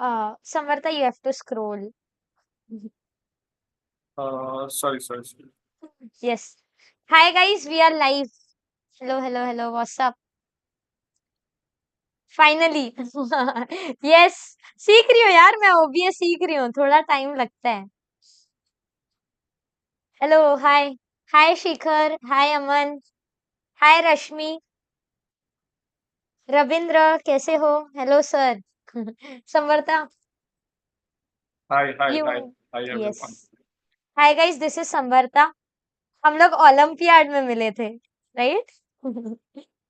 Samvartha, you have to scroll. Sorry. Yes. Hi guys, we are live. Hello. What's up? Finally yes सीख रही हूँ यार मैं OBS सीख रही हूँ थोड़ा टाइम लगता है हेलो हाय हाय शिखर हाय अमन हाय रश्मि रविंद्र कैसे हो hello sir Samvarta Hi, you hi yes everyone. Hi guys this is Samvarta हम लोग ओलंपियाड में मिले थे राइट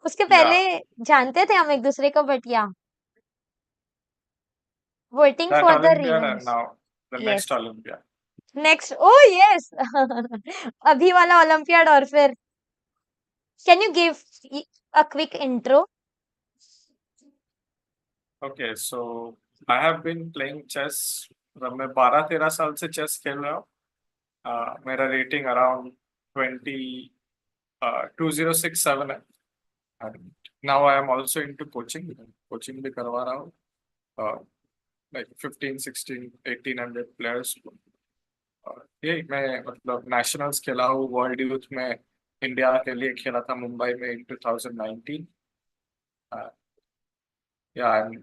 उसके पहले Yeah, जानते थे हम एक दूसरे को बट या voting that for the Olympiad and revenge now the yes next Olympiad. Next O yes अभी वाला ओलंपियाड और फिर can you give a quick intro Okay, so I have been playing chess. मैं 12-13 साल से चेस खेल रहा हूँ. मेरा रेटिंग अराउंड 2067 है. And now I am also into coaching. Coaching भी करवा रहा हूँ. Like 15, 16, 1800 players. ये मैं मतलब नेशनल्स खेला हूँ वर्ल्ड यूथ में इंडिया के लिए खेला था मुंबई में इन 2019. Yeah, and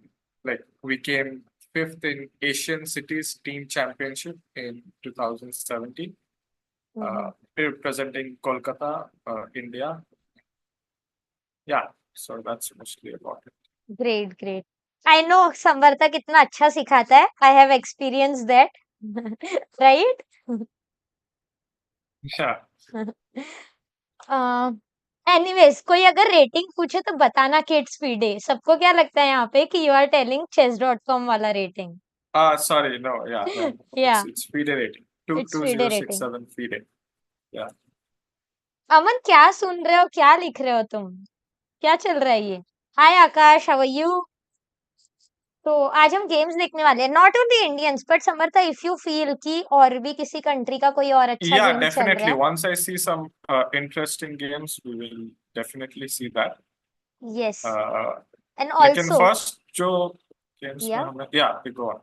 like we came fifth in Asian Cities Team Championship in 2017, representing Kolkata, India. Yeah, so that's mostly about it. Great great I know Samvarta कितना अच्छा सिखाता है I have experience that right Yeah, anyways कोई अगर rating पूछे तो बताना kids FIDE सबको क्या लगता है यहाँ पे कि यू आर टेलिंग chess.com वाला rating sorry, no, yeah, no, या it's FIDE rating, two it's two FIDE zero six rating seven FIDE. Yeah. अमन क्या सुन रहे हो क्या लिख रहे हो तुम क्या चल रहा है ये हाय आकाश हाउ आर यू तो आज हम गेम्स देखने वाले हैं not only Indians but Samartha if you feel कि और भी किसी कंट्री का कोई और अच्छा Yeah, गेम चल रहा definitely. है Once I see some interesting games, we will definitely see that. Yes Uh, and लेकिन ऑल्सो फर्स्ट जो गेम्स में या हमें या गो ऑन.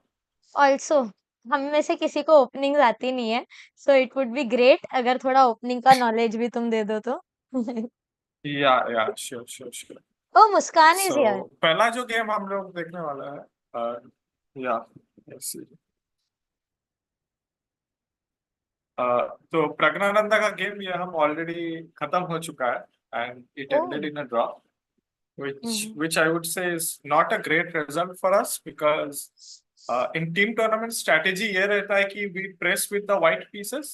ऑल्सो हम में से किसी को ओपनिंग आती नहीं है so it would be great अगर थोड़ा ओपनिंग का नॉलेज भी तुम दे दो तो या sure. Oh Muskan so is here पहला जो गेम हम लोग देखने वाला है या let's see. तो प्रज्ञानंदा का गेम ये हम ऑलरेडी खत्म हो चुका है and it oh ended in a draw which I would say is not a great result for us because in team tournament strategy ये रहता है कि we press with the white pieces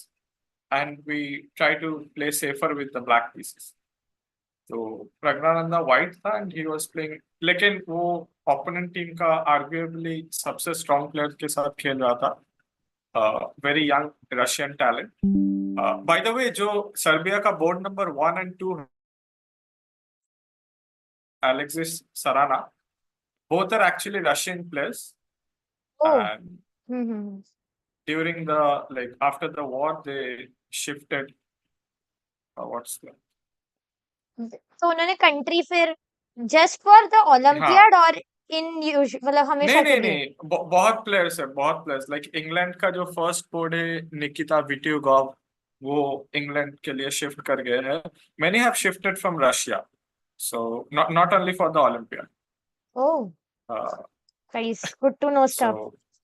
and we try to play safer with the black pieces. तो Praggnanandhaa white था and he was playing लेकिन वो opponent team का arguably सबसे स्ट्रॉन्ग प्लेयर के साथ खेल रहा था very young Russian talent by the way जो सर्बिया का board number 1 and 2 Alexey Sarana both are actually Russian players oh and hmm during the like after the war they shifted what's the तो उन्होंने country फिर just for the हाँ olympiad और इन मतलब नहीं हमेशा के नहीं लिए नहीं बहुत प्लेयर्स है बहुत प्लेयर्स लाइक इंग्लैंड का जो फर्स्ट बोर्ड है निकिता विटियोगॉव वो इंग्लैंड के लिए शिफ्ट कर गए हैं many have shifted from Russia so not only for the Olympiad oh guys good to know so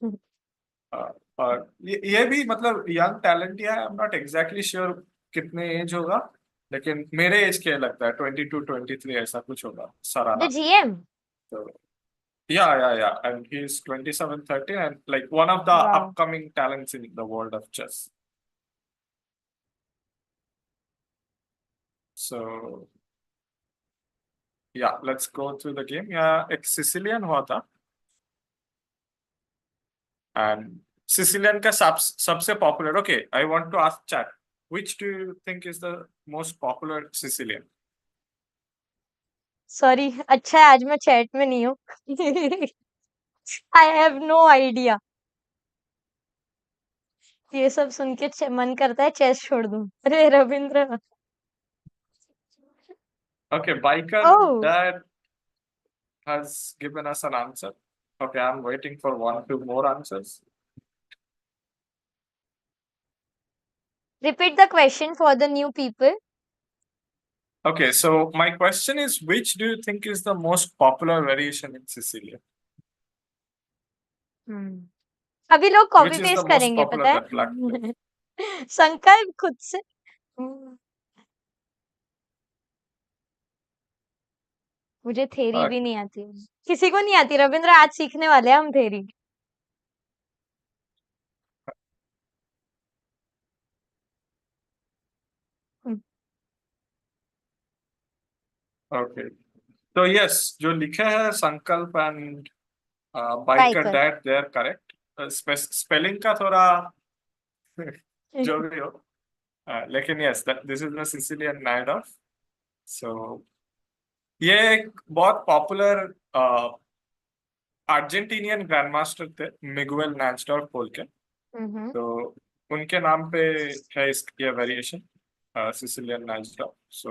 stuff और ये भी मतलब यंग टैलेंट ही है I am not exactly sure कितने एज होगा लेकिन मेरे एज के लगता है 22-23 ऐसा कुछ होगा द सराना जीएम तो yeah. And he's 27, 13 and like one of the wow upcoming talents in the world of chess. So yeah, let's go through the game. Yeah, एक Sicilian हुआ था and Sicilian का सबसे popular. Okay, I want to ask chat. Which do you think is the most popular Sicilian? Sorry अच्छा है आज मैं chat में नहीं हूँ आई हैव नो आइडिया ये सब सुन के मन करता है चेस छोड़ दूं अरे Ravindra Okay, Biker oh dad has given us an answer. Okay, I'm waiting for 1-2 more answers. Repeat the question for the new people. Okay, so my question is, which do you think is the most popular variation in Sicilian? अभी लोग Which copy is the paste most करेंगे popular पता that black plays? है संकल्प खुद से मुझे theory भी नहीं आती किसी को नहीं आती रविंद्र आज सीखने वाले हैं हम थेरी Okay. So yes, जो लिखे हैं संकल्प and biker biker that they are correct. Spelling का थोड़ा जो भी हो. लेकिन yes, that this is the Sicilian night of. So ये एक बहुत पॉपुलर अर्जेंटीनियन ग्रैंड मास्टर थे मिगुएल नैंसडॉर्फ बोल के. तो उनके नाम पे है इस ये वेरिएशन सिसिलियन नैंसडॉर्फ. सो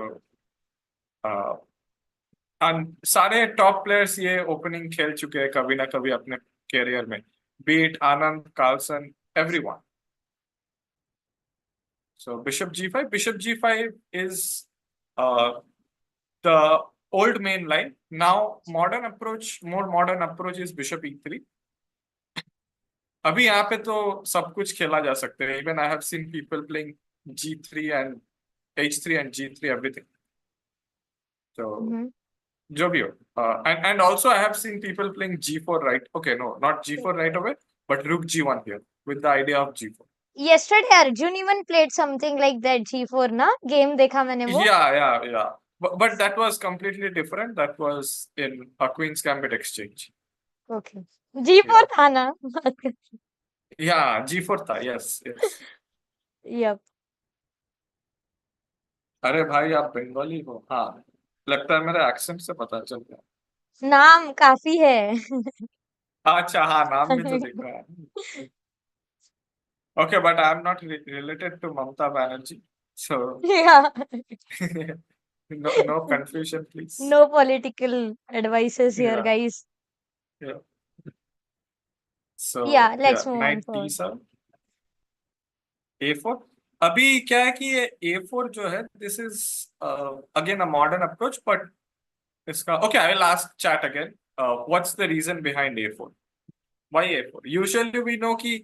सारे टॉप प्लेयर्स ये ओपनिंग खेल चुके हैं कभी ना कभी अपने कैरियर में. Beat Anand Carlsen everyone. So bishop g5 is the old main line. Now more modern approach is bishop e3. अभी यहाँ पे तो सब कुछ खेला जा सकते हैं. Even I have seen people playing g3 and h3 and g3 everything. So जो भी हो. And also I have seen people playing g4 right. Okay, no, not g4 right away, but rook g1 here with the idea of g4. yesterday Arjun even played something like that g4 ना game देखा मैंने वो Yeah. But that was completely different. That was in a Queen's Gambit exchange. okay g4 था ना Yeah, g4 था. Yes. yep अरे भाई आप बंगाली हो. हाँ, लगता है मेरे एक्सेंट से पता चल गया. नाम काफी है अच्छा, हाँ, नाम भी तो दिख रहा है. Okay, but I am not related to Mamata Banerjee, so yeah no confusion, please. no political advices here Yeah. guys Yeah. So yeah let's move on knight forward d7, a4. अभी क्या है कि ये a4 जो है, this is again a modern approach, but इसका okay. I will ask chat again. What's the reason behind a4? Why a4? Usually we know कि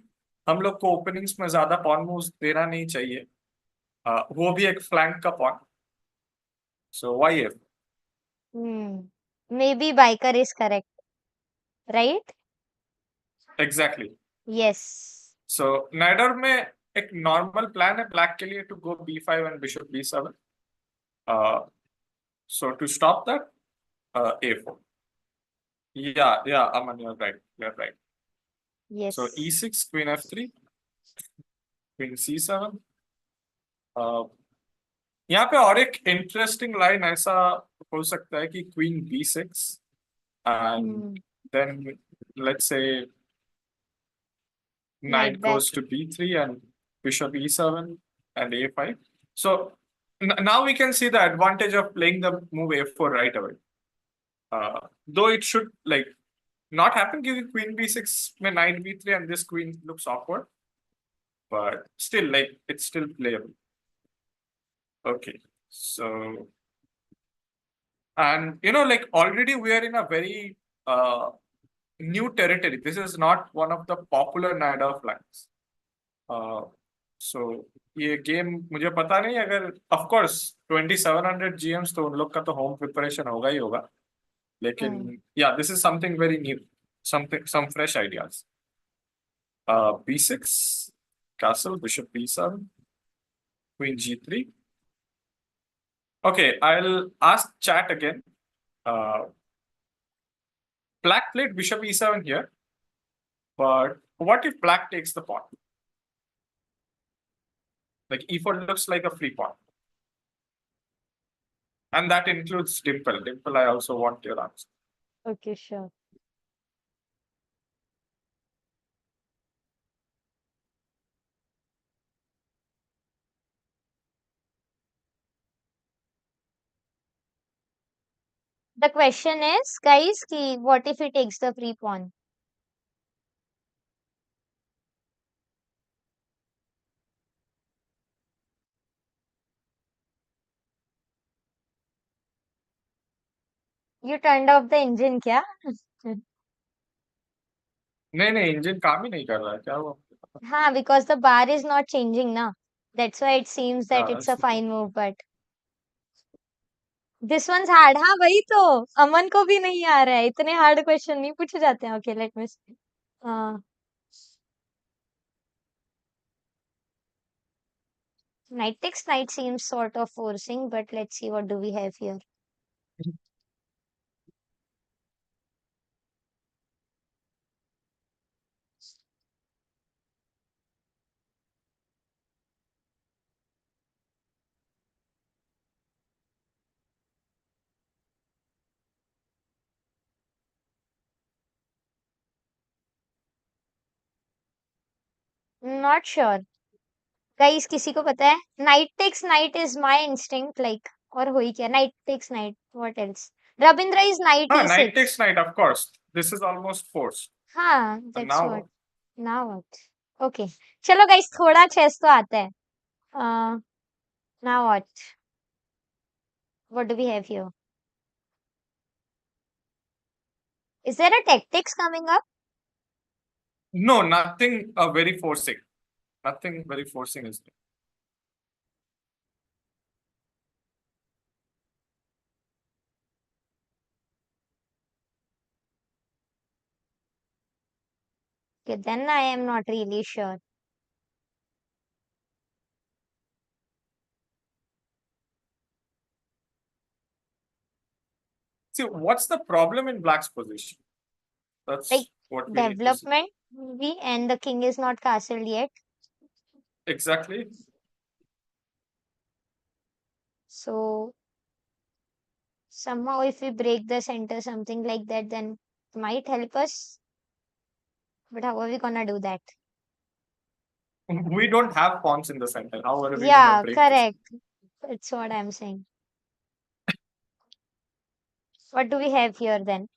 हम लोग को ओपनिंग्स में ज्यादा पॉन मूव्स देना नहीं चाहिए. वो भी एक फ्लैंक का pawn. So why a4? maybe biker is correct right Exactly. yes So Najdorf में एक नॉर्मल प्लान है ब्लैक के लिए to go b5 and bishop b7. So to stop that, a4. Yeah, Aman, you're right. yes So e6, queen f3, queen c7. यहाँ पे और एक interesting line ऐसा हो सकता है कि queen b6 and then let's say knight goes to b3 and bishop e7 and a5. So now we can see the advantage of playing the move a4 right away. Though it should like not happen because queen b6 में knight b3 and this queen looks awkward, but still like it's still playable. Okay, so and like already we are in a very new territory. This is not one of the popular NIDA flags. So ये game मुझे पता नहीं अगर of course 2700 जीएम्स तो उन लोग का तो होम प्रिपरेशन होगा ही होगा. लेकिन yeah, this is something very new, some fresh ideas. b6 castle, bishop b7, queen g3. Okay, I'll ask chat again. Black played bishop e7 here, but what if black takes the pawn? Like e4 looks like a free pawn. And that includes dimple. Dimple, I also want your answer. okay sure the question is guys ki what if he takes the free pawn You turned off the engine क्या? नहीं नहीं, engine काम ही नहीं कर रहा है क्या वो? हाँ, because the bar is not changing ना. That's why it seems that हाँ, it's a fine move, but this one's hard. हाँ वही तो, अमन को भी नहीं आ रहा है, इतने हार्ड क्वेश्चन नहीं पूछे जाते हैं. Okay, let me see. हाँ, knight takes knight seems sort of forcing, but let's see what do we have here. Not sure. Guys, किसी को पता है? Knight takes knight is my instinct, like, और हुई क्या? Knight takes knight. What else? Rabindra is knight हाँ, knight e6. takes knight, of course. This is almost forced. हाँ, And that's what. now, Now what? Okay. चलो guys, थोड़ा chess तो आता है. Uh, now what? What do we have here? Is there a tactics coming up? no, nothing very forcing. Nothing very forcing is there. Okay, then I am not really sure. See, what's the problem in black's position? Like, That's what we need to see. development maybe, and the king is not castled yet. Exactly. So somehow if we break the center, something like that, then it might help us. But how are we gonna do that? We don't have pawns in the center. How are we gonna Yeah, break this? correct. That's what I'm saying. What do we have here then?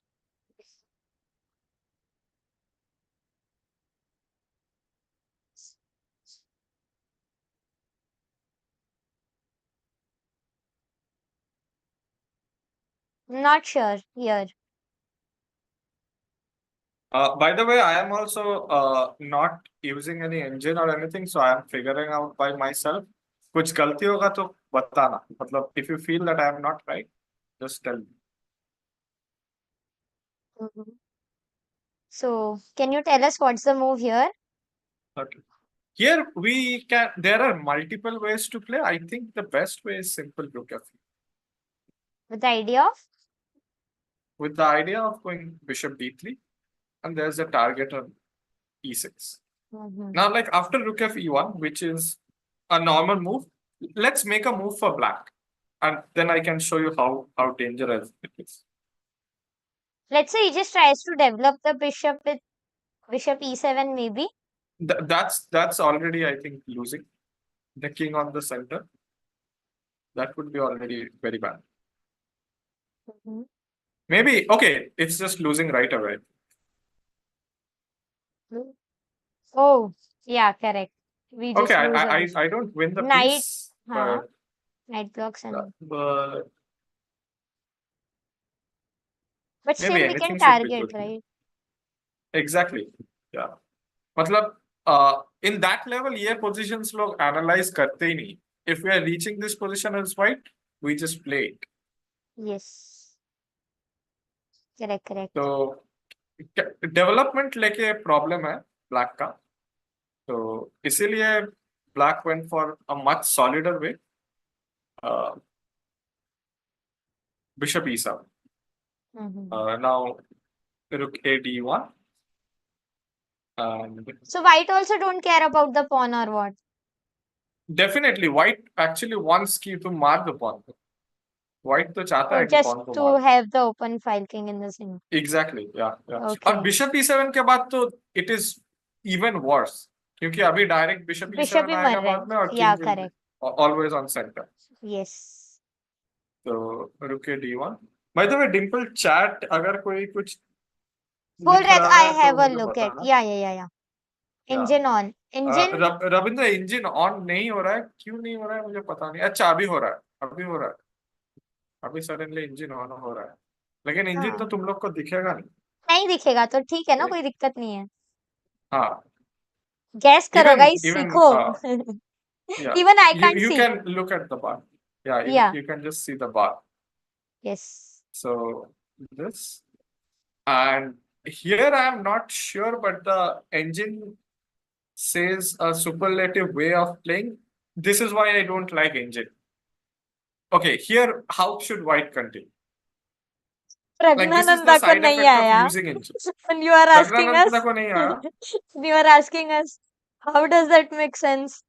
Not sure here. By the way, I am also not using any engine or anything, so I am figuring out by myself. कुछ गलती होगा तो बताना. मतलब, if you feel that I am not right, just tell me. Mhm. So can you tell us what's the move here? Okay. Here we can. There are multiple ways to play. I think the best way is simple rook f, With the idea of? with the idea of going bishop d3, and there's a target on e6. Mhm. Now, like after rook f e1, which is a normal move, let's make a move for black, and then I can show you how dangerous it is. Let's say he just tries to develop the bishop with bishop e7 maybe. That's already, I think, losing. The king on the center. That would be already very bad. Mhm. Maybe okay. It's just losing right away. Oh, yeah, correct. We Okay, just lose a bishop. I don't win the Knight, piece, huh? Knight blocks and but but maybe still we can anything should be target, good. right? Exactly. Yeah. मतलब in that level ये positions लोग analyze करते ही नहीं. If we are reaching this position as white, we just play it. Yes. Correct, correct. तो development लेके problem है black का. तो इसीलिए black went for a much solider way. Bishop e7. Now rook a d1. So white also don't care about the pawn or what? Definitely, white actually wants कि तुम मार दो pawn को. White तो चाहता Or है कि just pawn को to मार. have the open file king in the center. Exactly, yeah, yeah. Okay. और bishop e7 के बाद तो it is even worse. क्योंकि अभी direct bishop Bishop e7 ही मर आएगा रहा है. बाद में और Yeah, king will be correct. always on center. Yes. तो rook a d1. By the way, Dimple chat अगर कोई कुछ Hold लिख that. रहा I है तो have a मुझे look at. बताना. Yeah. Engine on. Engine. Ravindra engine on नहीं हो रहा है. क्यों नहीं हो रहा है मुझे पता नहीं. अच्छा, अभी हो रहा है. अभी सडनली इंजन ऑन हो रहा है. लेकिन इंजन तो हाँ तुम लोग को दिखेगा नहीं। नहीं दिखेगा तो ठीक है ना, कोई दिक्कत नहीं है। हाँ, गैस करो even गाइस, even सीखो। yeah, even I you can't you see. can look at the bar. Yeah, या you can just see the bar. Yes. So this, and here I am not sure, but the engine says a superlative way of playing. This is why I don't like engine. Okay, here how should white continue? Like this is the Praggnanandhaa को side नहीं effect of आया। using engine. And you are asking Pragnananda us, को नहीं आया। you are asking us, how does that make sense?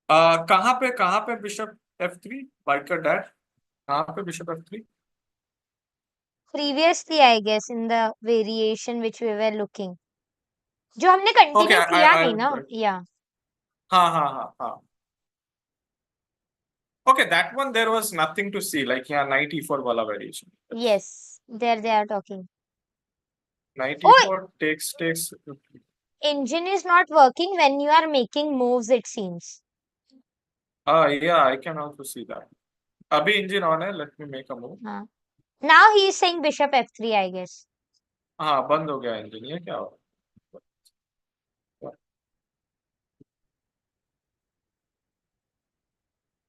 कहाँ पे bishop F3 white का dad, कहाँ पे bishop F3? Previously, I guess, in the variation which we were looking, जो हमने Okay, कंटिन्यू किया नहीं ना, I या हाँ. Okay, that one there was nothing to see. Like yeah, knight E4 वाला variation. yes, there they are talking. Knight Oh, E4 takes. engine is not working when you are making moves, it seems. Yeah, I can also see that. अभी engine on है. Let me make a move. हाँ. Now he is saying bishop f3, I guess. हाँ, बंद हो गया engine. ये क्या हो?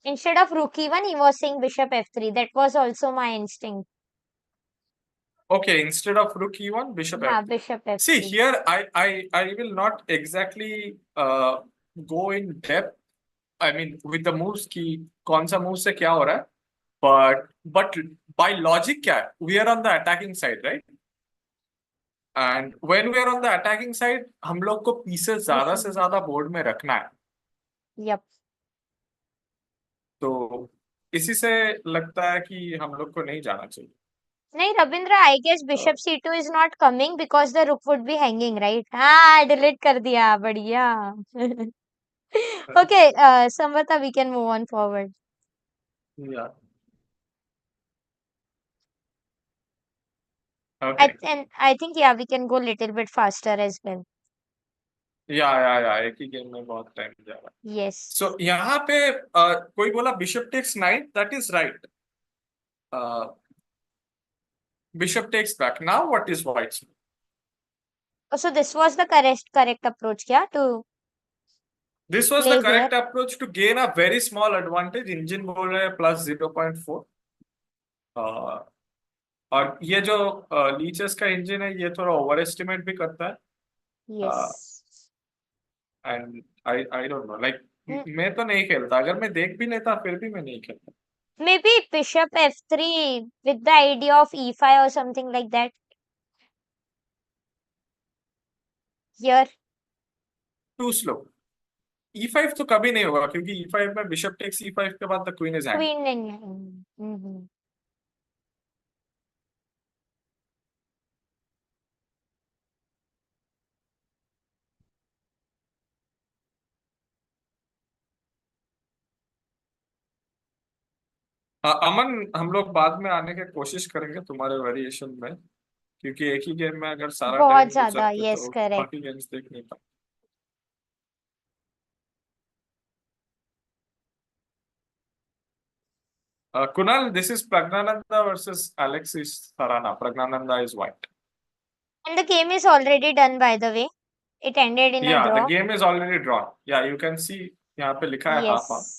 Instead of rook e1, he was saying bishop f3. That was also my instinct. Okay, instead of rook E1, bishop हाँ, F3. bishop See f3. here, I will not exactly go in depth. I mean, with the moves की कौन सा move से क्या हो रहा है? But by logic क्या है? We are on the attacking side, right? And when we are on the attacking side, हम लोग को pieces ज्यादा से ज्यादा board में रखना है. Yep. तो इसी से लगता है कि हम लोग को नहीं जाना चाहिए. नहीं Rabindra, I guess bishop c2 is not coming because the rook would be hanging, right? हाँ, delete कर दिया, बढ़िया. Okay, Samvata, we can move on forward. Yeah. I Okay. and I think yeah, we can go little bit faster as well. या एक ही game में बहुत time जा रहा है. Yes. So यहाँ पे कोई बोला bishop takes knight, that is right. Bishop takes back. Now what is white's? Oh, so this was the correct approach, क्या, to this was the play here? Correct approach to gain a very small advantage. Engine बोल रहे हैं plus 0.4. और ये जो leches का engine है, ये थोड़ा ओवर एस्टिमेट भी करता है. Yes. And I don't know, like Mm, मैं तो नहीं खेलता. अगर मैं देख भी लेता फिर भी मैं नहीं खेलता. maybe bishop f3 with the idea of e5 or something like that. Here. Too slow. E5 तो कभी नहीं होगा क्योंकि E5 में बिशप टेक्स E5 के बाद the queen is hang. Queen नहीं है. अमन, हम लोग बाद में आने की कोशिश करेंगे तुम्हारे वेरिएशन में, क्योंकि एक ही गेम में अगर सारा बहुत टाइम ज्यादा, गुजरते yes, तो correct. बाकी गेम्स देख नहीं पाए. Kunal, this is Pragnananda versus Alexey Sarana. Pragnananda is white. And the game is already done, by the way. It ended in a Yeah, the draw. game is already drawn. Yeah, you can see यहाँ पे लिखा है half half. Yes.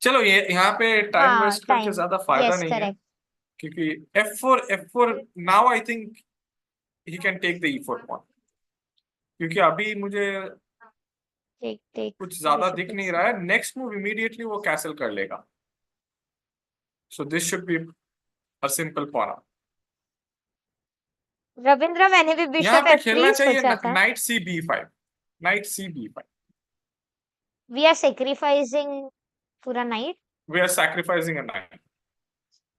चलो ये यहाँ पे time हाँ, waste करके time. ज्यादा फायदा Yes, नहीं है, correct. क्योंकि F4 now I think he can take the E4 pawn. क्योंकि अभी मुझे Take. कुछ ज्यादा Bishop दिख नहीं takes. रहा है. नेक्स्ट मूव इमीडिएटली वो कैसल कर लेगा. So this should be a simple pawn. Ravindra, मैंने भी यहाँ बिशप पे खेलना f3 चाहिए सोचा था. Night C B5. Night C B5. We are sacrificing पूरा knight. We are sacrificing a knight.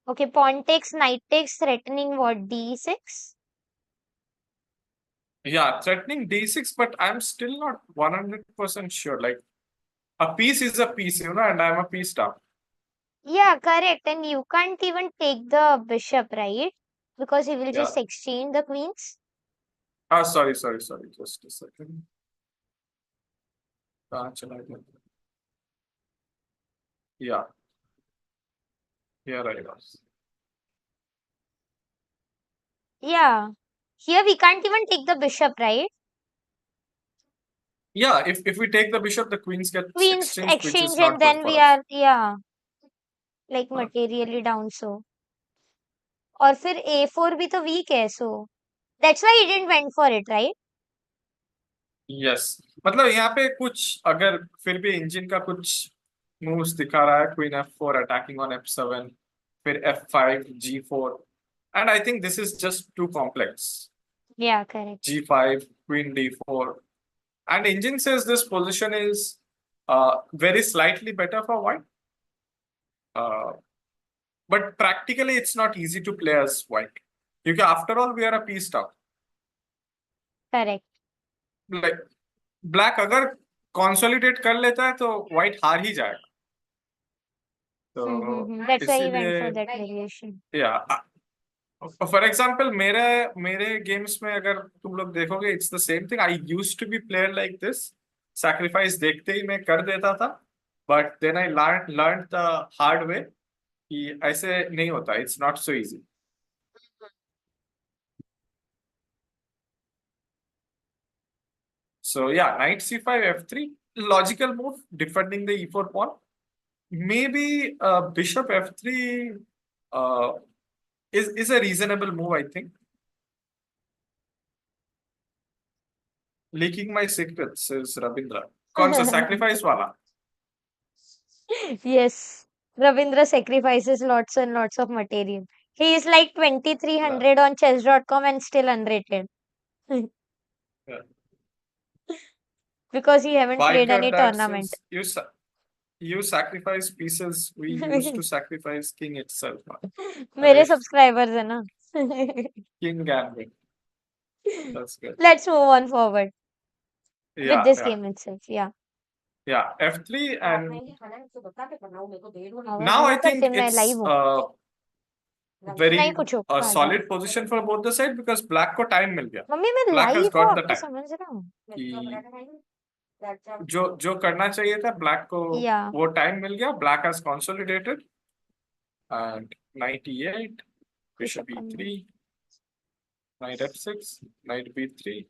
Okay, pawn takes, knight takes, threatening what, d6? Yeah, threatening D6, but I'm still not 100% sure. Like, a piece is a piece, and I'm a piece down. Yeah, correct. And you can't even take the bishop, right? Because he will Yeah. just exchange the queens. Sorry. Just a second. कहाँ चला गया? Yeah. Here I was. Yeah. Here we can't even take the bishop, right? Yeah, if we take the bishop, the queens get Queens exchanged, which is exchange and not good then for we us. are, yeah, like Uh, materially down so. और फिर A4 भी तो weak है so. That's why he didn't went for it, right? Yes, मतलब यहाँ पे कुछ अगर फिर भी इंजन का कुछ मूव्स दिखा रहा है, queen F4 attacking on F7, फिर F5 G4, and I think this is just too complex. Yeah, correct. G5, queen D4, and engine says this position is very slightly better for white, but practically it's not easy to play as white because after all we are a piece down. Correct. Like black अगर consolidate कर लेता है तो white हार ही जाएगा. तो That's why he went इसीलिए for that variation. या फॉर एग्जांपल मेरे मेरे गेम्स में अगर तुम लोग देखोगे it's the same thing. I used to be player like this. Sacrifice देखते ही मैं कर देता था, but then I learn the hard way कि ऐसे नहीं होता. It's not so easy. So yeah, knight c5 f3, logical move, defending the e4 pawn. Maybe bishop f3 uh, is a reasonable move, I think. Leaking my secrets, says Rabindra. कौन सा sacrifice वाला? Yes. Ravindra sacrifices lots and lots of material. He is like 2300 on chess.com and still unrated. Yeah. Because he haven't Bite played your any dad tournament. says you sacrifice pieces. We used to sacrifice king itself. मेरे अरे, subscribers है ना. king gambling. That's good. Let's move on forward with Yeah, this yeah, game itself. Yeah. yeah. F3 and आवाज now नहीं I करते, think मैं it's live हूँ. नहीं very पूछो. solid position for both the side because black को time मिल गया. Mummy मैं Black has live हूँ, got the आपको time. समझ रहा हूँ. जो जो करना चाहिए था ब्लैक को Yeah. वो टाइम मिल गया. Black has consolidated and knight e8, bishop e3, knight f6, knight b3,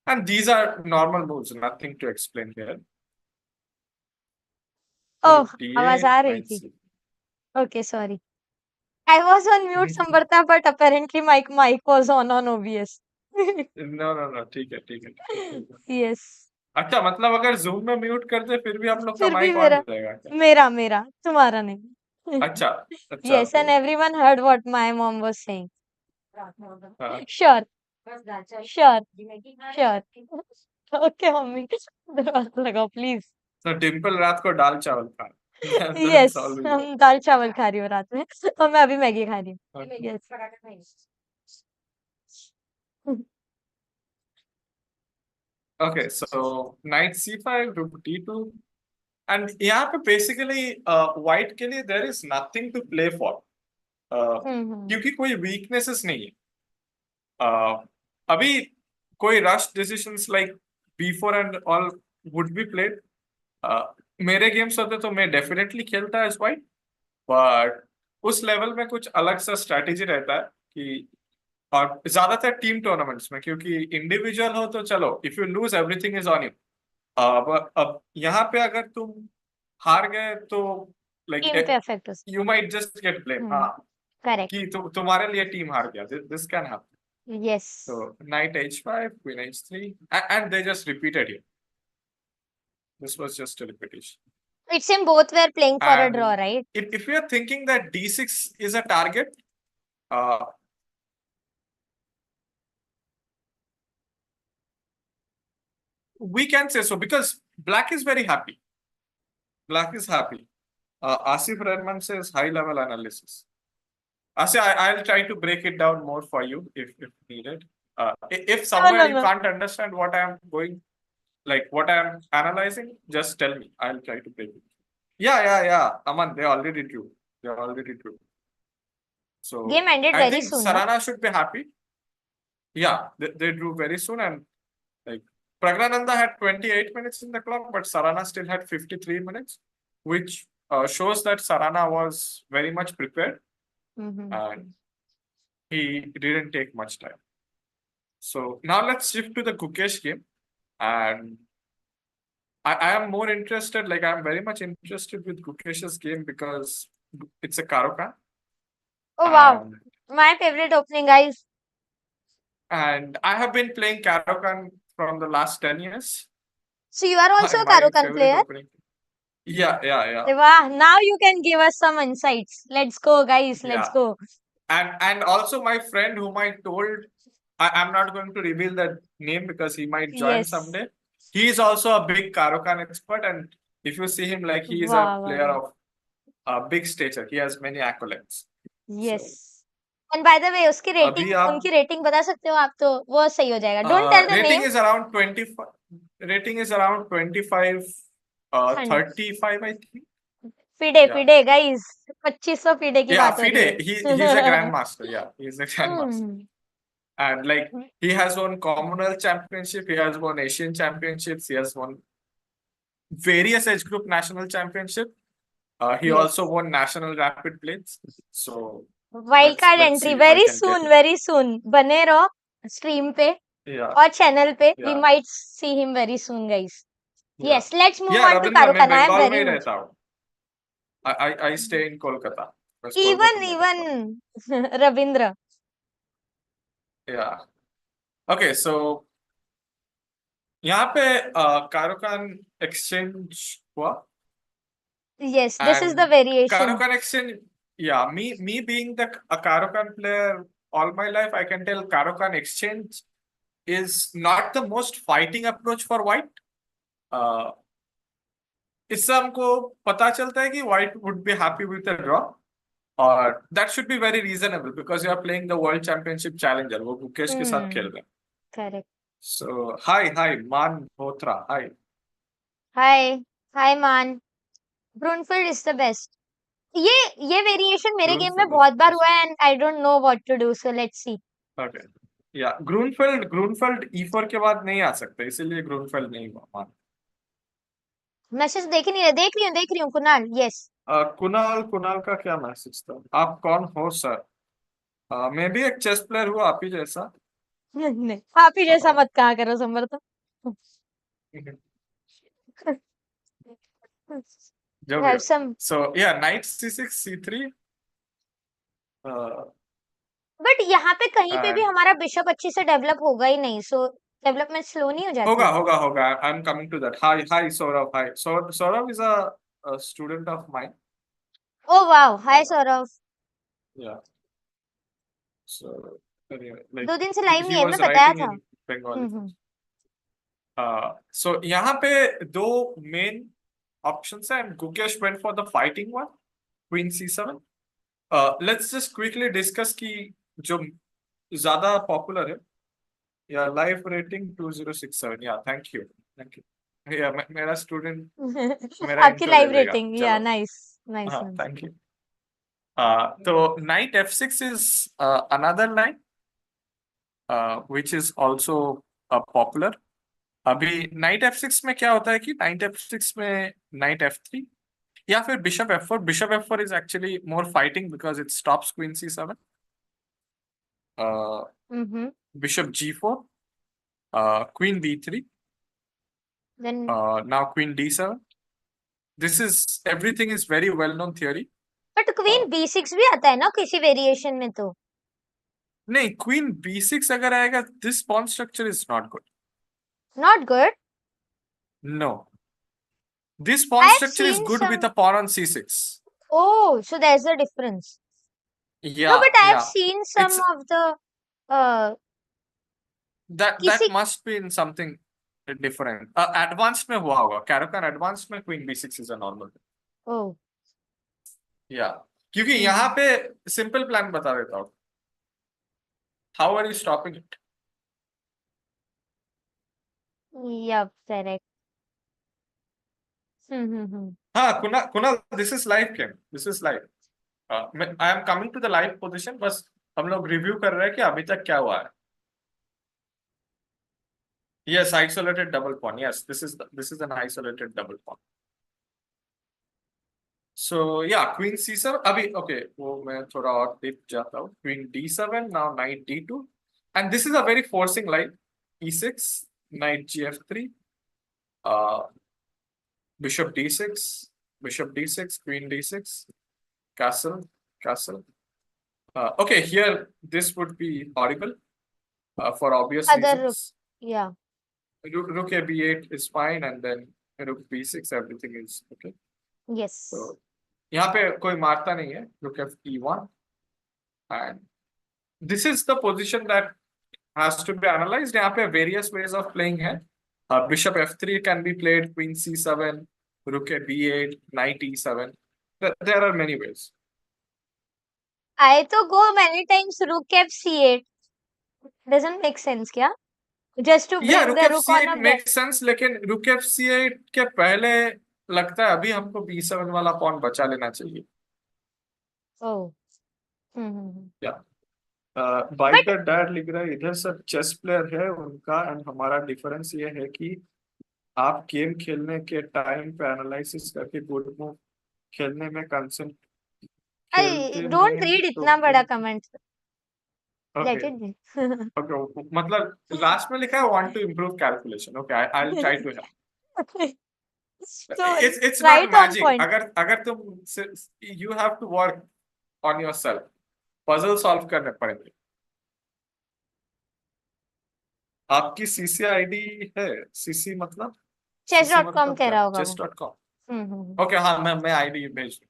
and these are normal moves, nothing to explain here. Oh, d8, आवाज आ रही knight थी. c. Okay, sorry. I was on mute, Samvartha, but apparently my mic was on OBS. no, ठीक है, ठीक है. Yes. अच्छा, मतलब अगर जूम में म्यूट कर दे फिर भी हम लोग का फिर भी माइक ऑन मेरा रहेगा क्या? मेरा तुम्हारा नहीं. अच्छा, अच्छा, Yes, and everyone heard what my mom was saying. हाँ. Sure. Sure. Okay, mummy. दरवाजा लगाओ please. तो डिम्पल रात को दाल चावल खा. Yes, That's all we know. हम दाल चावल खा रही हूँ रात में और मैं अभी मैगी खा रही हूँ. Okay. Yes. Okay, so knight c5, rook d2, and यहाँ पे basically white के लिए there is nothing to play for, क्योंकि कोई weaknesses नहीं है. अभी कोई rush decisions like b4 and all would be played. मेरे गेम्स होते तो मैं डेफिनेटली खेलता एज white, बट उस लेवल में कुछ अलग सा स्ट्रैटेजी रहता है कि, और ज्यादातर टीम टूर्नामेंट्स में, क्योंकि इंडिविजुअल हो तो चलो if you lose everything is on you. अब यहाँ पे अगर तुम हार गए तो टीम पे लाइक इफेक्ट हो. You might just get blame. हाँ, करेक्ट. कि तुम्हारे लिए टीम हार गया. This can happen. Yes. So knight h5, queen h3, and they just repeated here. This was just a repetition. It seemed both were playing for a draw, And right? if we are thinking that d6 is a target, we can say so because black is very happy. Black is happy. Asif Rahman says high level analysis. Asif, I'll try to break it down more for you if needed. If somewhere you can't understand what I am going, like what I am analyzing, just tell me. I'll try to break it. Yeah. Aman, they already drew. So Game ended I very think soon, no? Sarana should be happy. Yeah, they drew very soon, and like Pragnananda had 28 minutes in the clock, but Sarana still had 53 minutes, which shows that Sarana was very much prepared. And he didn't take much time. So now let's shift to the Gukesh game. And I am more interested, like I'm very much interested with Gukesh's game because it's a Karokan. Oh wow, And, my favorite opening, guys. and I have been playing Karokan from the last 10 years. So you are also a My Karokan favorite player? opening. Yeah. Wow, now you can give us some insights. Let's go, guys. Let's Yeah. go. And also my friend whom I told, I'm not going to reveal that name because he might join Yes. someday. He is also a big Karokan expert, and if you see him, like he is a player Wow. of big stature. He has many accolades. Yes. And by the way, उसकी अभी rating, आप उनकी rating बता सकते हो आप तो वो सही हो जाएगा. Don't tell the rating name. is around 25. Rating is around 25, 35, I think. FIDE, guys. 2500 FIDE की Yeah, बात हो रही है. FIDE. He's a grandmaster. Yeah, he's a grandmaster. Hmm. And like he has won Commonwealth Championship, he has won Asian Championships, he has won various age group national championship. He Yes. also won national rapid plates. So Wild card let's see entry if I very can get soon, it. very soon. बने रहो stream पे Yeah, और channel पे. We yeah, might see him very soon, guys. yeah. Yes, let's move Yeah, on to Ravindra, मैं Karokan. I am Bengal में very ही much. रहता हूँ. I stay in Kolkata. बस Even कोलकाता में रहता हूँ. Ravindra. Yeah. Okay, so यहाँ पे कारोकान एक्सचेंज हुआ. Yes, this is the And variation. Karokan exchange, yeah, me being a Karokan player all my life, I can tell Karokan exchange is not the most fighting approach for white. इससे हमको पता चलता है कि white would be happy with a draw, और that should be very reasonable because you are playing the world championship challenger. वो गुकेश के साथ खेल रहे हैं. Correct. So hi Man Bothra, hi. Hi Man. Brunfield is the best. ये variation मेरे game में Grunfeld बहुत is बार best. हुआ है and I don't know what to do, so let's see. Okay. Yeah, Grunfeld E4 के बाद नहीं आ सकता, इसीलिए Grunfeld नहीं हुआ. मान. मैसेज देख ही नहीं रहे. देख रही हूँ कुणाल. Yes. कुणाल का क्या मैसेज था? आप कौन हो सर? मैं भी एक चेस प्लेयर हूँ आप ही जैसा. नहीं, आप ही जैसा मत कहा करो समर्थ. जो भी Have हो. some. So yeah, knight c6 c3. But यहाँ पे कहीं पे भी And हमारा बिशप अच्छे से डेवलप होगा ही नहीं, सो डेवलपमेंट स्लो नहीं हो जाती है. होगा. I'm coming to that. Hi Saurav. Hi. Saurav is a student of mine. Oh wow, hi Saurav. Yeah. So anyway, like 2 दिन से लाइव नहीं he है, was मैं बताया writing था. in Bengali. हम्म. So यहाँ पे दो main options है, and Gukesh went for the fighting one, Queen C7. Let's just quickly discuss कि जो ज़्यादा popular है. Yeah, live rating 2067. Yeah, thank you. Yeah, मेरा student मेरा आपकी intro लाइव ले लेगा. रेटिंग. चलो. या नाइस. हाँ, thank you. So knight f6 is another line which is also popular. अभी knight f6 में क्या होता है कि knight f6 में knight f3 या फिर bishop f4. Bishop f4 is actually more fighting because it stops queen c7. Bishop g4, queen b3, Then now queen d7. This is everything is very well known theory. But queen b6 भी आता है ना किसी variation में तो. नहीं, queen b6 अगर आएगा, this pawn structure is not good. Not good. No. This pawn I've structure is seen good some. with a pawn on c6. Oh, so there's a difference. Yeah, No, but I've yeah. seen some It's of the that किसी. must be in something different. Advanced में हुआ होगा. Karokan advanced में queen b6 is a normal. Oh. Yeah. क्योंकि यहाँ पे simple plan बता देता हूँ. How are you stopping it? Yep, correct. हाँ, Kunal, this is live game. This is live. I am coming to the live position. बस हम लोग review कर रहे हैं कि अभी तक क्या हुआ है. Yes, isolated double pawn. Yes, this is an isolated double pawn. So yeah, queen c7 अभी okay, वो मैं थोड़ा और deep जाता हूँ. Queen d7, now knight d2, and this is a very forcing line. e6, knight gf3, uh, bishop d6, bishop d6, queen d6, castle, castle. Okay, here this would be horrible for obvious Other rook, reasons. yeah. Rook a b8 is fine, and then rook b6, everything is okay. Yes. So यहाँ पे कोई मारता नहीं है. Rook f e1, and this is the position that has to be analyzed. यहाँ पे various ways of playing है. Bishop f3 can be played, queen c7, rook a b8, knight e7. There are many ways. I to go many times rook f c8. Doesn't make sense क्या? Just to Yeah, bring rook the rook on f c8 a bed. makes sense, लेकिन rook f c8 के पहले लगता है अभी हमको b7 वाला pawn बचा लेना चाहिए. Oh. Hmm. Yeah. बाइक का डैड लिख रहा है इधर सब चेस प्लेयर है उनका, एंड हमारा डिफरेंस ये है कि आप गेम खेलने के टाइम पे एनालिसिस करके गुड मूव खेलने में कंसंट I खेलते don't में read तो इतना बड़ा comment. Okay Let it be. Okay, मतलब लास्ट में लिखा है want to improve calculation. Okay, I will try to help. So It's right not on magic. point. अगर तुम you have to work on yourself. Puzzle solve करने पड़ेंगे. आपकी CC ID है? सीसी मतलब Chess.com कह क्या? रहा होगा वो. chess.com. ओके, हाँ, मैं आईडी भेज दूंगा.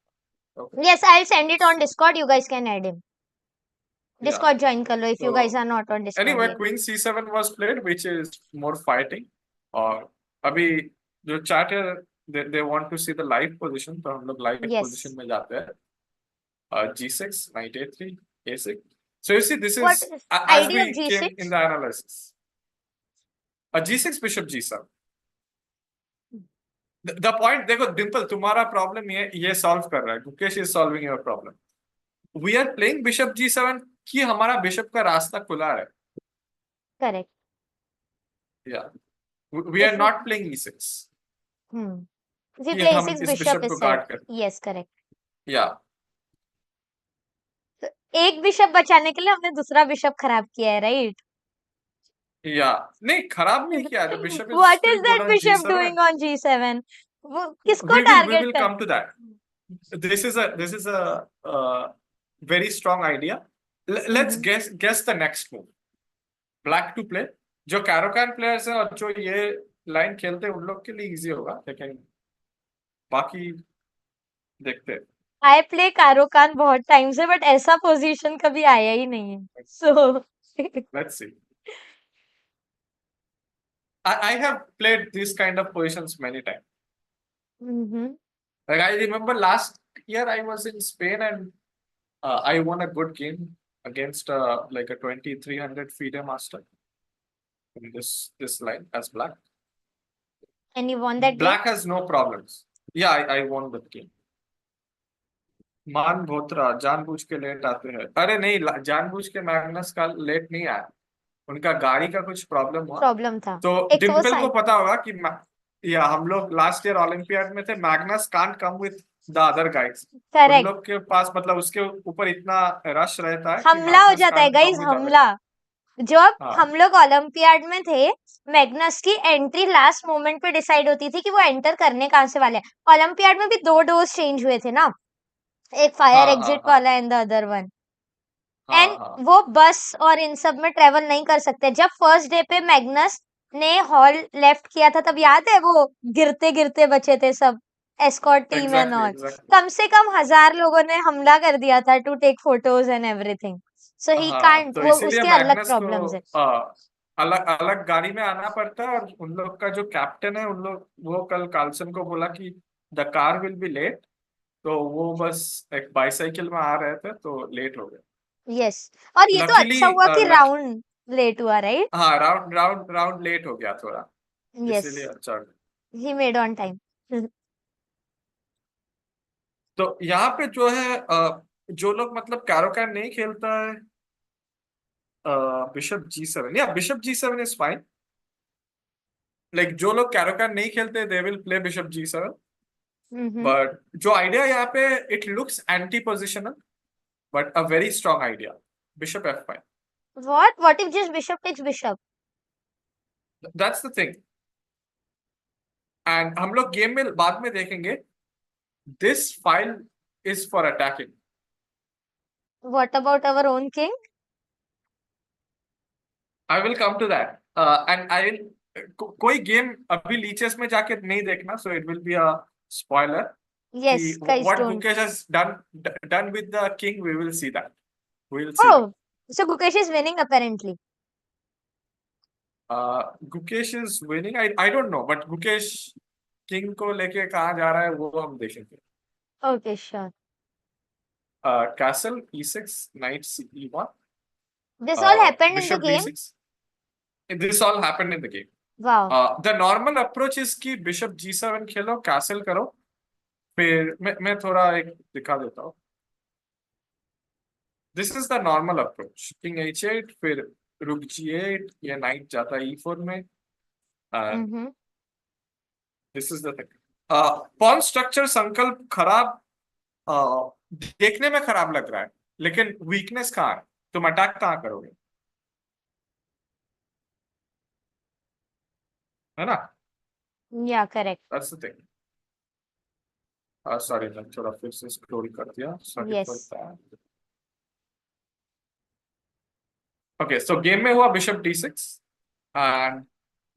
Okay. Yes, I'll send it on Discord. You guys can add him. Yeah. Discord join कर लो if you guys So are not on Discord anyway, yet. queen c7 was played, which is more fighting. और अभी जो chart है, they want to see the live position, तो हम लोग live Yes. position में जाते हैं. g6, knight a3, a6. So you see, this What is is as ID we of came G6? in the analysis. g6, bishop g7. The point, देखो डिम्पल, तुम्हारा problem ये solve कर रहा है. Gukesh is solving your problem. We are playing bishop g7 कि हमारा bishop का रास्ता खुला है. Correct. Yeah, we are not playing e6. If we कि play हम E6, इस bishop बिशप is को safe. गार्ड करें. Yes, correct. या तो एक बिशप बचाने के लिए हमने दूसरा बिशप खराब किया है, राइट? या नहीं, खराब नहीं किया. The bishop is What still is good that on bishop g7. doing on G7? वो किसको We टारगेट will कर? come to that. This is a very strong idea. Let's guess the next move. Black to play. जो Caro-Kann players हैं और जो ये line खेलते हैं उन लोग के लिए इजी होगा, लेकिन बाकी देखते हैं. आई प्ले कारोकान बहुत टाइम से, बट ऐसा पोजीशन कभी आया ही नहीं है. सो Let's see. I have played this kind of positions many times. Like I remember last year I was in Spain, and I won a good game against like a 2300 FIDE master in this line as black. And you won that Black game? has no problems. Yeah, I won that game. मान भोत्रा जानबूझ के late आते हैं. अरे नहीं, जानबूझ के Magnus का लेट नहीं आया. उनका गाड़ी का कुछ प्रॉब्लम हुआ. प्रॉब्लम था. तो एक तो वो डिम्पल को साइड. पता होगा कि या हम लोग लास्ट ईयर ओलंपियाड में थे. Magnus can't come with the other guides. उन करेक्ट. लोग के पास मतलब उसके ऊपर इतना रश रहता है कि हमला हो मैग्नस जाता है can't come guys, with other. हमला. जब हाँ हम लोग ओलंपियाड में थे, मैग्नस की एंट्री लास्ट मोमेंट पे डिसाइड होती थी कि वो एंटर करने कहाँ से वाले हैं. ओलंपियाड में भी 2 डोर्स चेंज हुए थे ना, एक फायर हाँ हाँ एग्जिट हाँ वाला एंड द अदर वन. हाँ एंड हाँ वो बस और इन सब में ट्रेवल नहीं कर सकते. जब फर्स्ट डे पे मैग्नस ने हॉल लेफ्ट किया था, तब याद है वो गिरते गिरते बचे थे सब, escort team and exactly all. Exactly. कम से कम 1000 लोगों ने हमला कर दिया था to take photos and everything. So he हाँ, कांट, तो वो इसीलिए उसके अलग मैग्नस प्रॉब्लम्स है. को अलग अलग गाड़ी में आना पड़ता है. और उन लोग का जो कैप्टन है, उन लोग वो कल कार्लसन को बोला कि the car will be late. तो वो बस एक बाईसाइकिल में आ रहे थे तो लेट हो गए. यस. और ये तो लकीली अच्छा हुआ कि राउंड लेट हुआ, राइट? हाँ, राउंड लेट हो गया थोड़ा, यस, इसीलिए अच्छा. He made on time. तो यहाँ पे जो है जो लोग मतलब कैरोकैन नहीं खेलता है, बिशप g7, या bishop g7 is fine. Like जो लोग कैरोकैन नहीं खेलते, they will play bishop g7. But जो idea यहाँ पे it looks anti-positional, but a very strong idea. Bishop f5. What if just bishop takes bishop? That's the thing. And हम लोग game में बाद में देखेंगे. This file is for attacking. What about our own king? I will come to that. And I will. कोई game अभी leches में जाके नहीं देखना, so it will be a spoiler. Yes, guys, What don't. Gukesh has done with the king, we will see that. We will see. Oh, so Gukesh is winning apparently. Gukesh is winning. I don't know, but Gukesh king को लेके कहाँ जा रहा है वो हम देखेंगे. Okay, sure. Castle e6, knight e1. This all happened in the Bishop game? d6. This all happened in the game. Wow. The normal approach is कि bishop g7 खेलो, castle करो. फिर मैं थोड़ा एक दिखा देता हूँ. This is the normal approach. King h8, फिर rook g8, ये knight जाता है e4 में. This is the thing. Pawn structure संकल्प खराब देखने में खराब लग रहा है, लेकिन weakness कहाँ है? तुम अटैक कहाँ करोगे? है ना? Yeah, correct. That's the thing. Sorry, मैं थोड़ा फिर से scroll कर दिया. Sorry for that. Okay, so game में हुआ bishop d6 and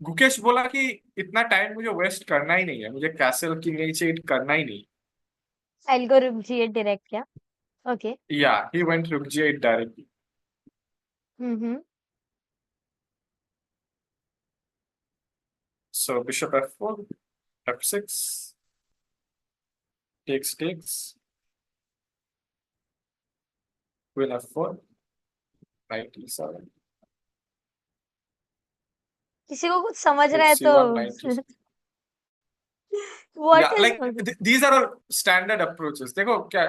गुकेश बोला कि इतना टाइम मुझे वेस्ट करना ही नहीं है, मुझे कैसल किंग h8 करना ही नहीं. I'll go rook g8 direct, yeah. Okay. Yeah, he went rook g8 directly. So bishop f4, f6, takes, queen f4, knight e7. किसी को कुछ समझ रहा है तो What yeah, is like these are all standard approaches. देखो क्या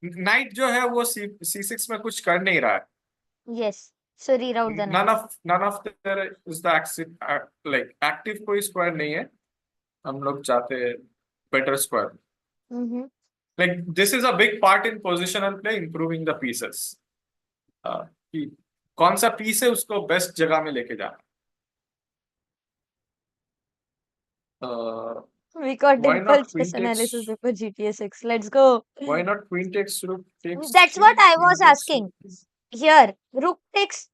knight जो है वो c6 में कुछ कर नहीं रहा है. Yes, so reroute the knight. None of there is the like active कोई square नहीं है. हम लोग चाहते हैं better square. Like this is a big part in positional play, improving the pieces. कौन सा piece है उसको best जगह में लेके जाना. We got dimple chess analysis before GTA 6. Let's go. Why not queen takes rook takes? That's what I was asking. Here, rook takes.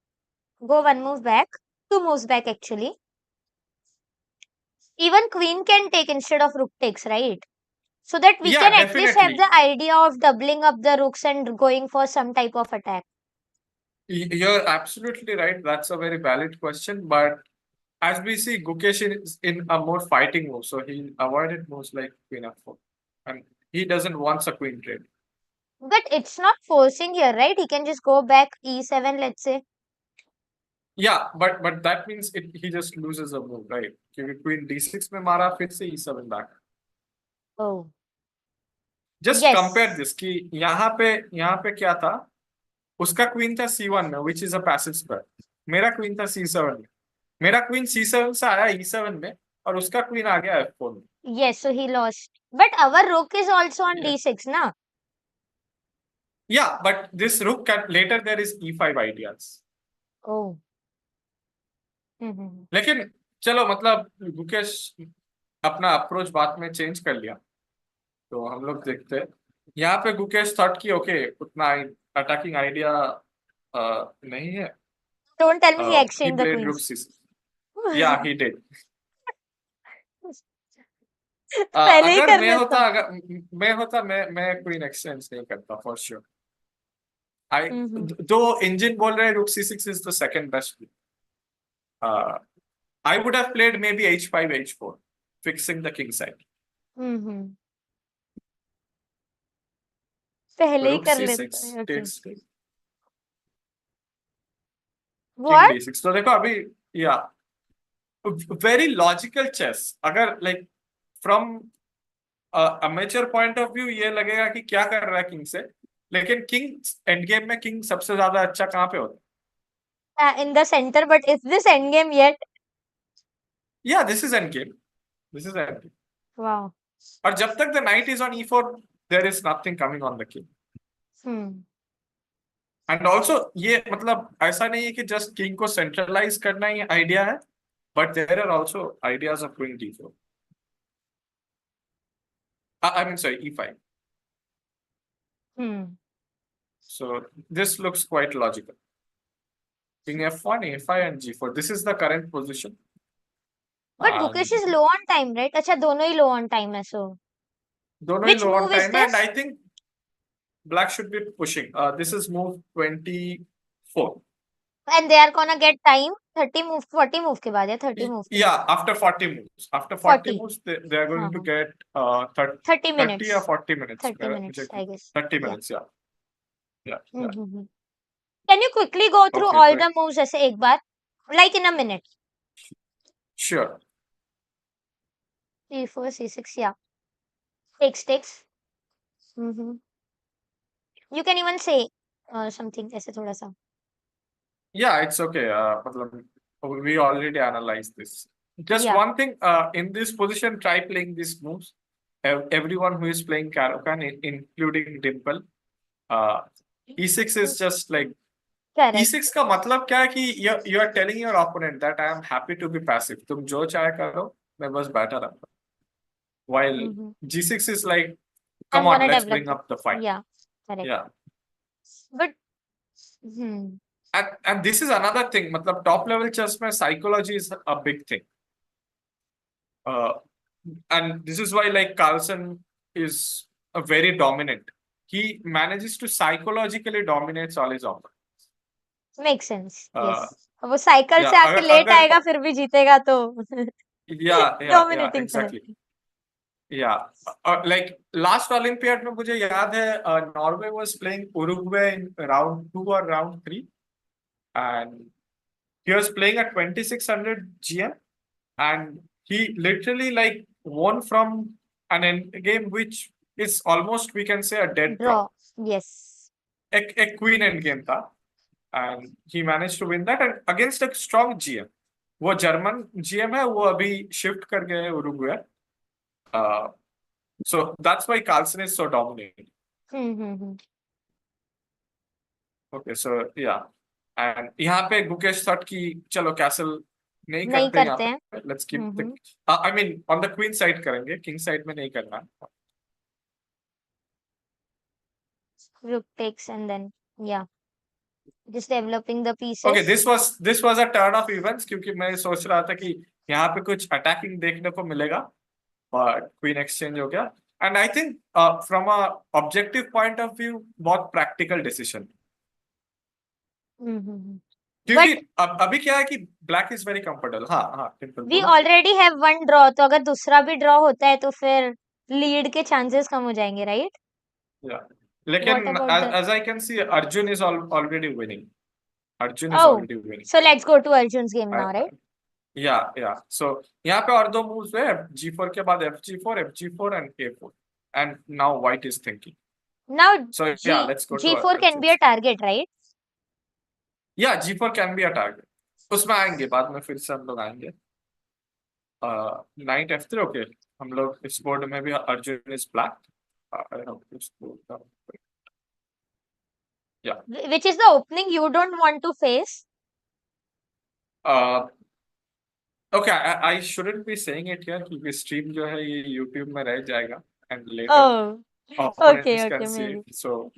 Go one move back. 2 moves back actually. Even queen can take instead of rook takes, right? So that we can at least have the idea of doubling up the rooks and going for some type of attack. You're absolutely right. That's a very valid question. But as we see, Gukesh is in a more fighting move, so he avoided moves like queen f4, and he doesn't want a queen trade. But it's not forcing here, right? He can just go back e7, let's say. Yeah, but that means he just loses a move, right? Queen d6 में मारा, फिर से e7 back. Oh. Just compare this कि यहाँ पे क्या था? उसका queen था c1 में, which is a passive square. मेरा queen था c7 में. मेरा क्वीन c7 से आया e7 में और उसका क्वीन आ गया f4 में. Yes, so he lost. But our rook is also on d6, na? Yeah, but this rook can later there is e5 ideas. Oh. लेकिन चलो मतलब गुकेश अपना अप्रोच बाद में चेंज कर लिया, तो हम लोग देखते हैं. यहाँ पे गुकेश थॉट की ओके उतना अटैकिंग आइडिया नहीं है. Don't tell me he exchanged the queens. Yeah, he did. पहले ही कर मैं होता मैं क्वीन एक्सचेंज नहीं करता for sure. Though engine बोल रहे rook c6 is the second best. I would have played maybe h5 h4, fixing the king side. पहले ही कर लेते हैं. Takes. What? King d6. तो देखो अभी very logical chess. अगर like from amateur point of view ये लगेगा कि क्या कर रहा है किंग से, लेकिन किंग endgame में किंग सबसे ज्यादा अच्छा कहाँ पे होता है? In the center, but is this endgame yet? Yeah, this is endgame. Wow. और जब तक the knight is on e4, there is nothing coming on the king. And also ये मतलब ऐसा नहीं है कि just king को centralize करना ही idea है, but there are also ideas of queen d4. I mean, sorry, e5. So this looks quite logical. King f1, a5 and g4. This is the current position. But Gukesh is low on time, right? अच्छा, दोनों ही low on time है, so. दोनों ही Which low on move is time है, and this? I think black should be pushing. This is move 24. And they are gonna get time 30 move, 40 move के बाद या 30 move के Yeah, after 40 moves. After 40 40. moves, they are going to get 30 30 minutes. or 40 minutes. 30 minutes, I guess. 30 minutes, yeah. Yeah. Can you quickly go through Okay, all great. the moves ऐसे एक बार? Like in a minute. Sure. C4, C6, yeah. Takes. You can even say something ऐसे थोड़ा सा. Yeah, it's okay. मतलब we already analyzed this. Just Yeah. one thing, in this position, try playing these moves. Everyone who is playing Caro-Kann, including Dimple, e6 is just like Correct. e6 का मतलब क्या है कि you are telling your opponent that I am happy to be passive. तुम जो चाहे करो, मैं बस बैठा रहूंगा. While g6 is like, come on, let's bring up the fight. Yeah, correct. Yeah. But and this is another thing. मतलब top level chess में psychology is a big thing. And this is why like Carlsen is a very dominant. He manages to psychologically dominate all his opponents. Makes sense. Yes. वो cycle से आके late आएगा फिर भी जीतेगा तो. Yeah, Dominating exactly. Yeah, like last Olympiad में मुझे याद है Norway was playing Uruguay in round 2 or round 3, and he was playing at 2600 GM, and he literally like won from an endgame which is almost, we can say, a dead draw. Yes. A queen endgame था, and he managed to win that, and against a strong GM. वो German GM है, वो अभी shift कर गए Uruguay. So that's why Carlsen is so dominating. Okay, so yeah, and यहाँ पे Gukesh thought कि चलो castle नहीं करते यहाँ पे. Let's keep the. I mean, on the queen side करेंगे, king side में नहीं करना. Rook takes and then just developing the pieces. Okay, this was a turn of events क्योंकि मैं सोच रहा था कि यहाँ पे कुछ attacking देखने को मिलेगा, but queen exchange हो गया. And I think from a objective point of view, बहुत practical decision. क्योंकि अभी क्या है कि black is very comfortable. हाँ. We already have one draw, तो अगर दूसरा भी draw होता है तो फिर lead के chances कम हो जाएंगे, right? Yeah. लेकिन as I can see, Arjun is already winning. Arjun is already winning. So let's go to Arjun's game now, right? Yeah. So यहाँ पे और दो moves है, g4 के बाद fg4 and a4, and now white is thinking. Now let's go g4 can be a target, right? Yeah, g4 can be a target. उसमें आएंगे बाद में, फिर से हम लोग आएंगे. Knight f3. Okay, हम लोग इस board में भी Arjun is black. I have to scroll down. Yeah. Which is the opening you don't want to face? Okay, I shouldn't be saying it here क्योंकि stream जो है ये YouTube में रह जाएगा, and later opponents can see it. So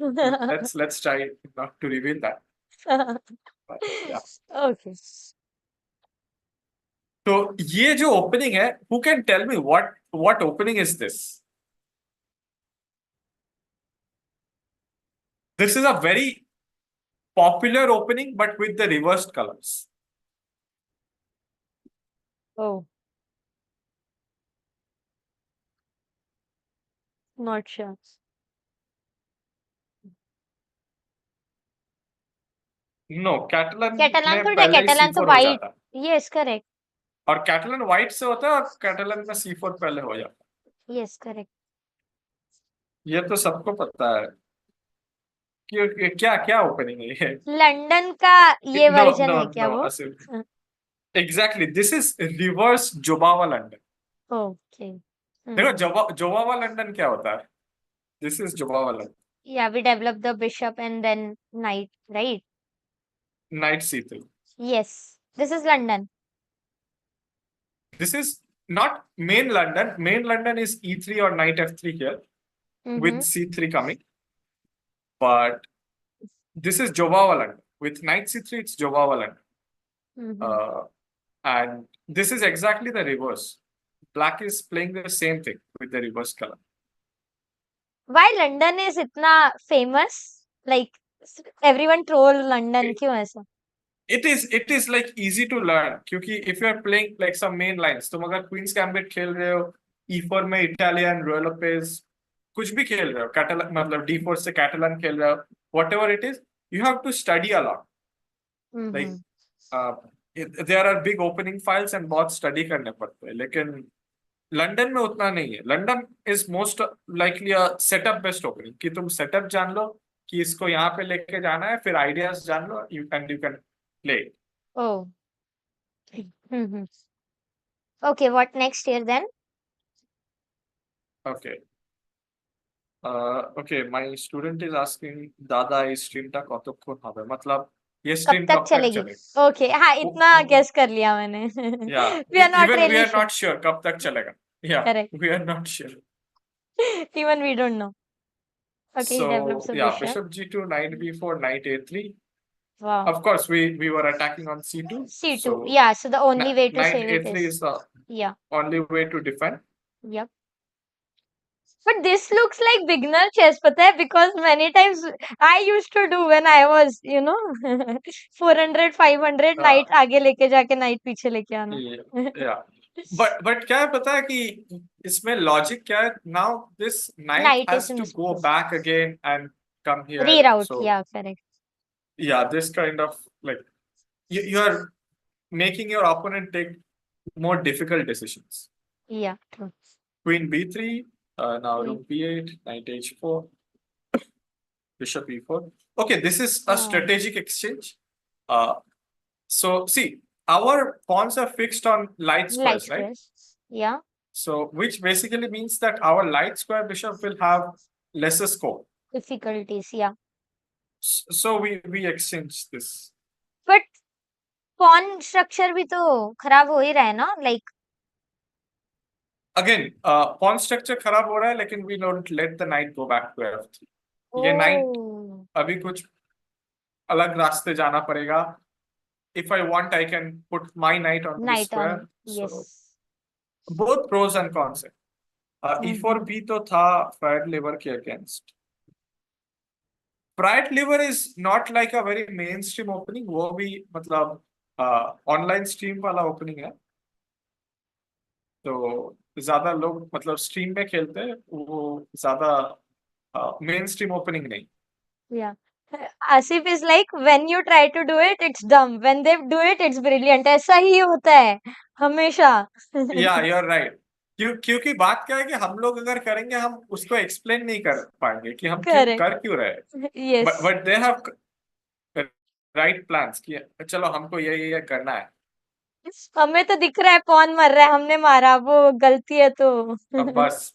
let's try not to reveal that. But, yeah. Okay. तो ये जो opening है, who can tell me what opening is this? This is a very popular opening, but with the reversed colors. Oh. Not sure. No, Catalan Catalan तो white. Yes, correct. और Catalan white से होता है और Catalan में c4 पहले हो जाता है. Yes, correct. ये तो सबको पता है कि क्या ओपनिंग है ये. लंदन का ये वर्जन है क्या वो? Exactly, this is reverse Jobava London. Okay. देखो जोवावा लंदन क्या होता है? This is जोवावा London. Yeah, we develop the bishop and then knight, right? Knight c3. Yes. This is London. This is not main London. Main London is e3 or knight f3 here with c3 coming. But this is Jovawa London. With knight c3, it's Jovawa London. And this is exactly the reverse. Black is playing the same thing with the reverse color. Why London is itna famous? Like everyone troll London. क्यों ऐसा? It is like easy to learn. क्योंकि if you are playing like some main lines, तुम अगर Queen's Gambit खेल रहे हो, E4 में Italian, Royal Lopez, कुछ भी खेल रहे हो, Catalan मतलब D4 से Catalan खेल रहे हो, whatever it is, you have to study a lot. Like there are big opening files and बहुत study करने पड़ते हैं. लेकिन लंदन में उतना नहीं है. London is most likely a setup based opening कि तुम setup जान लो कि इसको यहाँ पे लेके जाना है, फिर ideas जान लो, and you can play. Oh. Okay, what next here then? Okay. Okay, my student is asking, दादा इस stream टा कतक्षण হবে? मतलब ये कब stream तक कब तक चलेगी? चलेगी? Okay, हाँ इतना guess कर लिया मैंने. Yeah, We are not even really we are sure. not sure कब तक चलेगा. Yeah, Correct. we are not sure. Even we don't know. Okay, he So develops a yeah, bishop. bishop g2, knight b4, knight a3. Wow. Of course, we were attacking on c2. C2. So Yeah, so the only way to knight save it a3 is the yeah. only way to defend. Yep. But this looks like beginner chess, pata hai? Because many times I used to do when I was, 400, 500 knight आगे लेके जाके knight पीछे लेके आना. Yeah. But क्या है पता है कि इसमें logic क्या है? Now this knight Knight has is in to this go place. back again and come here. Reroute, So yeah, correct. yeah, this kind of like you are making your opponent take more difficult decisions. Yeah, true. Queen b3, now rook b8, knight h4, bishop e4. Okay, this is a strategic exchange. So see, our pawns are fixed on light squares, right? Yeah. So which basically means that our light square bishop will have lesser scope. Difficulties, yeah. So we exchange this. But pawn structure भी तो खराब हो ही रहा है ना? Like Again, pawn structure खराब हो रहा है, लेकिन we don't let the knight go back to f3. ये knight अभी कुछ अलग रास्ते जाना पड़ेगा. If I want, I can put my knight on this square. Yes. So both pros and cons. E4 भी तो था Fried Liver के against. Fried Liver is not like a very mainstream opening. वो भी मतलब online stream वाला opening है. तो ज़्यादा लोग मतलब stream में खेलते हैं, वो ज़्यादा mainstream opening नहीं. Yeah. Asif is like, when you try to do it, it's dumb. When they do it, it's brilliant. ऐसा ही होता है हमेशा. Yeah, you're right. क्योंकि बात क्या है कि हम लोग अगर करेंगे, हम उसको एक्सप्लेन नहीं कर पाएंगे कि हम कर क्यों रहे. Yes. But they have right plans कि चलो हमको ये करना है. हमें तो दिख रहा है कौन मर रहा है, हमने मारा, वो गलती है तो. बस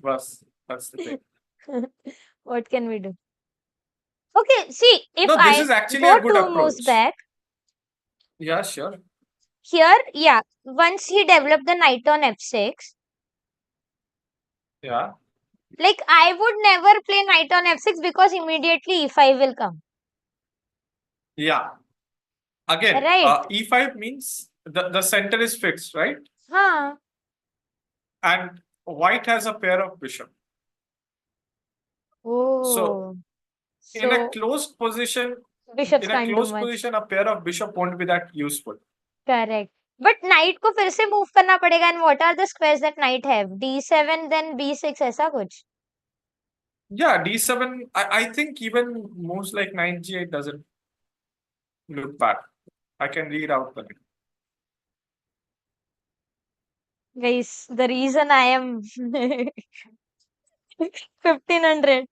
that's the thing. What can we do? Okay, see, if No, this I is actually go a good 2 moves approach. back. Yeah, sure. Here, yeah, once he developed the knight on f6. Yeah. Like, I would never play knight on f6 because immediately e5 will come. Yeah. Again, right. e5 means the center is fixed, right? Huh. And white has a pair of bishop. Oh. So in a closed position, a pair of bishop won't be that useful. Correct. But knight को फिर से move करना पड़ेगा, and what are the squares that knight have? d7 then b6 ऐसा कुछ. Yeah, d7. I think even moves like knight g8 doesn't look bad. I can read out the name. Guys, the reason I am 1500.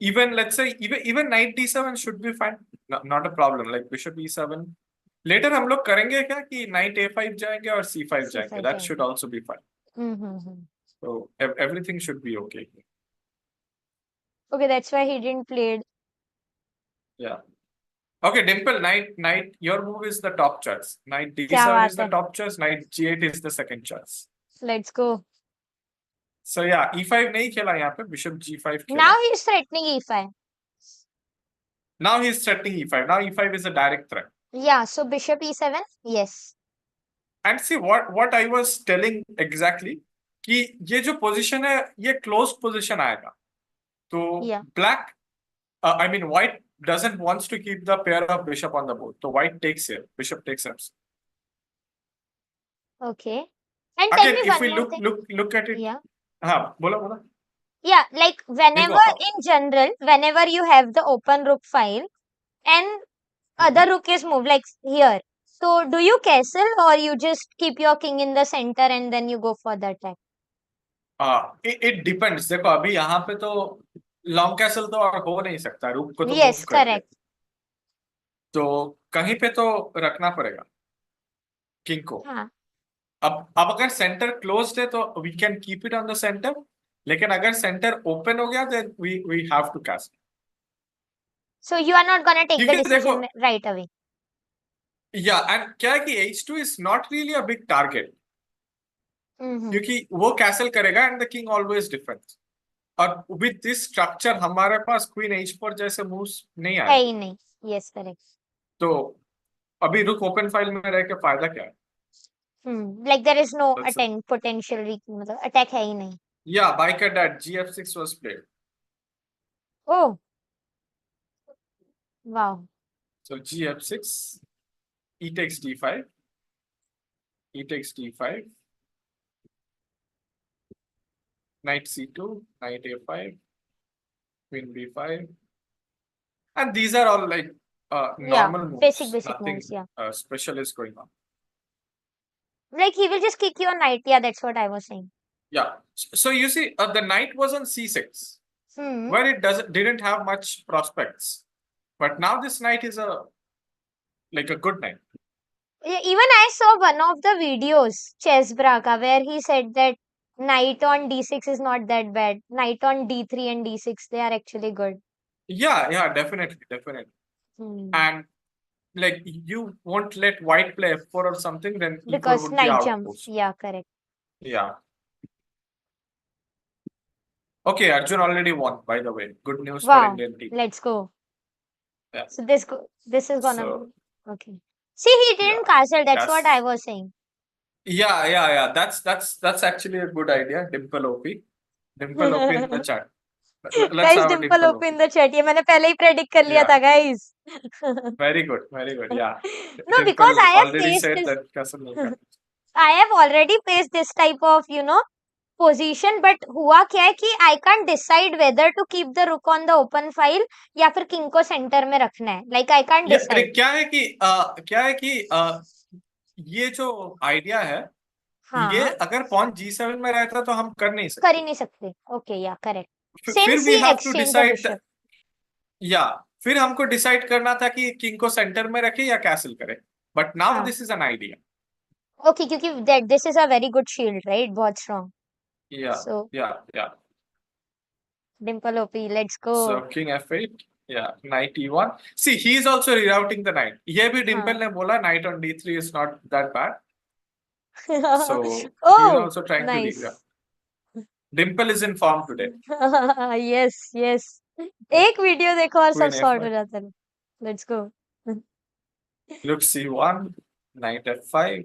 Even let's say even knight d7 should be fine. Not a problem. Like bishop e7, Later हम लोग करेंगे क्या कि knight a5 जाएंगे और c5 जाएंगे. C5 That जाएंगे. should also be fine. So everything should be okay. Okay, that's why he didn't play it. Yeah. Okay, Dimple, knight, your move is the top choice. Knight क्या d7 is बात the है. top choice. Knight g8 is the second choice. Let's go. So yeah, e5 नहीं खेला यहाँ पे, bishop g5 Now खेला. he's threatening e5. Now he's threatening e5. Now e5 is a direct threat. Yeah, so bishop e7. Yes. And see what I was telling exactly कि ये जो position है ये closed position आएगा. तो Yeah. black, I mean white doesn't wants to keep the pair of bishop on the board. So white takes here. Bishop takes here. Okay. And tell Again, me if one we more thing. look at it. Yeah. हाँ, बोला. Yeah, like whenever देखो, in general, whenever you have the open rook file and other rook is moved like here. So do you castle or you just keep your king in the center and then you go for the attack? it depends. देखो अभी यहाँ पे तो long castle तो और हो नहीं सकता, रुक को तो Yes, मूव करके. correct. तो कहीं पे तो रखना पड़ेगा किंग को. हाँ. अब अगर सेंटर क्लोज्ड है तो we can keep it on the centre, लेकिन अगर सेंटर ओपन हो गया then we have to castle. So you are not gonna take the क्योंकि देखो, decision right away. या एंड क्या है कि h2 is not really a big target, क्योंकि वो कैसल करेगा and the king always defends. और विद दिस स्ट्रक्चर हमारे पास क्वीन h4 जैसे मूव्स नहीं है आए. ही नहीं. Yes, correct. तो अभी रुक ओपन फाइल में रह के फायदा क्या है? Like there is no That's it. potential मतलब attack है ही नहीं. Yeah, Biker that gf6 was played. Oh. Wow. So gf6, e takes d5, e takes d5, knight c2, knight a5, queen b5, and these are all like normal moves. Basic Nothing moves. Yeah. special is going on. Like he will just kick your knight. Yeah, that's what I was saying. Yeah. So you see, the knight was on c6, where it didn't have much prospects, but now this knight is a good knight. Even I saw one of the videos, Chess Braga, where he said that knight on d6 is not that bad. Knight on d3 and d6, they are actually good. Yeah, definitely. And like you won't let white play f4 or something, then because would knight be jumps. Yeah, correct. Yeah. Okay, Arjun already won, by the way. Good news for Indian team. Let's go. Yeah. So this is gonna be okay. See, he didn't castle. That's what I was saying. Yeah. That's actually a good idea. Dimple OP. Dimple OP in the chat. Let's Guys, have a Dimple OP in the chat. ये मैंने पहले ही predict कर लिया था, guys. Very good. Yeah. No, because I have already faced said this. that castle नहीं करना. I have already faced this type of, position, but हुआ क्या है कि I can't decide whether to keep the rook on the open file या फिर king को center में रखना है. Like I can't decide. क्या है कि ये जो आइडिया है, ये अगर pawn g7 में रहता तो हम कर नहीं सकते. Okay, yeah, correct. फिर we have to decide. फिर हमको डिसाइड करना था कि किंग को सेंटर में रखे या कैसल करे. But now this is an idea. Okay, क्योंकि this is a very good shield, right? बहुत strong. Yeah. So, yeah. Dimple OP, let's go. So king f8. Yeah, knight e1. See, he is also rerouting the knight. ये भी Dimple ने बोला knight on d3 is not that bad. So he is also trying to reroute. Dimple is in form today. Yes. एक video देखो और सब sort हो जाता है. Let's go. Look c1, knight f5.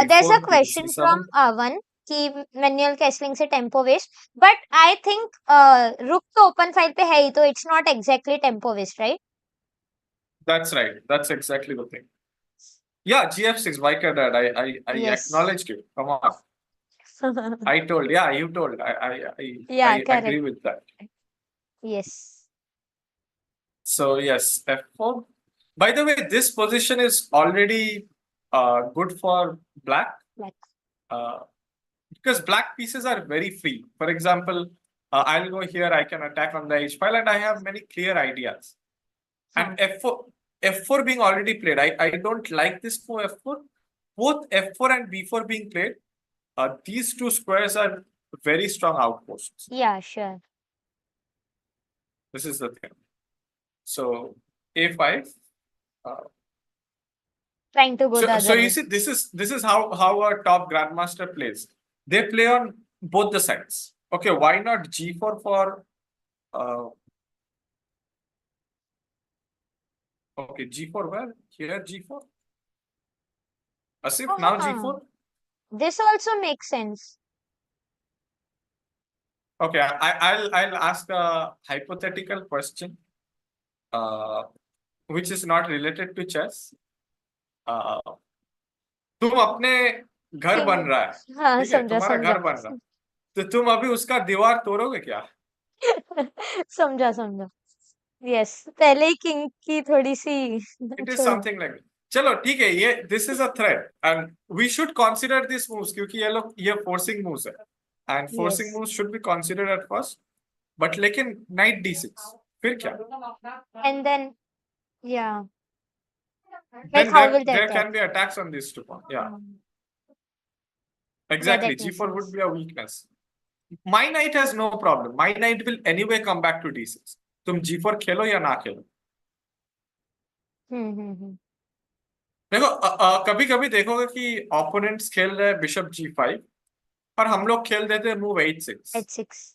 There's a question from Avan कि manual castling से tempo waste, but I think rook तो open file पे है ही तो it's not exactly tempo waste, right? That's right. That's exactly the thing. Yeah, gf6. Why can't that? I acknowledged you. Come on. I told. Yeah, you told. I agree with that. Yes. So yes, f4. By the way, this position is already good for black. Because black pieces are very free. For example, I'll go here. I can attack on the h file, and I have many clear ideas. And f4 being already played. I don't like this move f4. Both f4 and b4 being played. These two squares are very strong outposts. Yeah, sure. This is the thing. So a5. Trying to go the So other you way. see, this is how a top grandmaster plays. They play on both the sides. Okay, why not g4 for okay, g4 where? Here g4. Asif, now g4. This also makes sense. Okay, I'll ask a hypothetical question, which is not related to chess. तुम अपने घर बन रहा है, हाँ, ठीक है, समझा तुम्हारा समझा घर बन रहा है, तो तुम अभी उसका दीवार तोड़ोगे क्या? समझा समझा. यस, पहले ही किंग की थोड़ी सी It is something like चलो ठीक है, ये this is a threat and we should consider these moves क्योंकि ये forcing moves है and forcing moves should be considered at first, but लेकिन knight d6 फिर क्या? And then yeah, Then how will they there attack? can be attacks on these 2 points. Yeah, Yeah, exactly. that makes g4 would sense. be a weakness. My knight has no problem. My knight will anyway come back to d6. तुम g4 खेलो या ना खेलो. देखो कभी कभी देखोगे कि ऑपोनेंट्स खेल रहे हैं बिशप g5 और हम लोग खेल देते हैं मूव h6 h6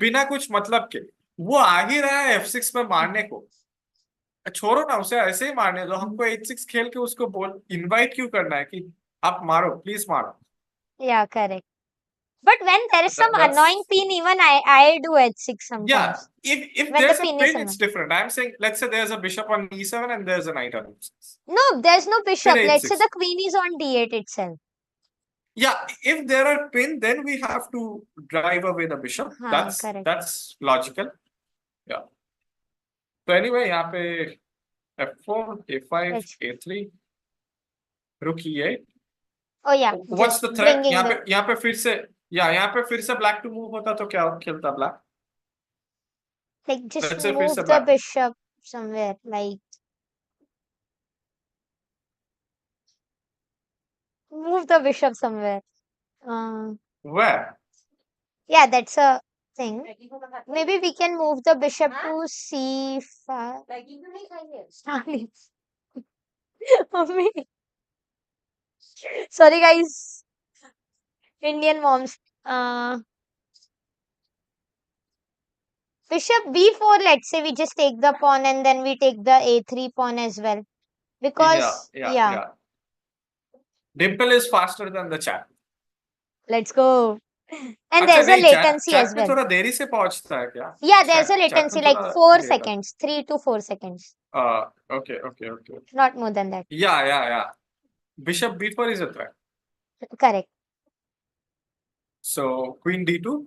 बिना कुछ मतलब के. वो आ ही रहा है f6 पे मारने को, छोड़ो ना उसे, ऐसे ही मारने दो. हमको h6 खेल के उसको बोल इनवाइट क्यों करना है कि आप मारो, प्लीज मारो. Yeah, correct. But when there is some That's annoying pin, even I do h6 sometimes. yeah. If When there's the a pin is pin, it's different. I'm saying, let's say there's a bishop on e7 and there's a knight on e6. No, there's no bishop. Then Let's say h6. the queen is on d8 itself. Yeah, if there are pin, then we have to drive away the bishop. Correct. That's logical. Yeah. So anyway, यहाँ पे f4, a5, a3, rook e8. Oh yeah. What's the Just threat? bringing यहाँ पे फिर से यहाँ पे फिर से black to move होता तो क्या खेलता black? like just Let's say फिर move से the black. bishop somewhere, like move the bishop somewhere. Where? Yeah, that's a thing. Maybe we can move the bishop to c5. Mommy. Sorry guys. Indian moms. Bishop b4, let's say we just take the pawn and then we take the a3 pawn as well. Because Yeah. Dimple is faster than the chat. Let's go. And अच्छा there's a नहीं, latency chat as पे well. थोड़ा देरी से पहुंचता है क्या? Yeah, there's a Chat में latency like थोड़ा 4 देर seconds, 3 to 4 seconds. Okay. Not more than that. Yeah. Bishop b4 is a threat. Correct. So queen d2.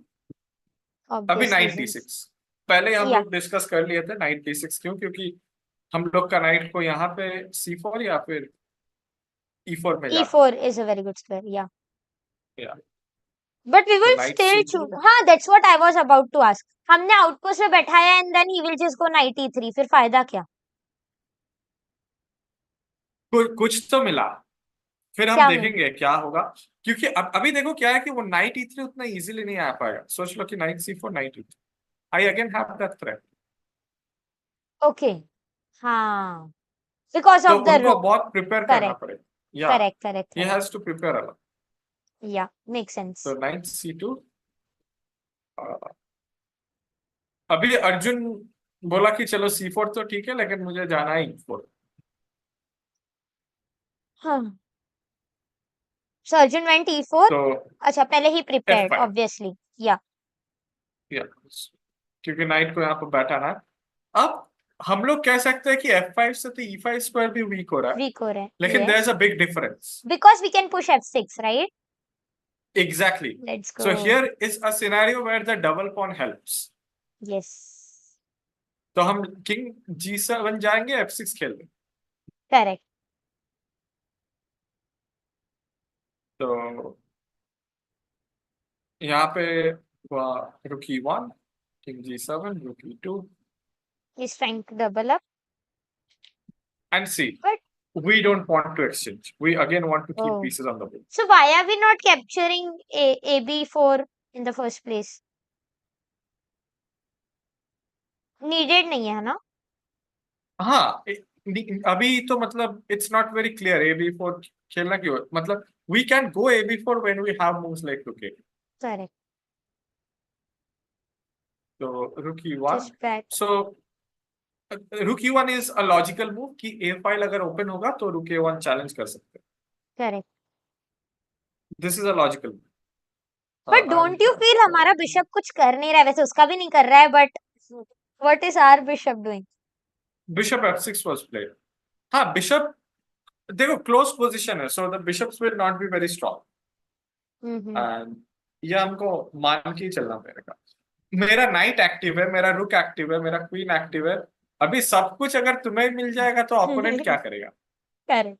अभी Obviously. knight d6. पहले हम लोग डिस्कस कर लिए थे knight d6 क्यों? क्योंकि हम लोग का knight को यहाँ पे c4 या फिर e4 में जाना. e4 is a very good square. Yeah. But we So will knight still c2. choose. हाँ, that's what I was about to ask. हमने outpost पे बैठाया and then he will just go knight e3. फिर फायदा क्या? कुछ तो मिला. फिर हम देखेंगे क्या होगा, क्योंकि अभी देखो क्या है कि वो knight e3 उतना इजीली नहीं आ पाएगा. सोच लो कि knight c4, knight e3. I again have that threat. Okay. हाँ. Because of the उनको rook. बहुत प्रिपेयर करना पड़ेगा. Yeah. Correct. He has to prepare a lot. Yeah, makes sense. So knight c2. अभी अर्जुन बोला कि चलो c4 तो ठीक है, लेकिन मुझे जाना है e4. हाँ. So Arjun went e4. तो अच्छा, पहले ही prepared, f5. obviously. Yeah. क्योंकि नाइट को यहाँ पर बैठाना है. अब हम लोग कह सकते हैं कि f5 से तो e5 स्क्वायर भी वीक हो रहा है. लेकिन there is a big difference. Because we can push f6, right? Exactly. Let's go. So here is a scenario where the double pawn helps. Yes. तो हम king g7 जाएंगे, f6 खेलेंगे. Correct. तो यहाँ पे rook e1, king g7, rook e2. He's trying to double up. And see, But we don't want to exchange. We again want to keep oh, pieces on the board. so why are we not capturing AB4 in the first place? Needed नहीं है ना? हाँ, अभी तो मतलब it's not very clear AB4 खेलना क्यों, मतलब we can go AB4 when we have moves like rook A. Correct. So rook E1. Just bet. So rook E1 is a logical move कि A file अगर open होगा तो rook A1 challenge कर सकते हैं. Correct. This is a logical move. But don't you feel हमारा bishop कुछ कर नहीं रहा है, वैसे उसका भी नहीं कर रहा है, but what is our bishop doing? Bishop F6 was played. हाँ, bishop देखो close position है, so the bishops will not be very strong. And ये हमको मान के ही चलना पड़ेगा. मेरा नाइट एक्टिव है, मेरा रुक एक्टिव है, मेरा क्वीन एक्टिव है. अभी सब कुछ अगर तुम्हें मिल जाएगा तो ओपोनेंट क्या करेगा? करेक्ट.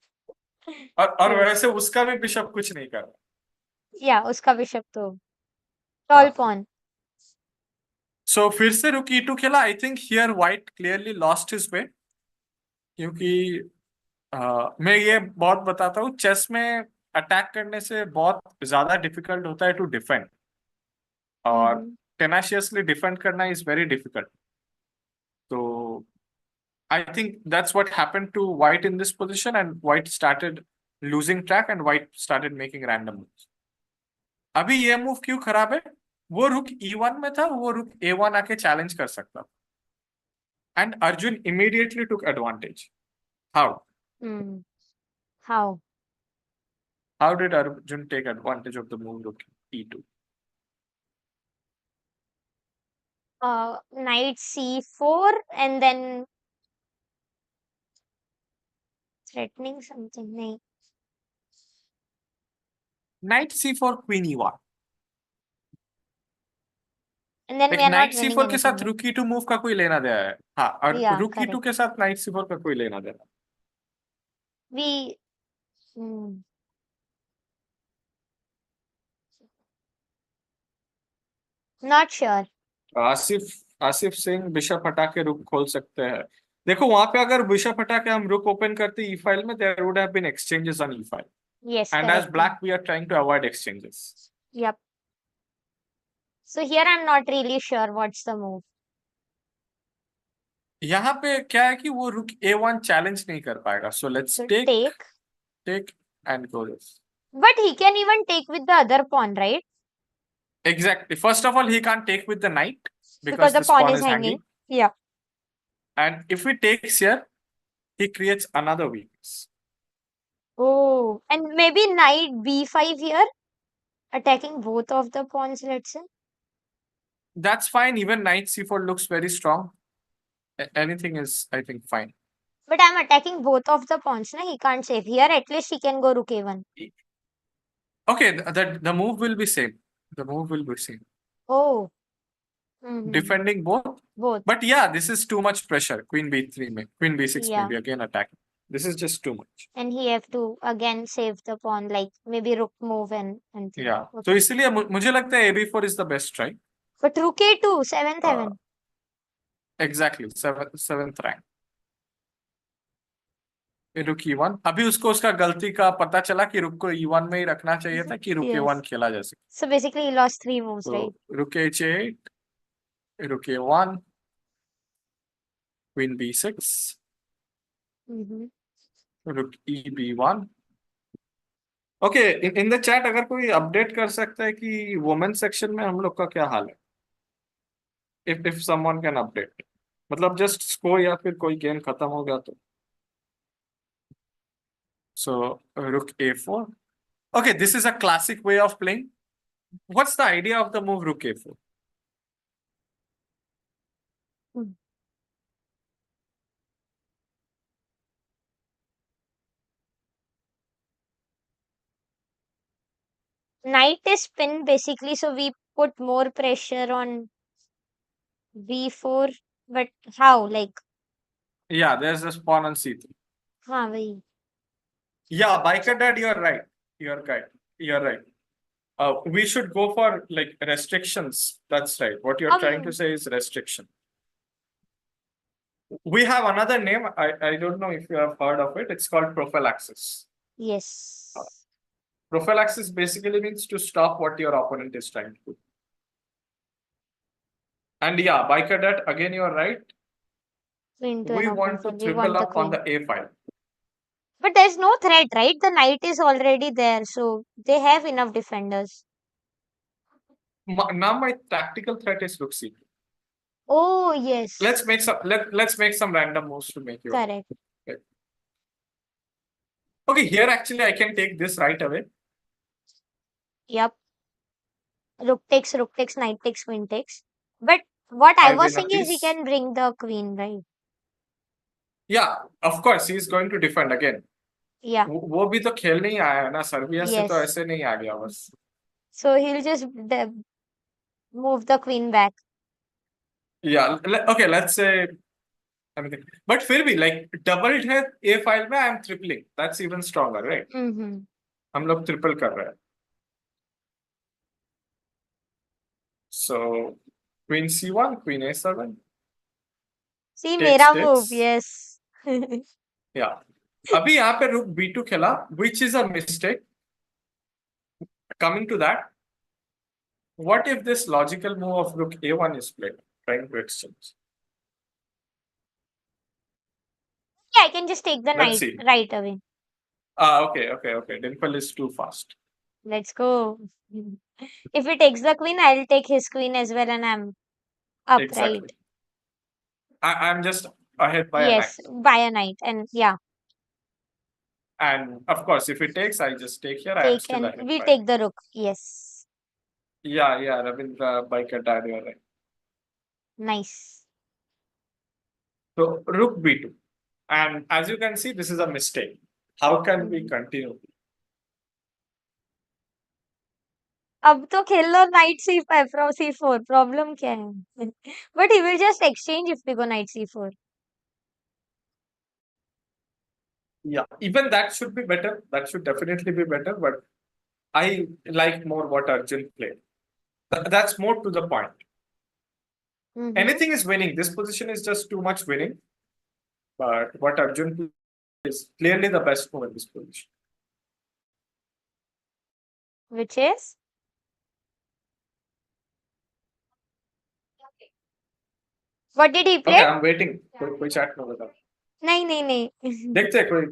और वैसे उसका भी बिशप कुछ नहीं कर रहा. या उसका बिशप तो टॉल पॉन. सो फिर से रुक E2 खेला. I think here white clearly lost his way, क्योंकि मैं ये बहुत बताता हूँ, चेस में अटैक करने से बहुत ज्यादा डिफिकल्ट होता है टू डिफेंड, और टेनाशियसली डिफेंड करना इज वेरी डिफिकल्ट. तो I think that's what happened to white in this position, and white started losing track and white started making random moves. अभी ये मूव क्यों खराब है? वो रुक E1 में था, वो रुक A1 आके चैलेंज कर सकता. And Arjun immediately took advantage. How? How? How did Arjun take advantage of the move rook E2? Knight C4 and then threatening something. नहीं. Knight C4, Queen E1. And then Like we are Knight not winning C4 के साथ anything. रुक E2 move का कोई लेना देना है. हाँ, और Yeah, रुक E2 correct. के साथ Knight C4 का कोई लेना देना. We not sure. Asif Singh bishop हटा के रुक खोल सकते हैं. देखो वहां पे अगर बिशप हटा के हम रुक ओपन करते ई फाइल में, there would have been exchanges on E file. Yes, and as correct. Black we are trying to avoid exchanges. Yep. So here I'm not really sure what's the move. यहाँ पे क्या है कि वो रुक A1 challenge नहीं कर पाएगा. So let's take and go this. But he can even take with the other pawn, right? Exactly. First of all, he can't take with the knight Because the this pawn is hanging. Yeah. And if he takes here, he creates another weakness. Oh, and maybe knight B5 here, attacking both of the pawns, let's say. That's fine. Even knight C4 looks very strong. Anything is, I think, fine. But I'm attacking both of the pawns, na? He can't save. Here, at least he can go rook A1. Okay, the move will be same. The move will be same. Oh. Defending both? Both. But yeah, this is too much pressure. Queen B3, Queen B6 Yeah. maybe again attacking. This is just too much. And he have to again save the pawn, like maybe rook move and Yeah. okay. So इसलिए मुझे लगता है AB4 is the best, right? But rook A2, 7th heaven. Exactly, seventh rank. रुक E1. अभी उसको उसका गलती का पता चला कि रुक को E1 में ही रखना चाहिए था, कि रुक A1 खेला जा सकता. So basically he lost 3 moves, right? रुक H8, रुक A1, Queen B6, रुक EB1. Okay, in the chat अगर कोई अपडेट कर सकता है कि वुमेन सेक्शन में हम लोग का क्या हाल है? If someone can update. मतलब जस्ट स्कोर या फिर कोई गेम खत्म हो गया तो. So rook A4. Okay, this is a classic way of playing. What's the idea of the move rook A4? Knight is pinned basically, so we put more pressure on B4. But how? Like? Yeah, there's a pawn on C3. हाँ वही. Yeah, Biker Dad, you're right. You're right. We should go for like restrictions. That's right. What you're trying to say is restriction. We have another name. I don't know if you have heard of it. It's called prophylaxis. Yes. Prophylaxis basically means to stop what your opponent is trying to do. And yeah, by cadet, again, you're right. Queen to We an open want to file. We triple want the up on queen. the A file. But there's no threat, right? The knight is already there, so they have enough defenders. Now my tactical threat is rook c2. Oh, yes. Let's make some random moves to make you. Correct. Okay, here actually I can take this right away. Yep. Rook takes, knight takes, queen takes. But what I was win a saying is he piece. can bring the queen, right? Yeah, of course he's going to defend again. Yeah. वो भी तो खेल नहीं आया ना, Serbia से तो Yes. ऐसे नहीं आ गया बस. So he'll just move the queen back. Yeah, okay, let's say. But फिर भी like doubled है A file में, I'm tripling. That's even stronger, right? हम लोग triple कर रहे हैं. So queen c1, queen a7. See, Takes, मेरा takes. move, yes. Yeah. अभी यहाँ पे rook b2 खेला, which is a mistake. Coming to that, what if this logical move of rook a1 is played, trying to exchange? Yeah, I can just take the Let's knight see. right away. Okay. Dimple is too fast. Let's go. If he takes the queen, I'll take his queen as well, and I'm up, Exactly. right? I'm just ahead by a Yes, knight. by a knight, and yeah. And of course, if it takes, I just take here. I'm Take still and ahead we by. take the rook. Yes. Yeah, Ravindra Biker dad, you're right. Nice. So rook b2. And as you can see, this is a mistake. How can we continue? अब तो खेल लो knight c5 from c4. Problem क्या है? But he will just exchange if we go knight c4. Yeah, even that should be better. That should definitely be better. But I like more what Arjun played. That's more to the point. Anything is winning. This position is just too much winning. But what Arjun played is clearly the best move in this position. Which is? What did he play? Okay, I'm waiting. कोई chat में बता. नहीं. देखते हैं कोई.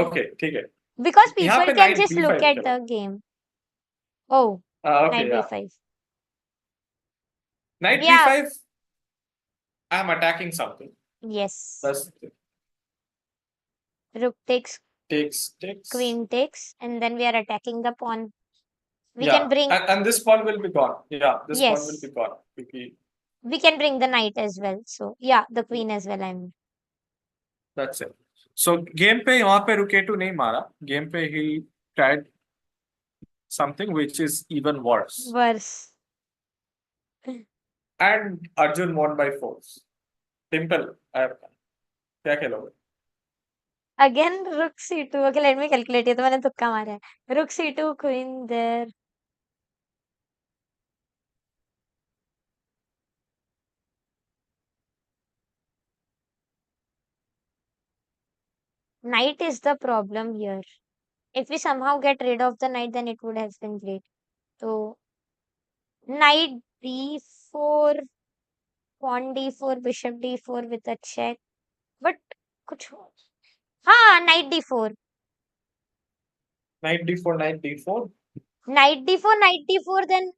Okay, ठीक है. Because people यहाँ पे can knight just look b5 at the game. Oh, okay, knight yeah. b5. Knight Yeah. b5. I'm attacking something. Yes. That's Rook takes, takes. queen takes, and then we are attacking the pawn. We Yeah, can bring, and this pawn will be gone. Yeah, this pawn will yes, be gone. Because we can bring the knight as well. So yeah, the queen as well. I mean, that's it. So game पे यहाँ पे रुके to नहीं मारा. Game पे he tried something which is even worse. worse. And Arjun won by force. Dimple, क्या खेलोगे? Again, rook c2. Okay, let me calculate. ये तो मैंने तुक्का मारा है. Rook c2, queen there. Knight is the problem here. If we somehow get rid of the knight, then it would have been great. So, knight d4, pawn d4, bishop d4 with a check. But कुछ हाँ, knight d4. Knight d4, knight d4. Knight d4, then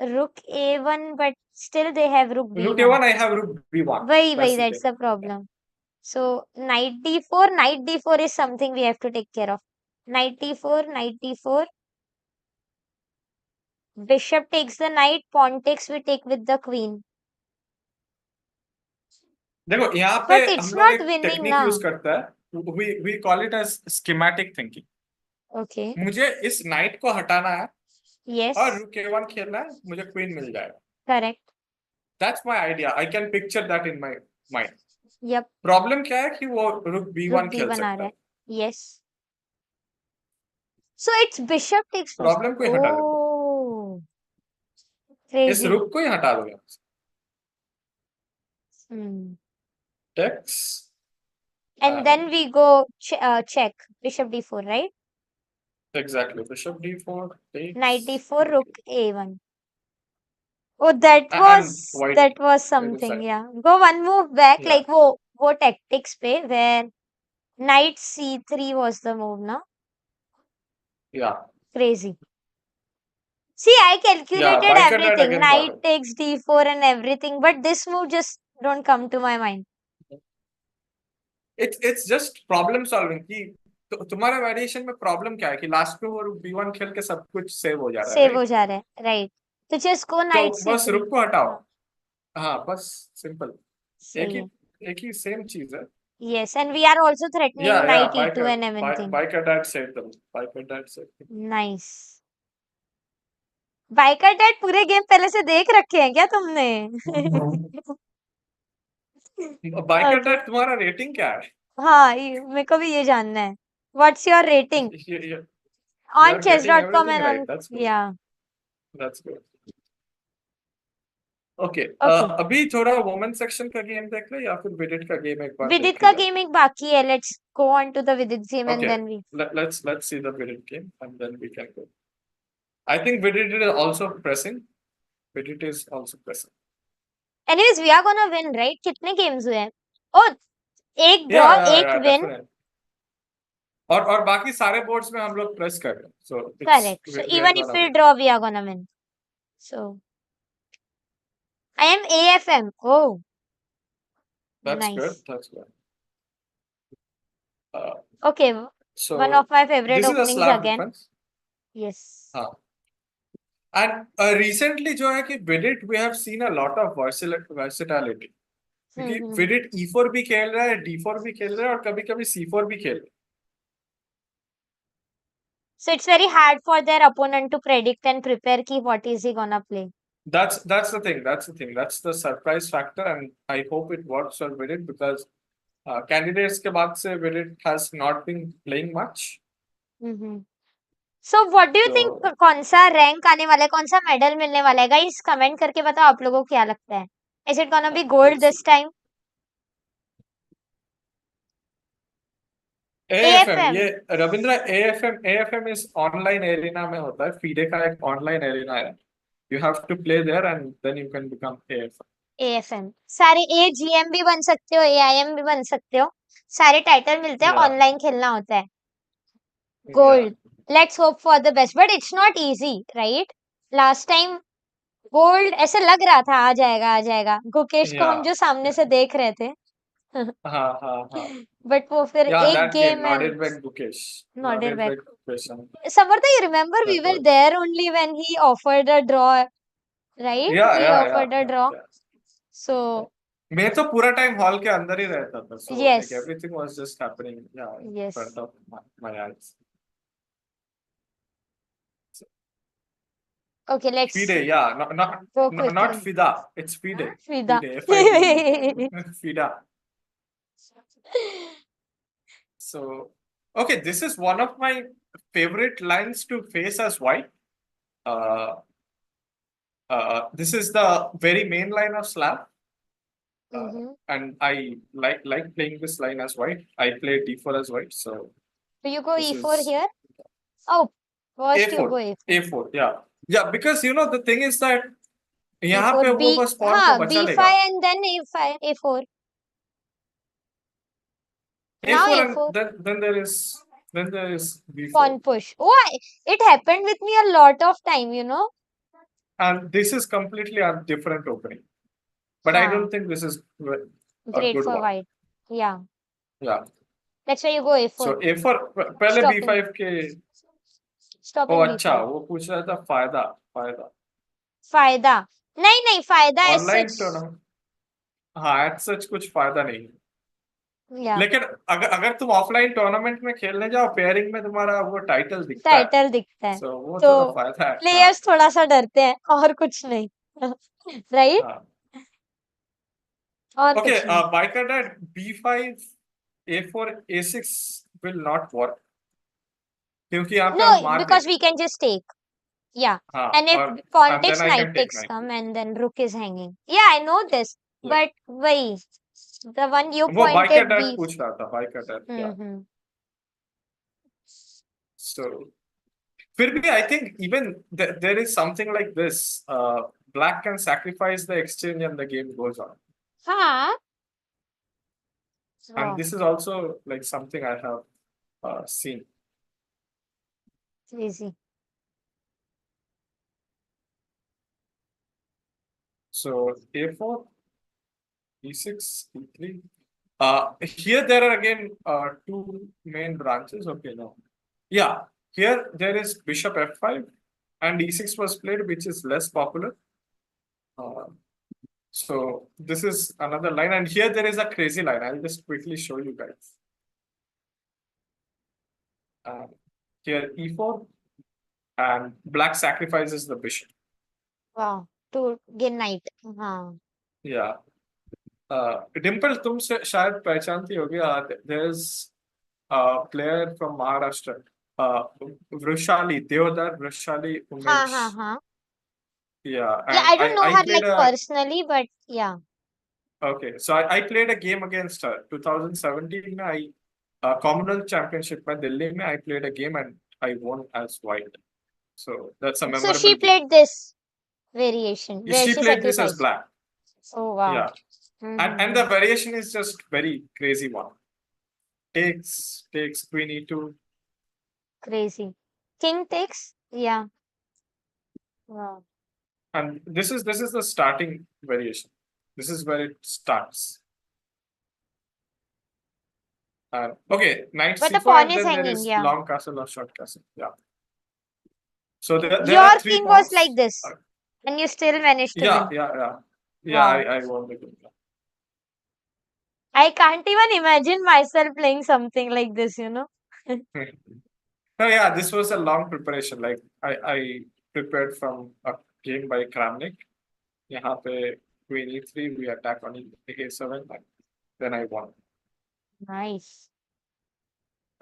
rook a1, but still they have rook b1. Rook a1, I have rook b1. Why, that's the problem. So, knight d4 is something we have to take care of. Knight d4. Bishop takes the knight, pawn takes, we take with the queen. देखो यहाँ पे But it's हम लोग not एक winning technique ना. Use करता है. We call it as schematic thinking. Okay. मुझे इस नाइट को हटाना है. Yes. और rook a1 खेलना है, मुझे queen मिल जाएगा. Correct. That's my idea. I can picture that in my mind. Yep. Problem क्या है कि वो rook b1 खेल आ सकता रहा है. है. Yes. So it's bishop takes first. Problem कोई हटा देता है. Oh. Crazy. रुक को ही हटा दो. Hmm. Takes. And then we go check. Bishop d4, right? Exactly. Bishop d4 takes. Knight d4, rook a1. Oh, that And white was something. decide. Yeah. Go one move back, Yeah. like wo tactics pe, where knight c3 was the move, no? Yeah. Crazy. See, I calculated Biker dad everything. again Knight got it. takes d4 and everything, but this move just don't come to my mind. It's just problem solving कि तुम्हारा variation में problem क्या है कि last पे वो b1 खेल के सब कुछ सेव हो जा रहा है. सेव हो जा रहा है, राइट. तो जस्ट को नाइट तो बस c3. रुक को हटाओ. हाँ, बस सिंपल. सही है. एक ही सेम चीज है. Yes, and we are also threatening knight e2 and everything. Biker dad said them. Biker dad said them. Nice. Biker dad पूरे गेम पहले से देख रखे हैं क्या तुमने? बाइकर डैड तुम्हारा रेटिंग क्या है? हाँ, मेरे को भी ये जानना है. What's your rating? On chess.com and on... Yeah. That's good. Okay. अभी थोड़ा वुमेन सेक्शन का गेम देख ले या फिर विदित का गेम एक बार. विदित का गेम एक बाकी है. Let's go on to the Vidit game and then we... Let's see the Vidit game and then we can go. I think Vidit is also pressing. Vidit is also pressing. Anyways, we are gonna win, right? कितने games हुए हैं? Oh, एक draw, एक win. और बाकी सारे boards में हम लोग प्रेस कर रहे हैं. So correct. So even if we draw, we are gonna win. So I am AFM. Oh, that's nice. good. That's good. Okay. So one of my favorite openings again. Defense. Yes. And recently जो है कि Vidit we have seen a lot of versatility. क्योंकि Vidit E4 भी खेल रहा है, D4 भी खेल रहा है और कभी-कभी C4 भी खेल रहा है. So it's very hard for their opponent to predict and prepare ki what is he gonna play. That's the thing. That's the surprise factor, and I hope it works for Vidit because candidates के बाद से Vidit has not been playing much. So what do you think? कौन सा rank आने वाला है, कौन सा मेडल मिलने वाला है? गाइस कमेंट करके बताओ आप लोगों को क्या लगता है. Is it gonna be gold this time? AFM ये रविंद्र AFM इस ऑनलाइन एरिना में होता है. फीडे का एक ऑनलाइन एरिना है. You have to play there and then you can become AFM. AFM सारे AGM भी बन सकते हो, AIM भी बन सकते हो. सारे टाइटल मिलते हैं. ऑनलाइन खेलना होता है. Gold. Let's hope for the best, but it's not easy, right? Last time gold ऐसे लग रहा था आ जाएगा. गुकेश को हम जो सामने से देख रहे थे. हाँ. But वो फिर एक गेम में nodded back Gukesh. Nodded back. Samartha, you remember we were there only when he offered a draw, right? He offered a draw. So मैं तो पूरा टाइम हॉल के अंदर ही रहता था. So yes. like everything was just happening in front of my eyes. Okay, let's Fide, not Fida. It's Fide. Fida. Fida. So, okay, this is one of my favorite lines to face as white. This is the very main line of slab. And I like playing this line as white. I play d4 as white. So you go e4 here? Oh, first a4. You go a4. A4, yeah, because you know the thing is that यहाँ पे वो बस pawn को बचा लेगा. b5 and then a5, a4. Now A4 and then there is b4. Pawn push. Oh, it happened with me a lot of time, you know. And this is completely a different opening. But I don't think this is great for white. Yeah. That's why you go a4. So a4 पहले b5 के. Stopping oh अच्छा, वो पूछ रहा था फायदा. नहीं फायदा है ऑनलाइन टूर्नामेंट. हाँ, एट सच कुछ फायदा नहीं है. लेकिन अगर तुम ऑफलाइन टूर्नामेंट में खेलने जाओ पेयरिंग में तुम्हारा वो टाइटल दिखता है. So, वो तो फायदा है. प्लेयर्स थोड़ा सा डरते हैं और कुछ नहीं. Right. Okay, biker dad b5 a4 a6 will not work. क्योंकि यहाँ पे because we can just take. Yeah. हाँ, And if और pawn and then takes, I knight can take takes knight. come, and then rook is hanging. Yeah, I know this. Yeah. But why? The one you वो by का pointed डर B. पूछ रहा था, by का डर. Yeah. Mm-hmm. So फिर भी I think even there is something like this. Black can sacrifice the exchange and the game goes on. हाँ. And Wow. this is also like something I have seen. Easy. So A4, E6, E3. Here there are again two main branches. Okay, no. Yeah, here there is bishop F5 and E6 was played, which is less popular. So this is another line, and here there is a crazy line. I'll just quickly show you guys. Here E4 and black sacrifices the bishop. Wow. To gain knight. हाँ. Yeah. Dimple, तुम शायद पहचानती होगी. There's a player from Maharashtra, Vaishali, Deodar Vaishali हाँ, Umesh. हाँ, हाँ. Yeah, Yeah, and I don't know I her played like personally, but yeah. Okay, so I played a game against her. 2017 में Commonwealth Championship में दिल्ली में I played a game and I won as white. So that's a So memorable she game. played this variation where She she played this as sacrificed. black. Oh wow. Yeah. And the variation is just very crazy one. Takes queen e2. Crazy. King takes? Yeah. Wow. And this is the starting variation. This is where it starts. Okay, knight But the c4, pawn and is then there hanging, is yeah. long castle or short castle. Yeah. So there Your are three king was pawns. like this, and you still managed to Yeah, win. yeah. Wow. I won the game. I can't even imagine myself playing something like this, you know. No, yeah, this was a long preparation. Like I prepared from a game by Kramnik. यहाँ पे queen e3, we attack on a7, and then I won. Nice.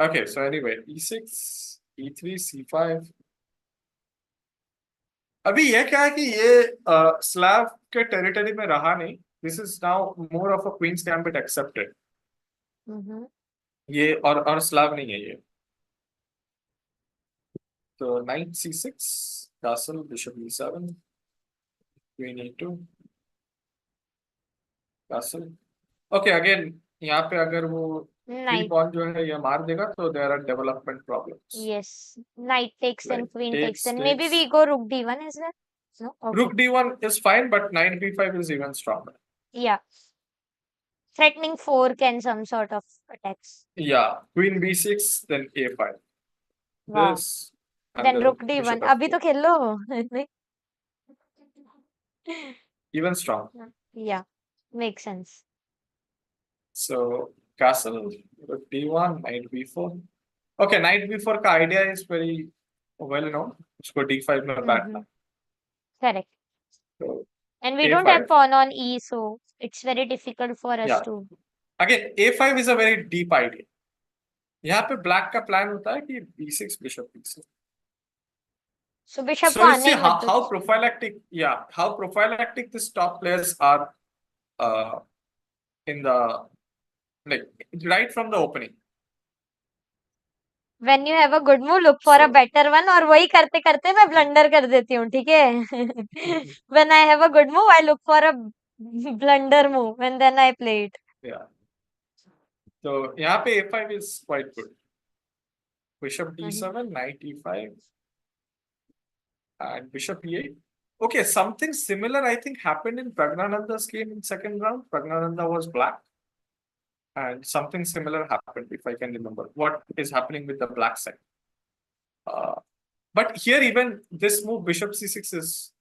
Okay, so anyway, e6, e3, c5. अभी ये क्या है कि ये Slav के territory में रहा नहीं. This is now more of a queen's gambit accepted. ये और स्लाव नहीं है ये. So knight c6, castle, bishop e7, queen e2, castle. Okay, again यहाँ पे अगर वो three Knight. pawn जो है ये मार देगा तो there are development problems. Yes. Knight takes Like and queen takes, takes. And maybe we go rook d1 as well. No? Okay. Rook d1 is fine, but knight b5 is even stronger. Yeah. Threatening fork and some sort of attacks. Yeah, queen b6, then a5. Wow. This. And Then rook bishop d1. अभी तो f4. खेल लो. Even strong. Yeah. Makes sense. So castle, rook d1, knight b4. Okay, knight b4 का idea is very well known. उसको d5 में बैठना. Correct. So And we A5. don't have pawn on e, so it's very difficult for us Yeah. to. Again, a5 is a very deep idea. यहाँ पे black का plan होता है कि b6 bishop b6. So bishop So को you आने see ही मत दो. how prophylactic these top players are in the like right from the opening. When you have a good move, look for a better one. और वही करते करते मैं blunder कर देती हूँ, ठीक है? When I have a good move, I look for a blunder move, and then I play it. Yeah. So यहाँ पे a5 is quite good. Bishop d7, knight e5, and bishop e8. Okay, something similar I think happened in Pragnanandha's game in second round. Pragnananda was black. And something similar happened, if I can remember. What is happening with the black side? But here, even this move, bishop c6 is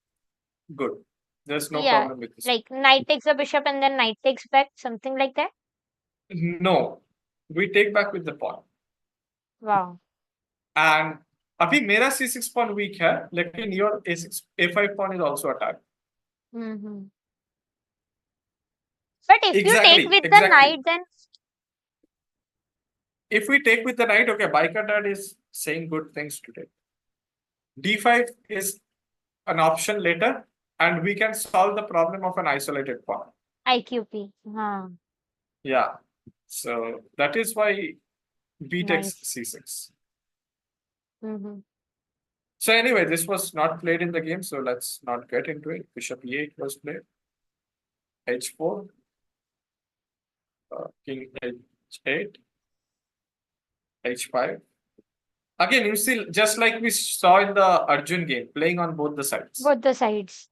good. There's no problem with this. Like knight takes a bishop and then knight takes back, something like that? No, we take back with the pawn. Wow. And अभी मेरा c6 pawn weak है, लेकिन your a5 pawn is also attacked. But if you take with the knight, then if we take with the knight, okay, Baika dad is saying good things today. d5 is an option later, and we can solve the problem of an isolated pawn. IQP. Huh. Yeah. So that is why b takes Nice. c6. Mm-hmm. So anyway, this was not played in the game, so let's not get into it. Bishop e8 was played. h4. King h8. h5. Again, you see, just like we saw in the Arjun game, playing on both the sides. Both the sides.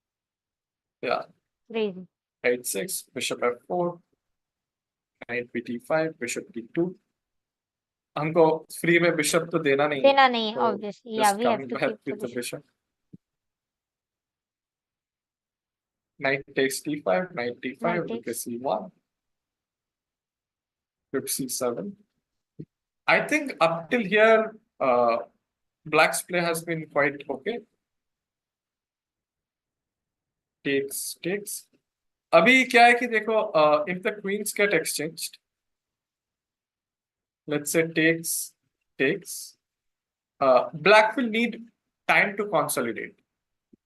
Yeah. Crazy. h6, bishop f4, knight bt5, bishop d2. हमको free में bishop तो देना नहीं देना नहीं, तो obviously. Yeah, just we have coming to back keep with the position. bishop. Knight takes d5, knight d5, Knight rook takes. c1, rook c7. I think up till here, black's play has been quite okay. Takes. अभी क्या है कि देखो, if the queens get exchanged, let's say takes, black will need time to consolidate.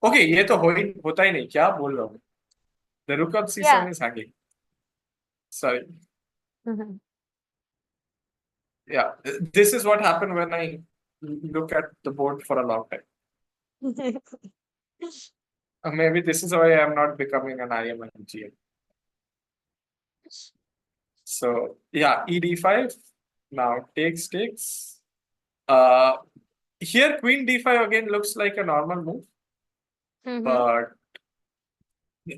Okay, ये तो होता ही नहीं, क्या बोल रहा हूँ? The rook on c7 is hanging. Sorry. Mm-hmm. Yeah, this is what happened when I look at the board for a long time. Maybe this is why I'm not becoming an IM and GM. So yeah, ED5 now takes. Here Queen D5 again looks like a normal move, but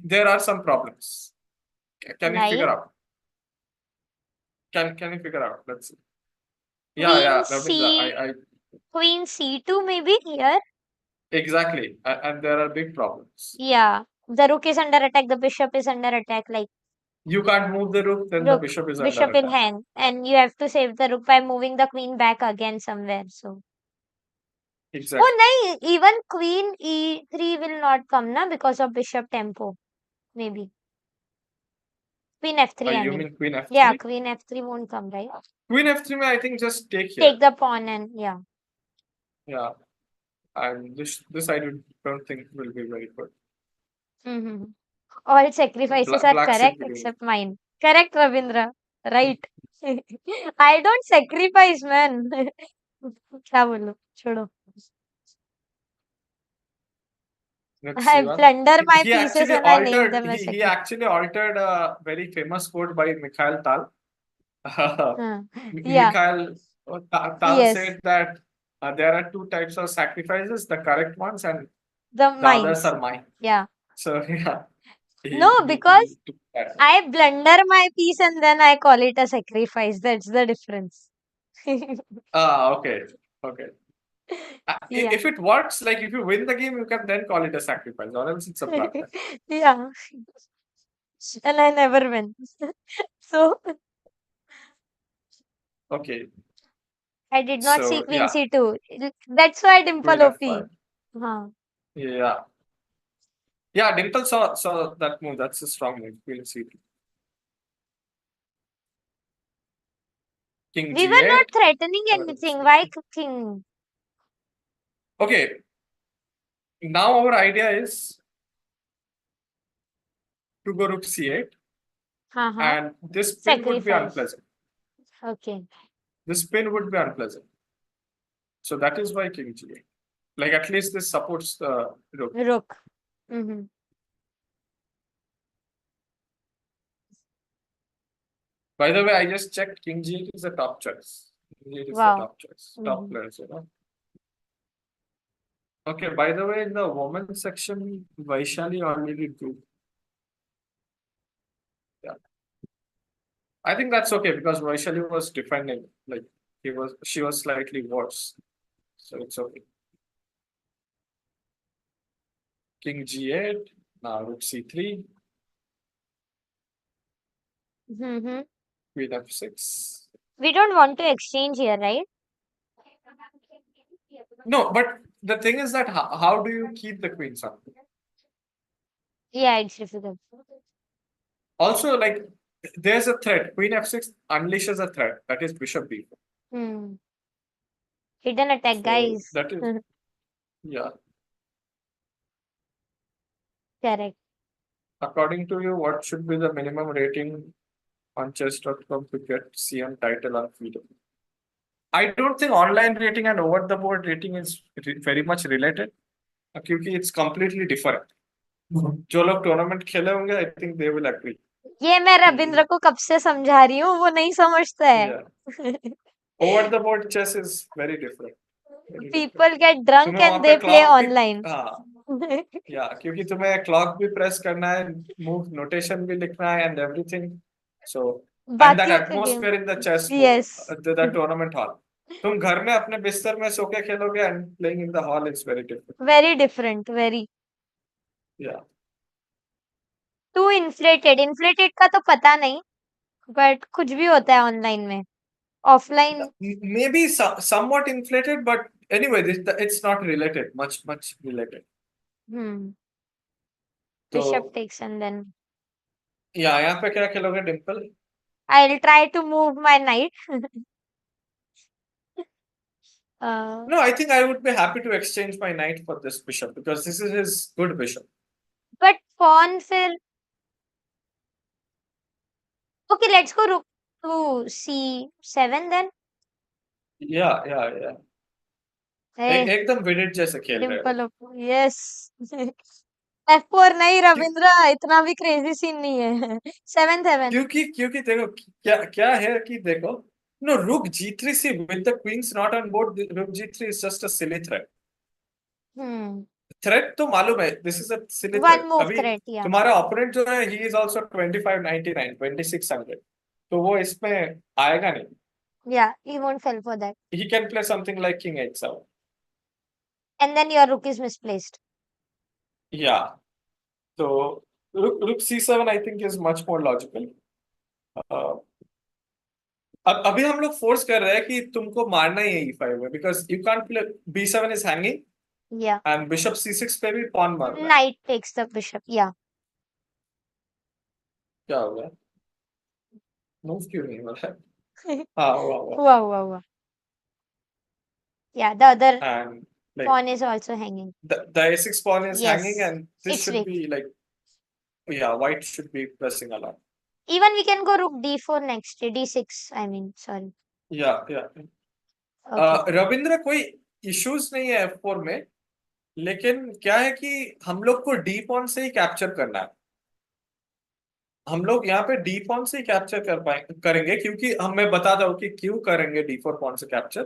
there are some problems. Can you figure out? Can you figure out? Let's see. Yeah, Ravindra, Queen C2 maybe here. Exactly, and there are big problems. Yeah, the rook is under attack, the bishop is under attack. Like you can't move the rook, then the bishop is bishop under in attack. hand, and you have to save the rook by moving the queen back again somewhere. So exactly. Oh, nahi, even queen e3 will not come na because of bishop tempo. Maybe queen f3. You mean queen f3? Yeah, queen f3 won't come, right? Queen f3, I think just take here. Take the pawn and yeah. Yeah, and this I don't think will be very good. All sacrifices are correct except mine. Correct, Ravindra. Right. I don't sacrifice, man. क्या बोलूं? छोड़ो. I plunder my pieces and I name them as he actually altered a very famous quote by Mikhail Tal. Mikhail Tal said that there are two types of sacrifices, the correct ones and the others are mine. Yeah. So yeah. No, because I blunder my piece and then I call it a sacrifice. That's the difference. Okay. If it works, like if you win the game, you can then call it a sacrifice, or else it's a blunder. Yeah. And I never win. So. Okay. I did not see queen c2. That's why dimple OP. Yeah. Yeah, dimple saw that move. That's a strong move. Queen c2. King we G8. were not threatening anything. Why king? Okay. Now our idea is to go rook c8. And this pin would be unpleasant. Okay. This pin would be unpleasant. So that is why king g8. Like at least this supports the rook. By the way, I just checked king g8 is the top choice. King g8 is the top choice. Top players, you know. Okay, by the way, in the women's section, Vaishali already drew. Yeah. I think that's okay because Vaishali was defending, like she was slightly worse. So it's okay. King g8, now rook c3. Queen f6. We don't want to exchange here, right? No, but the thing is that how do you keep the queens up? Yeah, it's difficult. Also, like there's a threat. Queen f6 unleashes a threat. That is bishop b4. Hidden attack, guys. That is Yeah. Correct. According to you, what should be the minimum rating on chess.com to get CM title on FIDE? I don't think online rating and over the board rating is very much related, क्योंकि it's completely different. जो लोग tournament खेले होंगे, I think they will agree. ये मैं रविंद्र को कब से समझा रही हूँ, वो नहीं समझता है. Yeah. Over the board chess is very different. People get drunk तुम्हें वहाँ and पे they play clock भी, online. हाँ, या क्योंकि तुम्हें क्लॉक भी प्रेस करना है, मूव नोटेशन भी लिखना है and everything. So and that बाकियों के atmosphere in the chess Yes. The tournament hall. तुम घर में अपने बिस्तर में सो के खेलोगे and playing in the hall is very different. Very different, very. या Too inflated. Inflated का तो पता नहीं, but कुछ भी होता है ऑनलाइन में. Offline. maybe somewhat inflated, but anyway it's not related, much related. Bishop तो takes and then या यहाँ पे क्या खेलोगे Dimple? I'll try to move my knight. No, I think I would be happy to exchange my knight for this bishop because this is his good bishop. But pawn फिर. Okay, let's go rook to c7 then. Yeah. Hey, एकदम विडिट जैसे खेल रहे हो. Dimple, yes. f4 नहीं रविंद्र, इतना भी crazy scene नहीं है. 7-7. क्योंकि देखो क्या है कि देखो, no, rook g3, see, with the queens not on board, rook g3 is just a silly threat. Threat तो मालूम है, this is a silly One threat. move अभी threat, yeah. तुम्हारा opponent जो है, he is also 2599, 2600. तो वो इसमें आएगा नहीं. Yeah, he won't fall for that. He can play something like king h7. And then your rook is misplaced. Yeah. So rook c7 I think is much more logical. अब अभी हम लोग force कर रहे हैं कि तुमको मारना ही है e5 में, because you can't play b7 is hanging. Yeah. And bishop c6 पे भी pawn मारना है. Knight takes the bishop, yeah. क्या हो गया? मूव क्यों नहीं हो रहा है? हाँ हुआ. Yeah, the other and like pawn is also hanging. the a6 pawn is Yes, hanging and this it's should weak. be like, yeah, white should be pressing a lot. Even we can go rook d4 next, d6, I mean, sorry. Yeah. Okay. Ravindra कोई issues नहीं है f4 में, लेकिन क्या है कि हम लोग को डी पॉन से ही कैप्चर करना है. हम लोग यहाँ पे डी पॉन से ही कैप्चर करेंगे, क्योंकि मैं बता दूं कि क्यों करेंगे डी4 पॉन से कैप्चर.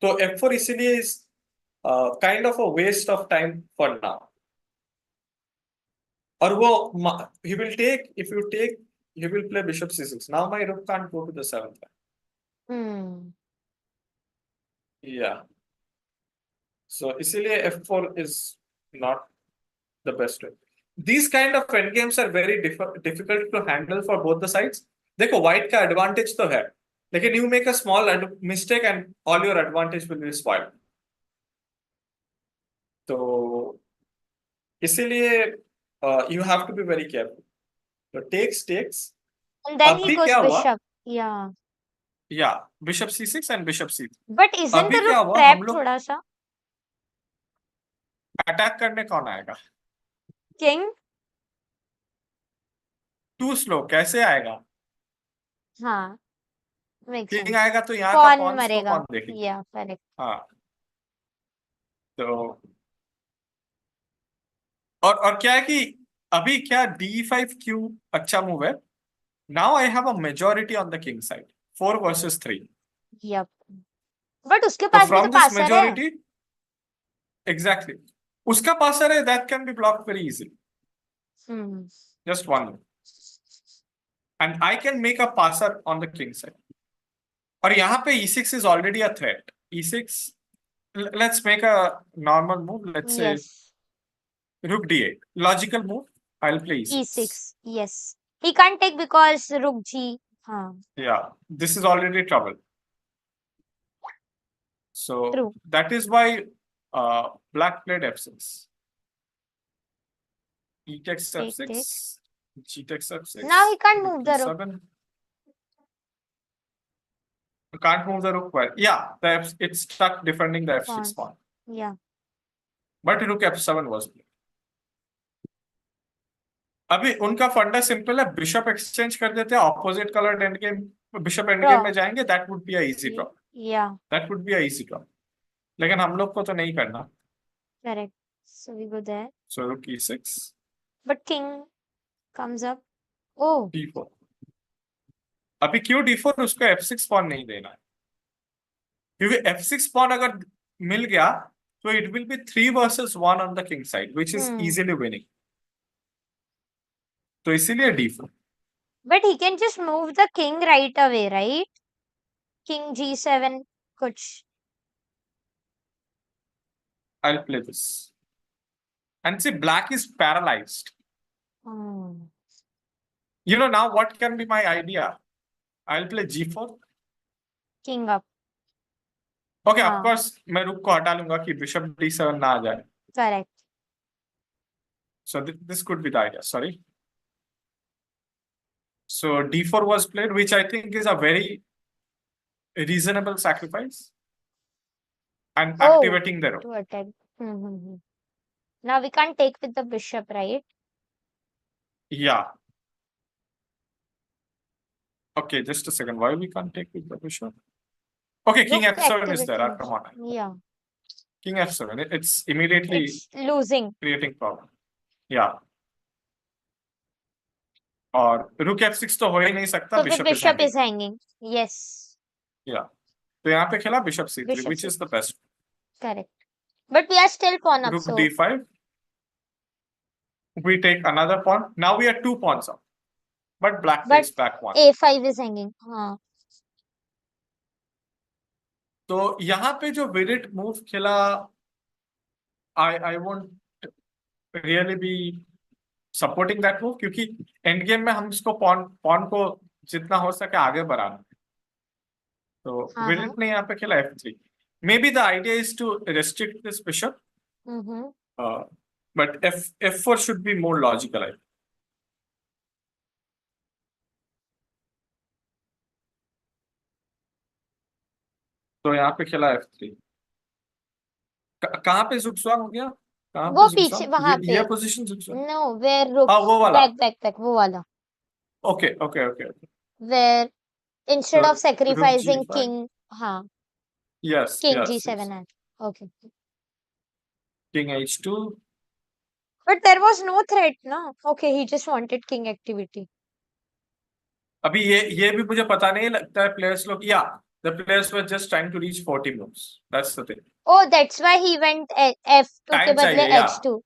तो f4 इसीलिए is kind of a waste of time for now. और वो he will take, if you take, he will play bishop c6. Now my rook can't go to the 7th line. Yeah. So इसीलिए f4 is not the best way. These kind of endgames are very difficult to handle for both the sides. देखो white का advantage तो है, लेकिन you make a small mistake and all your advantage will be spoiled. तो इसीलिए you have to be very careful. So takes. And then he अभी goes क्या हुआ? bishop. Yeah. Yeah, bishop c6 and bishop c3. But isn't अभी the क्या rook हुआ? trapped हम लोग थोड़ा सा? अटैक करने कौन आएगा? King? टू स्लो कैसे आएगा? हाँ, makes किंग sense. आएगा तो यहाँ का Pawn पॉन्स को मरेगा. कौन देखेगा? Yeah, correct. हाँ. तो और क्या है कि अभी क्या d5 क्यों अच्छा मूव है? Now I have a majority on the king side, 4 versus 3. Yep. But उसके So पास भी तो from this पासर है. majority, exactly, उसका पासर है, that can be blocked very easily. Just one move. And I can make a passer on the king side. और यहाँ पे e6 is already a threat. e6, let's make a normal move. Let's say Yes. rook d8. Logical move. I'll play e6. E6. Yes. He can't take because rook g. Yeah, this is already trouble. So True. that is why black played f6. E takes f6. G takes f6. Now he can't move the rook. You can't move the rook well. Yeah, it's stuck defending the f6 pawn. Yeah. but rook f7 was played. अभी उनका फंडा simple है, bishop exchange कर देते हैं, opposite coloured end game, bishop end game में जाएंगे, that would be a easy draw, that would be a easy draw, लेकिन हम लोग को तो नहीं करना. Correct. So we go there. So rook e6. But king comes up. Oh. d4. अभी क्यों d4? उसको f6 पॉन नहीं देना है, क्योंकि f6 पॉन अगर मिल गया तो it will be 3 versus 1 on the king side, which is easily winning. तो इसीलिए d4. But he can just move the king right away, right? King g7 कुछ. I'll play this. And see, black is paralyzed. You know, now what can be my idea? I'll play g4. King up. Okay, of course, मैं रुक को हटा लूंगा कि bishop d7 ना आ जाए. Correct. So this could be the idea. Sorry. So d4 was played, which I think is a very reasonable sacrifice. And activating the rook. To attack. Now we can't take with the bishop, right? Yeah. Okay, just a second. Why we can't take with the bishop? Okay, king f7 is there. Come on. Yeah. King f7. It's immediately losing. Creating problem. Yeah. और rook f6 तो हो ही नहीं सकता. So bishop is hanging. Yes. Yeah. तो यहाँ पे खेला bishop c3, which is the best. Correct. But we are still pawn up. Rook so d5. We take another pawn. Now we are 2 pawns up. But black takes back 1. a5 is hanging. तो यहाँ पे जो विडिट move खेला, I won't really be supporting that move, क्योंकि end game में हम इसको pawn को जितना हो सके आगे बढ़ाना. तो विडिट ने यहाँ पे खेला f3. Maybe the idea is to restrict this bishop. But f4 should be more logical, I think. तो यहाँ पे खेला f3. कहाँ पे zugzwang हो गया? वो पीछे वहां पे. ये position zugzwang? No, where rook. वो वाला. Back, वो वाला. Okay. Where instead of sacrificing king, Yes. King g7 and okay. King h2. But there was no threat, no? Okay, he just wanted king activity. अभी ये भी मुझे पता नहीं लगता है players लोग. Yeah, the players were just trying to reach 40 moves. That's the thing. Oh, that's why he went f2 के बदले h2.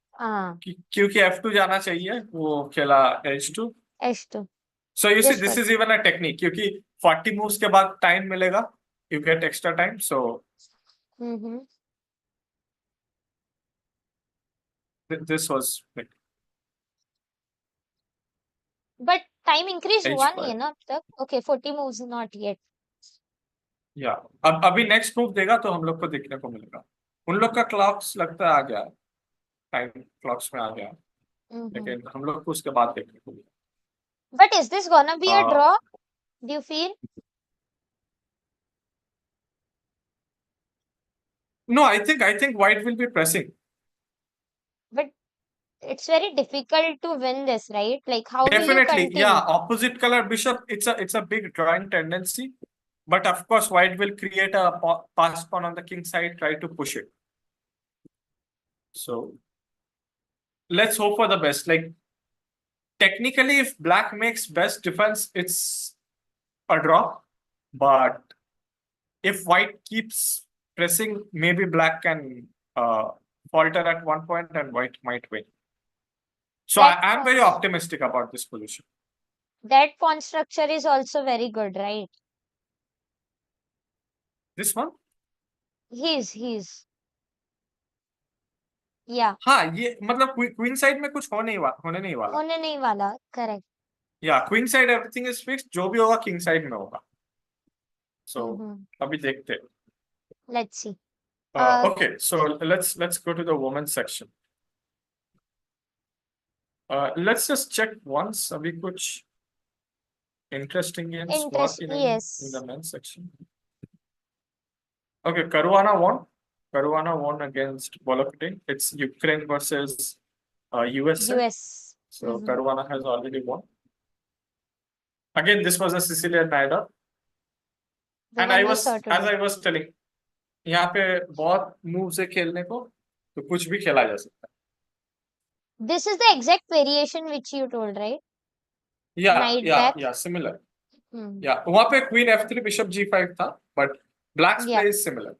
क्योंकि f2 जाना चाहिए, वो खेला h2. h2. So you see, this is even a technique. क्योंकि 40 moves के बाद time मिलेगा, you get extra time. So this was big. But time increase हुआ नहीं है ना अब तक. Okay, 40 moves not yet. Yeah. अब अभी next move देगा तो हम लोग को देखने को मिलेगा. उन लोग का clocks लगता है आ गया, time clocks में आ गया, लेकिन हम लोग को उसके बाद देखने को मिलेगा. But is this gonna be a draw? Do you feel? No, I think white will be pressing. But it's very difficult to win this, right? Like how will you Definitely, continue? yeah. Opposite color bishop, it's a big drawing tendency. But of course, white will create a pass pawn on the king side, try to push it. So let's hope for the best. Like technically, if black makes best defense, it's a draw. But if white keeps pressing, maybe black can falter at one point and white might win. So I am very optimistic about this position. That pawn structure is also very good, right? This one? He's. Yeah. हाँ, ये मतलब queen side में कुछ होने नहीं वाला. Correct. Yeah, queen side everything is fixed. जो भी होगा king side में होगा. So अभी देखते. Let's see. Okay, so let's go to the women's section. Let's just check once. अभी कुछ interesting games हुआ कि नहीं in the men's section. Okay, Caruana won. Caruana won against Volokte. It's Ukraine versus USA. US. So Caruana has already won. Again, this was a Sicilian Nida. And as I was telling, यहाँ पे बहुत moves है खेलने को, तो कुछ भी खेला जा सकता है. This is the exact variation which you told, right? Yeah, similar. Yeah, वहाँ पे Queen F3, Bishop G5 था, but Black's play is similar.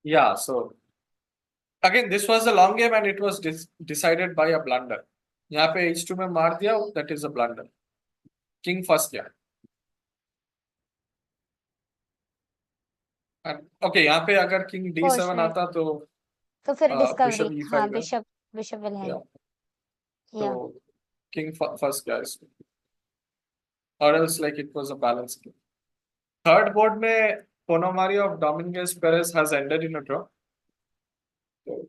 Yeah, so again, this was a long game and it was decided by a blunder. यहाँ पे H2 में मार दिया, that is a blunder. King first गया. And okay, यहाँ पे अगर King D7 आता तो फिर Bishop E5 हाँ, Bishop will hang. So King first गया इसमें. Or else like it was a balanced game. Third board में Ponomari of Dominguez Perez has ended in a draw. So,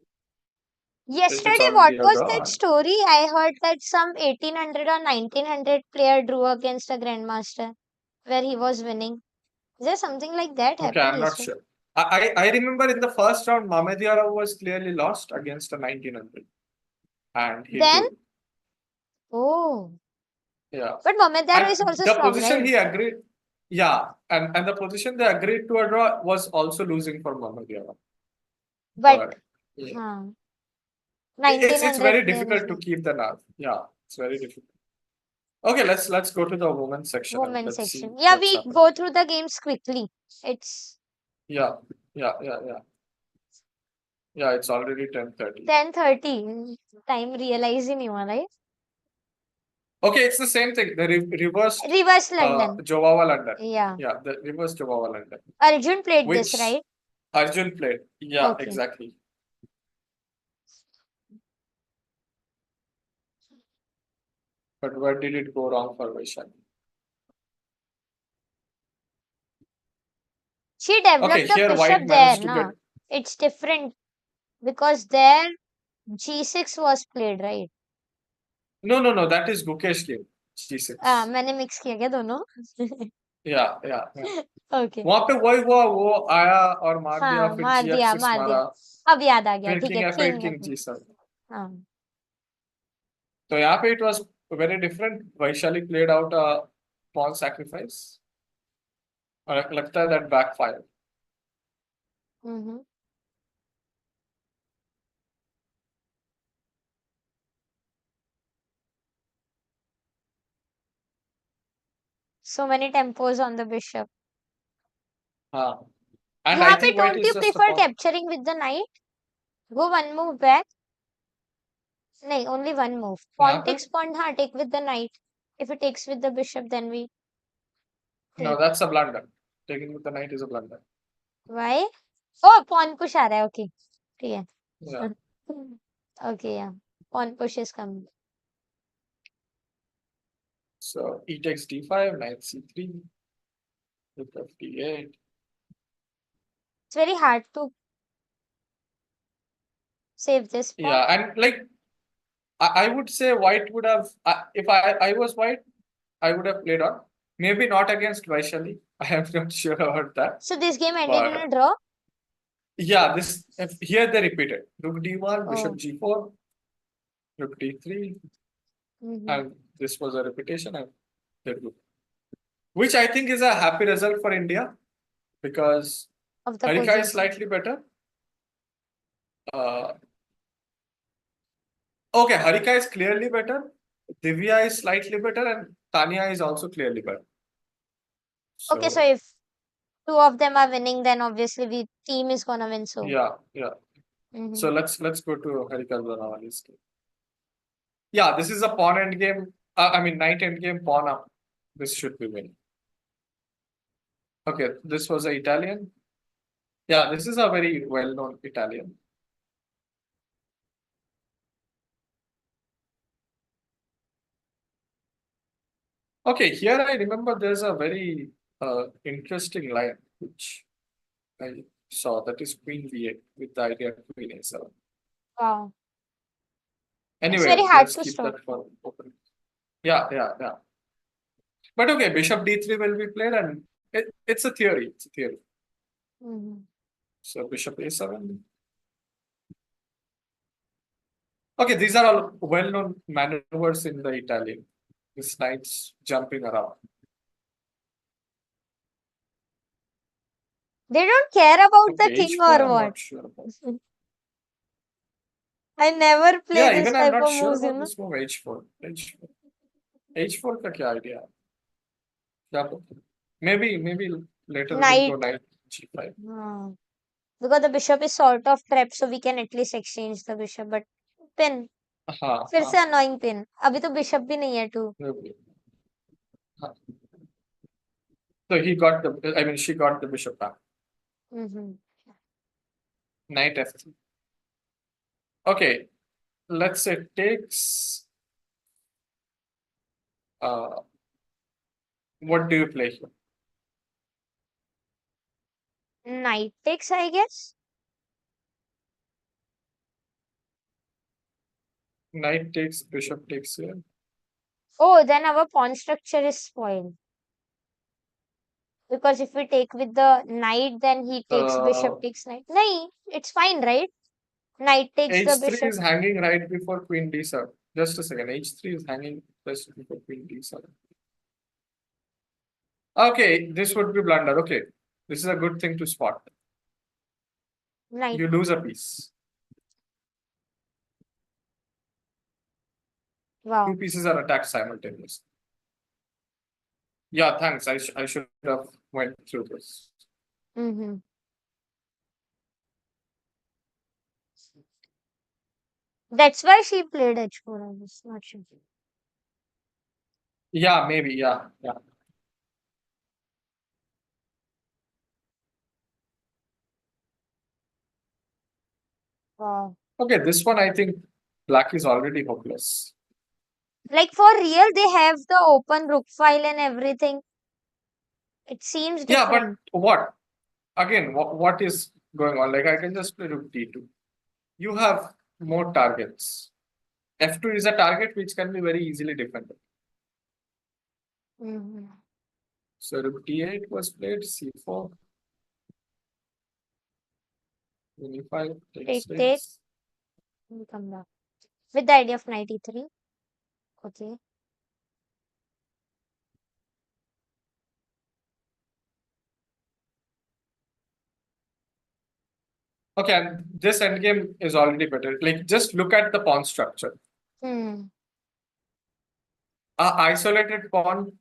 yesterday, what was that story? I heard that some 1800 or 1900 player drew against a grandmaster where he was winning. Is there something like that happened? Okay, I'm not sure. I remember in the first round, Mamediyarov was clearly lost against a 1900. And he then? drew. Oh. Yeah. But Mamediyarov is also the strong, position right? he agreed. Yeah. And the position they agreed to a draw was also losing for Mamediyarov. But yeah. It's very difficult to keep the nerve. Yeah, it's very difficult. Okay, let's go to the women's section. Women's section. Yeah, we go through the games quickly. It's yeah, it's already 10:30. 10:30. Time realizing you, right? Okay, it's the same thing. The reverse London. Jovawa London. Yeah, the reverse Jovawa London. Arjun played this, right? Arjun played. Yeah, exactly. But where did it go wrong for Vaishali? She developed the bishop there, no? It's different because there G6 was played, right? No, that is Gukesh game. G6. मैंने mix किया क्या दोनों? Yeah. Okay. वहाँ पे वही हुआ, वो आया और मार दिया, फिर G6 मारा. अब याद आ गया, ठीक है. King F8, King G7. हाँ. तो यहाँ पे it was very different. Vaishali played out a pawn sacrifice. और लगता है that backfired. So many tempos on the bishop. हाँ. And यहाँ पे don't you prefer capturing with the knight? Go one move back. No, only one move. Pawn takes pawn, take with the knight. If it takes with the bishop, then we take. No, that's a blunder. Taking with the knight is a blunder. Why? Oh, pawn push आ रहा है. Okay. ठीक है. Yeah. Okay, yeah. Pawn push is coming. So e takes d5, knight c3, rook of d8. It's very hard to save this pawn. Yeah, and like I would say white would have, if I was white, I would have played on. Maybe not against Vaishali. I am not sure about that. So this game ended in a draw? Yeah, here they repeated. Rook d1, bishop g4, rook d3. And this was a repetition and they drew. Which I think is a happy result for India because Harika is slightly better. Okay, Harika is clearly better. Divya is slightly better and Tanya is also clearly better. Okay, so if two of them are winning, then obviously the team is gonna win. So yeah. So let's go to Harika Dronavalli's game. Yeah, this is a pawn endgame. Knight endgame, pawn up. This should be winning. Okay, this was an Italian. Yeah, this is a very well-known Italian. Okay, here I remember there's a very interesting line which I saw, that is Queen V8 with the idea of Queen A7. Wow. Anyway, very hard let's to keep stop. that for open. Yeah. But okay, bishop d3 will be played, and it's a theory. It's a theory. So bishop a7. Okay, these are all well-known maneuvers in the Italian. This knight's jumping around. They don't care about the Okay, king h4, or I'm what. not sure about. I never play Yeah, this even I'm type not of sure moves, you about know. this move h4. h4 का क्या idea है? क्या पता? Maybe later we'll Knight. go knight g5. Because the bishop is sort of trapped, so we can at least exchange the bishop. But pin. हाँ फिर हाँ से annoying pin. अभी तो bishop भी नहीं है 2. maybe. हाँ. So he got the. I mean, she got the bishop back. Knight f3. Okay, let's say takes. What do you play here? Knight takes, I guess. Knight takes, bishop takes here. Oh, then our pawn structure is spoiled. Because if we take with the knight, then he takes bishop takes knight. No, it's fine, right? Knight takes the h3 bishop. is hanging right before queen d7. Just a second. h3 is hanging just before queen d7. Okay, this would be blunder. Okay, this is a good thing to spot. Knight. You lose a piece. Wow. 2 pieces are attacked simultaneously. Yeah, thanks. I should have went through this. That's why she played h4. I was not sure. Yeah, maybe. Yeah. Wow. Okay, this one I think black is already hopeless. Like for real, they have the open rook file and everything. It seems different. Yeah, but what? Again, what is going on? Like I can just play rook d2. You have more targets. f2 is a target which can be very easily defended. So rook d8 was played, c4. e5 Take. We'll come back. With the idea of knight e3. Okay. Okay, and this endgame is already better. Like, just look at the pawn structure. A isolated pawn,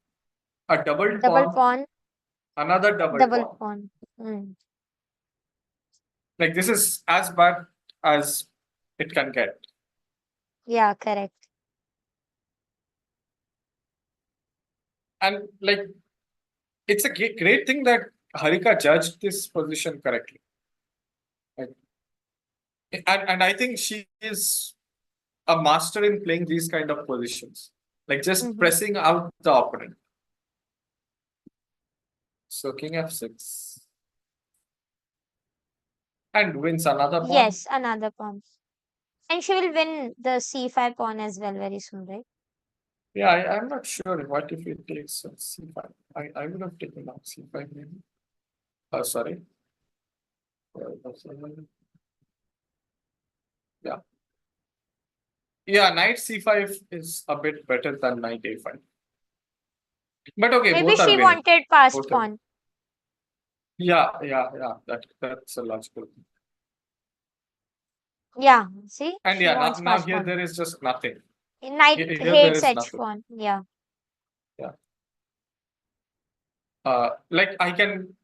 a double pawn, another double pawn. Like, this is as bad as it can get. Yeah, correct. And like, it's a great thing that Harika judged this position correctly. Like, and I think she is a master in playing these kind of positions, like just pressing out the opponent. So king f6 and wins another pawn. Yes, another pawn. And she will win the c5 pawn as well very soon, right? Yeah, I'm not sure. What if it takes c5? I would have taken out c5 maybe. Oh, sorry. Yeah. Yeah, knight c5 is a bit better than knight a5. But okay, maybe both are she winning. wanted passed Both pawn. Yeah. That's a logical thing. Yeah, see? And she yeah, wants now passed here pawn. there is just nothing. Knight Here hates there is h pawn. nothing. Yeah. Like I can.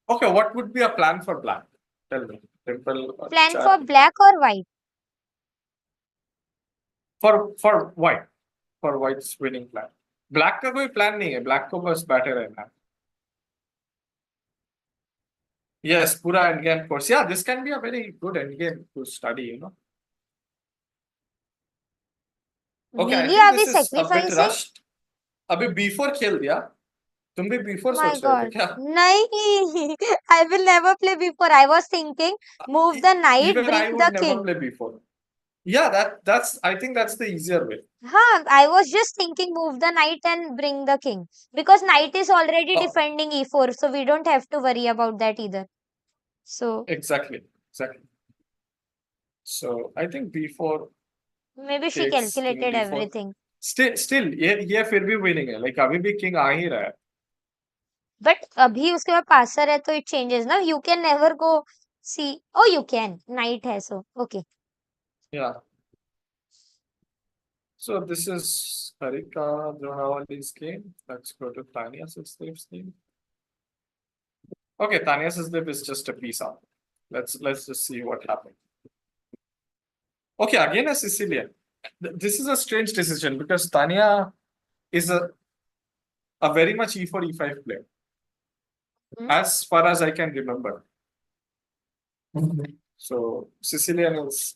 Okay, what would be a plan for black? Tell me. Simple. Plan for black or white? For white. For white's winning plan. Black का कोई plan नहीं है. Black को बस बैठे रहना है. Yes, पूरा endgame course. Yeah, this can be a very good endgame to study, you know. Okay, really, I are think we this is a bit sacrificing? rushed. अभी B4 खेल दिया. तुम भी B4 My सोच रहे थे God. क्या? नहीं, I will never play b4. I was thinking, move the knight, Even I bring would the never king. play B4. Yeah, I think that's the easier way. Huh, I was just thinking move the knight and bring the king. Because knight is already Oh, defending e4, so we don't have to worry about that either. So exactly. So I think b4 maybe she takes king calculated d4. everything. Still ये फिर भी winning है. Like अभी भी king आ ही रहा है. But अभी उसके बाद पासर है तो it changes ना. You can never go see. Oh, you can. Knight है so okay. Yeah. So this is Harika Dronavalli's game. Let's go to Tanya Sachdev's game. Okay, Tanya Sachdev is just a piece up. Let's just see what happened. Okay, again a Sicilian. This is a strange decision because Tanya is a very much e4 e5 player, as far as I can remember. So Sicilian is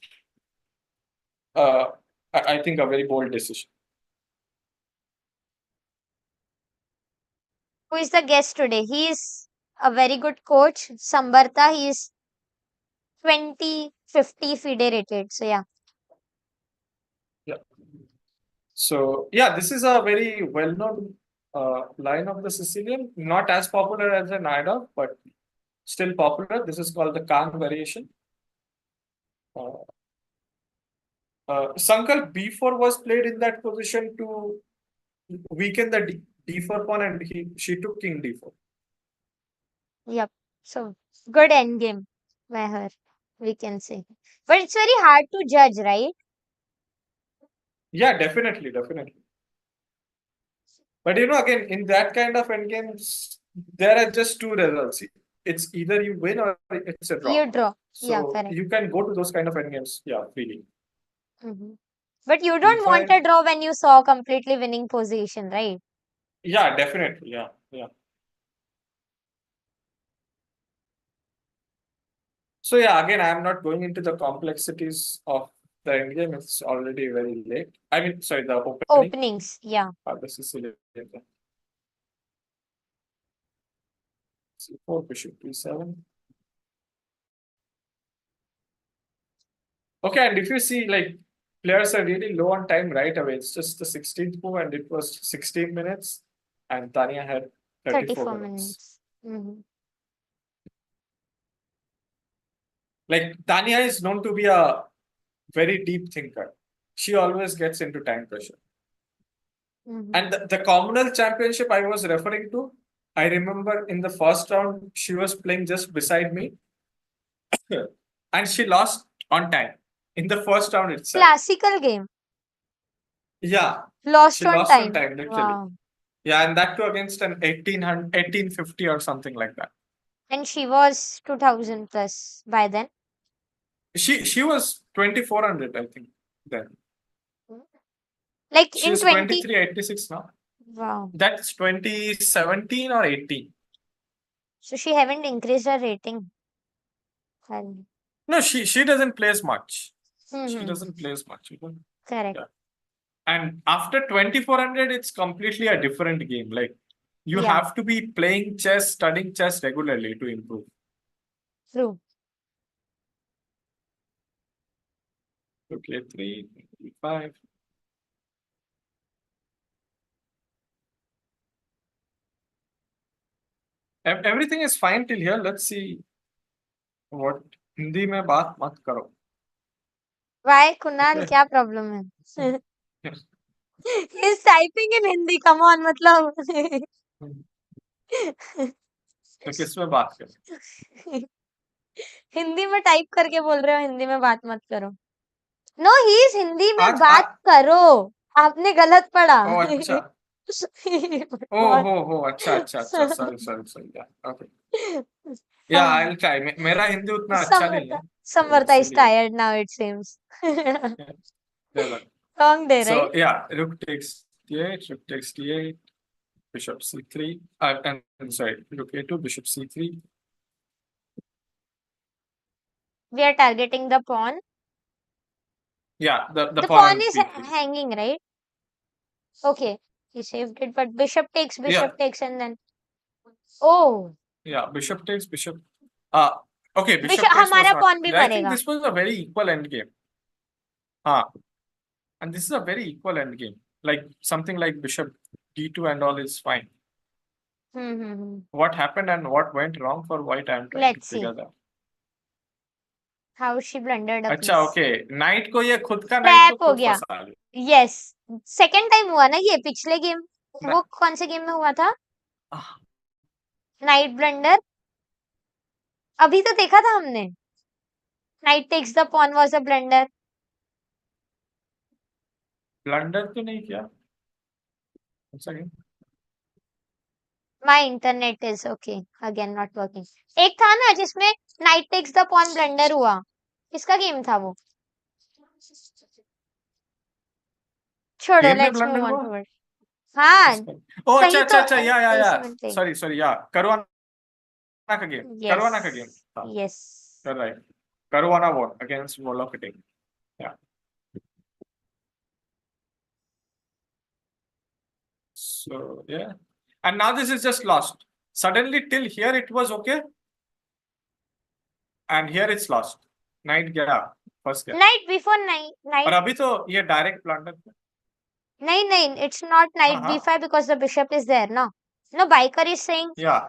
I think a very bold decision. Who is the guest today? He is a very good coach. Sambartha, he is 2050 FIDE rated. So yeah. Yeah. So yeah, this is a very well-known line of the Sicilian, not as popular as the Naida, but still popular. This is called the Khan variation. Sankal b4 was played in that position to weaken the d4 pawn, and she took king d4. Yep. So good endgame by her, we can say. But it's very hard to judge, right? Yeah, definitely. But again, in that kind of endgames, there are just two results. It's either you win or it's a draw. You draw. Yeah, So correct. you can go to those kind of endgames, yeah, freely. But you don't want b5. a draw when you saw completely winning position, right? Yeah, definitely. Yeah. So yeah, again, I am not going into the complexities of the endgame. It's already very late. I mean, sorry, the opening. Openings, yeah. The Sicilian. c4, bishop d7. Okay, and if you see, like, players are really low on time right away. It's just the 16th move, and it was 16 minutes, and Tanya had 34 minutes. Like, Tanya is known to be a very deep thinker. She always gets into time pressure. And the communal championship I was referring to, I remember in the first round, she was playing just beside me, and she lost on time in the first round itself. Classical game. Yeah. Lost She on lost time. on time, literally. Wow. Yeah, and that too against an 1850 or something like that. And she was 2000 plus by then. She was 2400, I think, then. Like She's in 20. 2386 now. Wow. That's 2017 or 18. So she haven't increased her rating. No, she doesn't play as much. She doesn't play as much. Correct. Yeah. And after 2400, it's completely a different game. Like, you have to be playing chess, studying chess regularly to improve. True. Okay, 3, 5. Everything is fine till here. Let's see what Hindi में बात मत करो. Why, Kunal? क्या problem है? He's typing in Hindi. Come on, मतलब. तो किस में बात करें? हिंदी में टाइप करके बोल रहे हो हिंदी में बात मत करो. नो ही इज हिंदी में बात करो. आपने गलत पढ़ा. ओह अच्छा. हो अच्छा. Sorry. Yeah. Okay. Yeah, I'll try. मेरा हिंदी उतना अच्छा नहीं है. Samvartha is tired now, it seems. Long day, So right? yeah, rook takes d8, rook takes d8, bishop c3. And sorry, rook a2, bishop c3. We are targeting the pawn. Yeah, the pawn is hanging, right? Okay, he saved it, but bishop takes, and then. Oh. Yeah, bishop takes, bishop. Okay, bishop Bishop takes was हमारा not. pawn भी I think मरेगा. this was a very equal endgame. हाँ. And this is a very equal endgame. Like something like bishop d2 and all is fine. What happened and what went wrong for white, I'm trying Let's to see figure that. how she blundered a अच्छा, piece. okay. Night को ये खुद का night Trap को हो खुद गया. फंसा लिया. Yes. Second time हुआ ना ये पिछले गेम. ना- वो कौन से गेम में हुआ था? आह, नाइट ब्लंडर. अभी तो देखा था हमने. Knight takes the pawn was a blunder. Blunder तो नहीं किया. Once again. My internet is okay. Again not working. एक था ना जिसमें knight takes the pawn blunder हुआ. किसका गेम था वो? छोड़ो, गेम में let's ब्लंडर move on हुआ. forward. हाँ, ओ अच्छा सही अच्छा तो अच्छा, या ace thing. सॉरी या करुआना का गेम. Yes. करुआना का गेम था. Yes. You're right. Caruana won against Volokitting. Yeah. So yeah. And now this is just lost. Suddenly till here it was okay. And here it's lost. Knight गया. First गया. Knight before knight. और अभी तो ये direct blunder. नहीं, it's not knight हाँ. b5 because the bishop is there, no? No, Biker is saying. Yeah.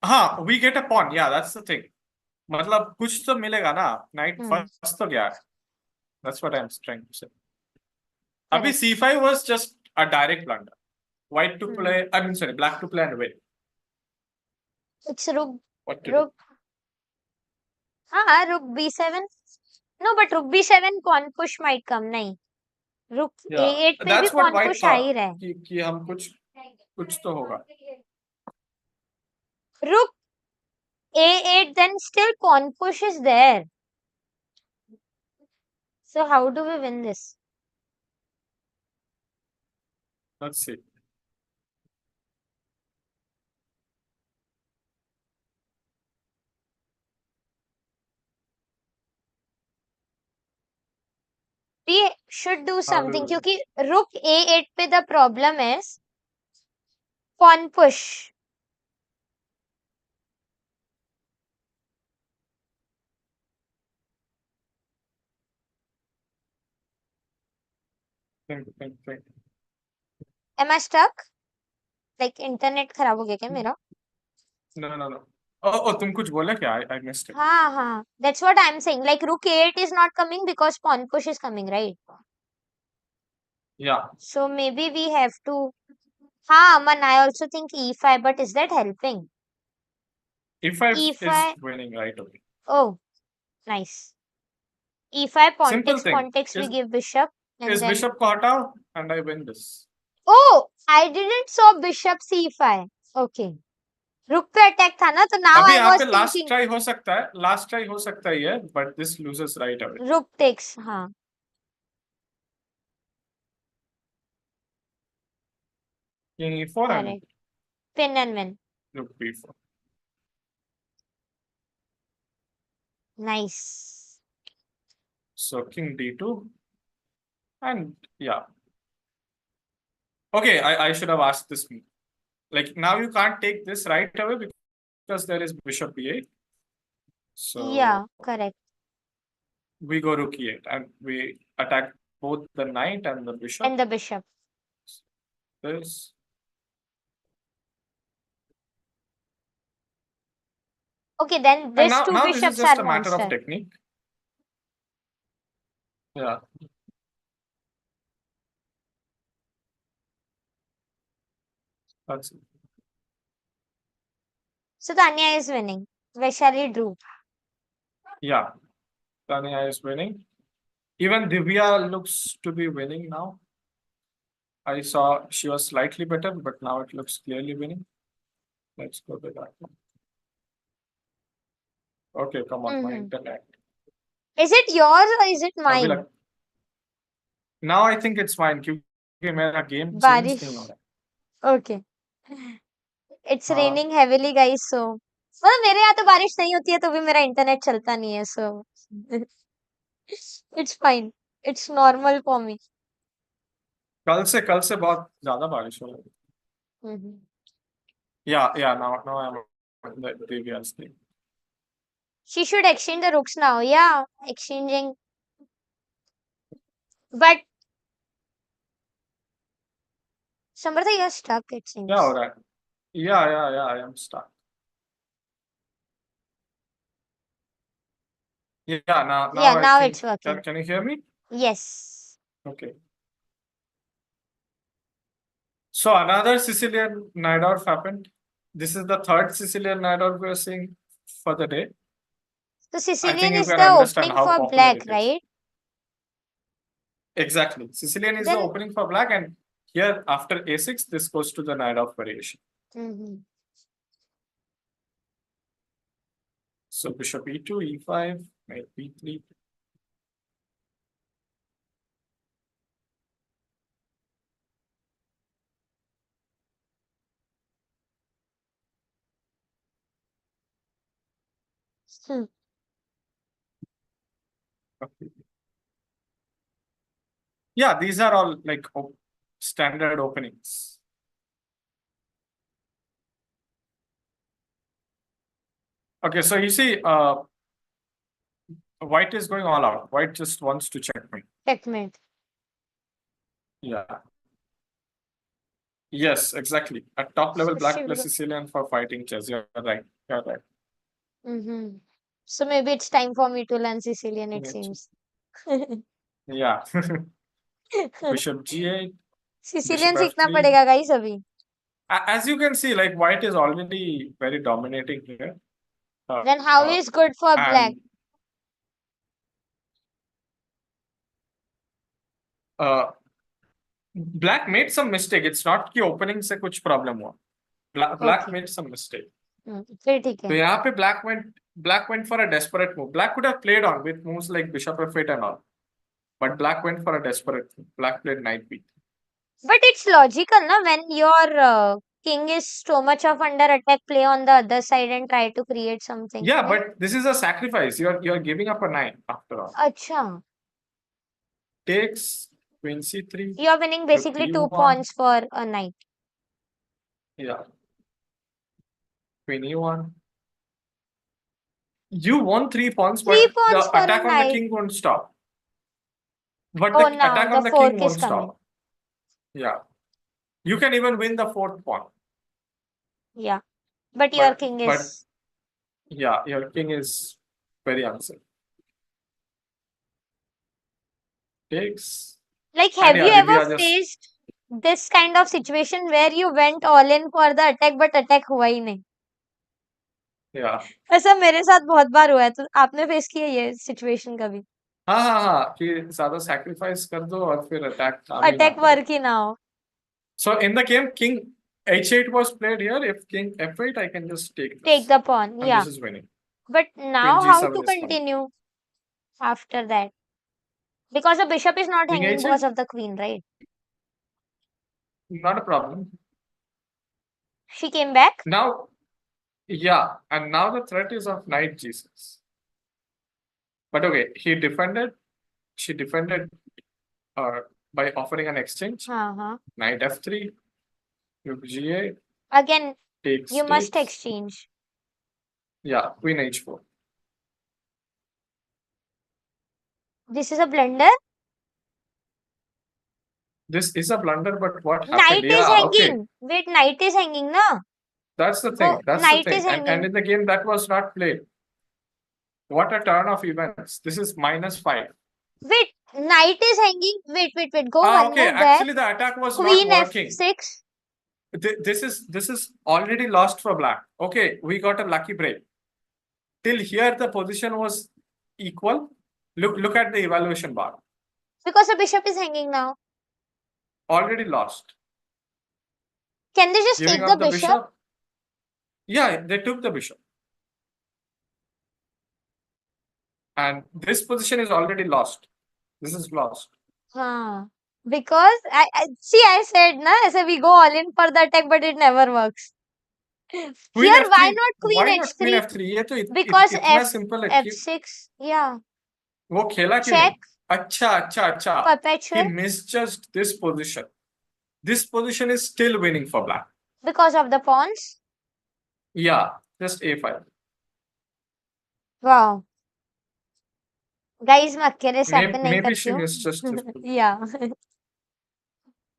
हाँ, we get a pawn. Yeah, that's the thing. मतलब कुछ तो मिलेगा ना. Knight first तो गया है. That's what I'm trying to say. अभी c5 was just a direct blunder. White to play, I mean sorry, black to play and win. It's rook. What to do? Rook b7. No, but rook b7 pawn push might come. नहीं. Rook a8 पे भी That's what pawn white push uh he thought रहा है. कि हम कुछ तो होगा. Rook a8, then still pawn push is there. So how do we win this? Let's see. We should do something do we- क्योंकि rook a8 पे the problem is pawn push. Think. Am I stuck? Like internet खराब हो गया क्या मेरा? No. Oh, तुम कुछ बोले क्या? I missed it. हाँ. That's what I'm saying. Like rook a8 is not coming because pawn push is coming, right? Yeah. So maybe we have to. हाँ, Aman, I also think e5, but is that helping? E5 is E5. winning right away. Oh, nice. e5 pawn Simple takes, thing. pawn takes, we give bishop. And Is then. bishop को हटाओ and I win this. Oh, I didn't saw bishop c5. Okay. रुक पे attack था ना तो now अभी I यहाँ was पे लास्ट thinking ट्राई हो सकता है. लास्ट ट्राई हो सकता है ये, but this loses right away. rook takes. हाँ. King e4 and Correct. Pin and win. rook b4. Nice. So king d2 and yeah. Okay, I should have asked this. Like now you can't take this right away because there is bishop e8. So Yeah, correct. we go rook e8 and we attack both the knight and the bishop. And the bishop. This. Okay, then And these now two this is bishops just are a matter of monster. technique. Yeah. That's it. So Tanya is winning. Vaishali drew. Yeah. Tanya is winning. Even Divya looks to be winning now. I saw she was slightly better, but now it looks clearly winning. Let's go to that one. Okay, come on, my internet. Is it yours or is it अभी mine? लग- Now I think it's fine क्योंकि मेरा game change बारिश. नहीं हो रहा. Okay. It's हाँ. raining heavily, guys. So मतलब मेरे यहाँ तो बारिश नहीं होती है तो भी मेरा इंटरनेट चलता नहीं है. So it's fine. It's normal for me. कल से बहुत ज़्यादा बारिश हो रही है. Yeah, now I'm on the Divya's thing. She should exchange the rooks now. Yeah, exchanging. But Samrtha, you're stuck, it seems. Yeah, alright. Yeah, I am stuck. Yeah, now now I it's think, working. can you hear me? Yes. Okay. So another Sicilian Najdorf happened. This is the third Sicilian Najdorf we are seeing for the day. So I Sicilian think you is can the understand opening how for popular black, it is. right? Exactly. Sicilian is the Then opening for black, and here after a6, this goes to the Najdorf variation. So bishop e2, e5, knight b3. Okay. Yeah, these are all like standard openings. Okay, so you see, white is going all out. White just wants to checkmate. checkmate. Yeah. Yes, exactly. At top level, black plus Sicilian for fighting chess. You're right. You're right. So maybe it's time for me to learn Sicilian, it seems. Yeah. Bishop g8. Sicilian Bishop सीखना f3. पड़ेगा guys अभी. As you can see, like white is already very dominating here. Then how is good for black? Black made some mistake. It's not कि opening से कुछ problem हुआ. Black made some mistake. फिर ठीक So है. यहाँ पे black went for a desperate move. Black could have played on with moves like bishop f8 and all, but black went for a desperate move. Black played knight b3. But it's logical, na? When your king is so much of under attack, play on the other side and try to create something. Yeah, but this is a sacrifice. You're giving up a knight after all. Acha. Takes queen c3. You're winning basically 2 pawns for a knight. Yeah. Queen e1. You won 3 pawns, but the attack on the king won't stop. But the attack on the king won't stop. Yeah. You can even win the 4th pawn. Yeah. But your king is... Yeah, your king is very unsafe. Takes. Like, have you ever faced this kind of situation where you went all in for the attack, but attack हुआ ही नहीं? Yeah. ऐसा मेरे साथ बहुत बार हुआ है, तो आपने फेस किया ये सिचुएशन कभी? हाँ कि ज़्यादा sacrifice कर दो और फिर attack work ही ना हो. So in the game, king h8 was played here. If king f8, I can just take this. Take the pawn, and this is winning. But now how to continue after that? Because the bishop is not hanging because of the queen, right? Not a problem. She came back? Now, yeah, and now the threat is of knight g6. But okay, she defended by offering an exchange. Knight f3, rook g8. Again, takes, you must exchange. Yeah, queen h4. This is a blunder? This is a blunder, but what happened? Knight is hanging. Okay. Wait, knight is hanging, na? That's the thing. That's the thing. And in the game, that was not played. What a turn of events. This is -5. Wait, knight is hanging. Wait. Go one okay. more back. Actually, the attack was queen not working. f6. This is already lost for black. Okay, we got a lucky break. Till here, the position was equal. Look at the evaluation bar. Because the bishop is hanging now. Already lost. Can they just take the bishop? Yeah, they took the bishop. And this position is already lost. This is lost. Because I said, na, we go all in for the attack, but it never works. Queen Here, F3, why not queen why h3? Not queen f3? Because f6, yeah. वो खेला क्यों नहीं? अच्छा. Perpetual. He misjudged this position. This position is still winning for black. Because of the pawns? Yeah, just a5. Wow. Guys, मैं अकेले से Maybe, happen नहीं maybe she करती हूँ. missed just this. Yeah.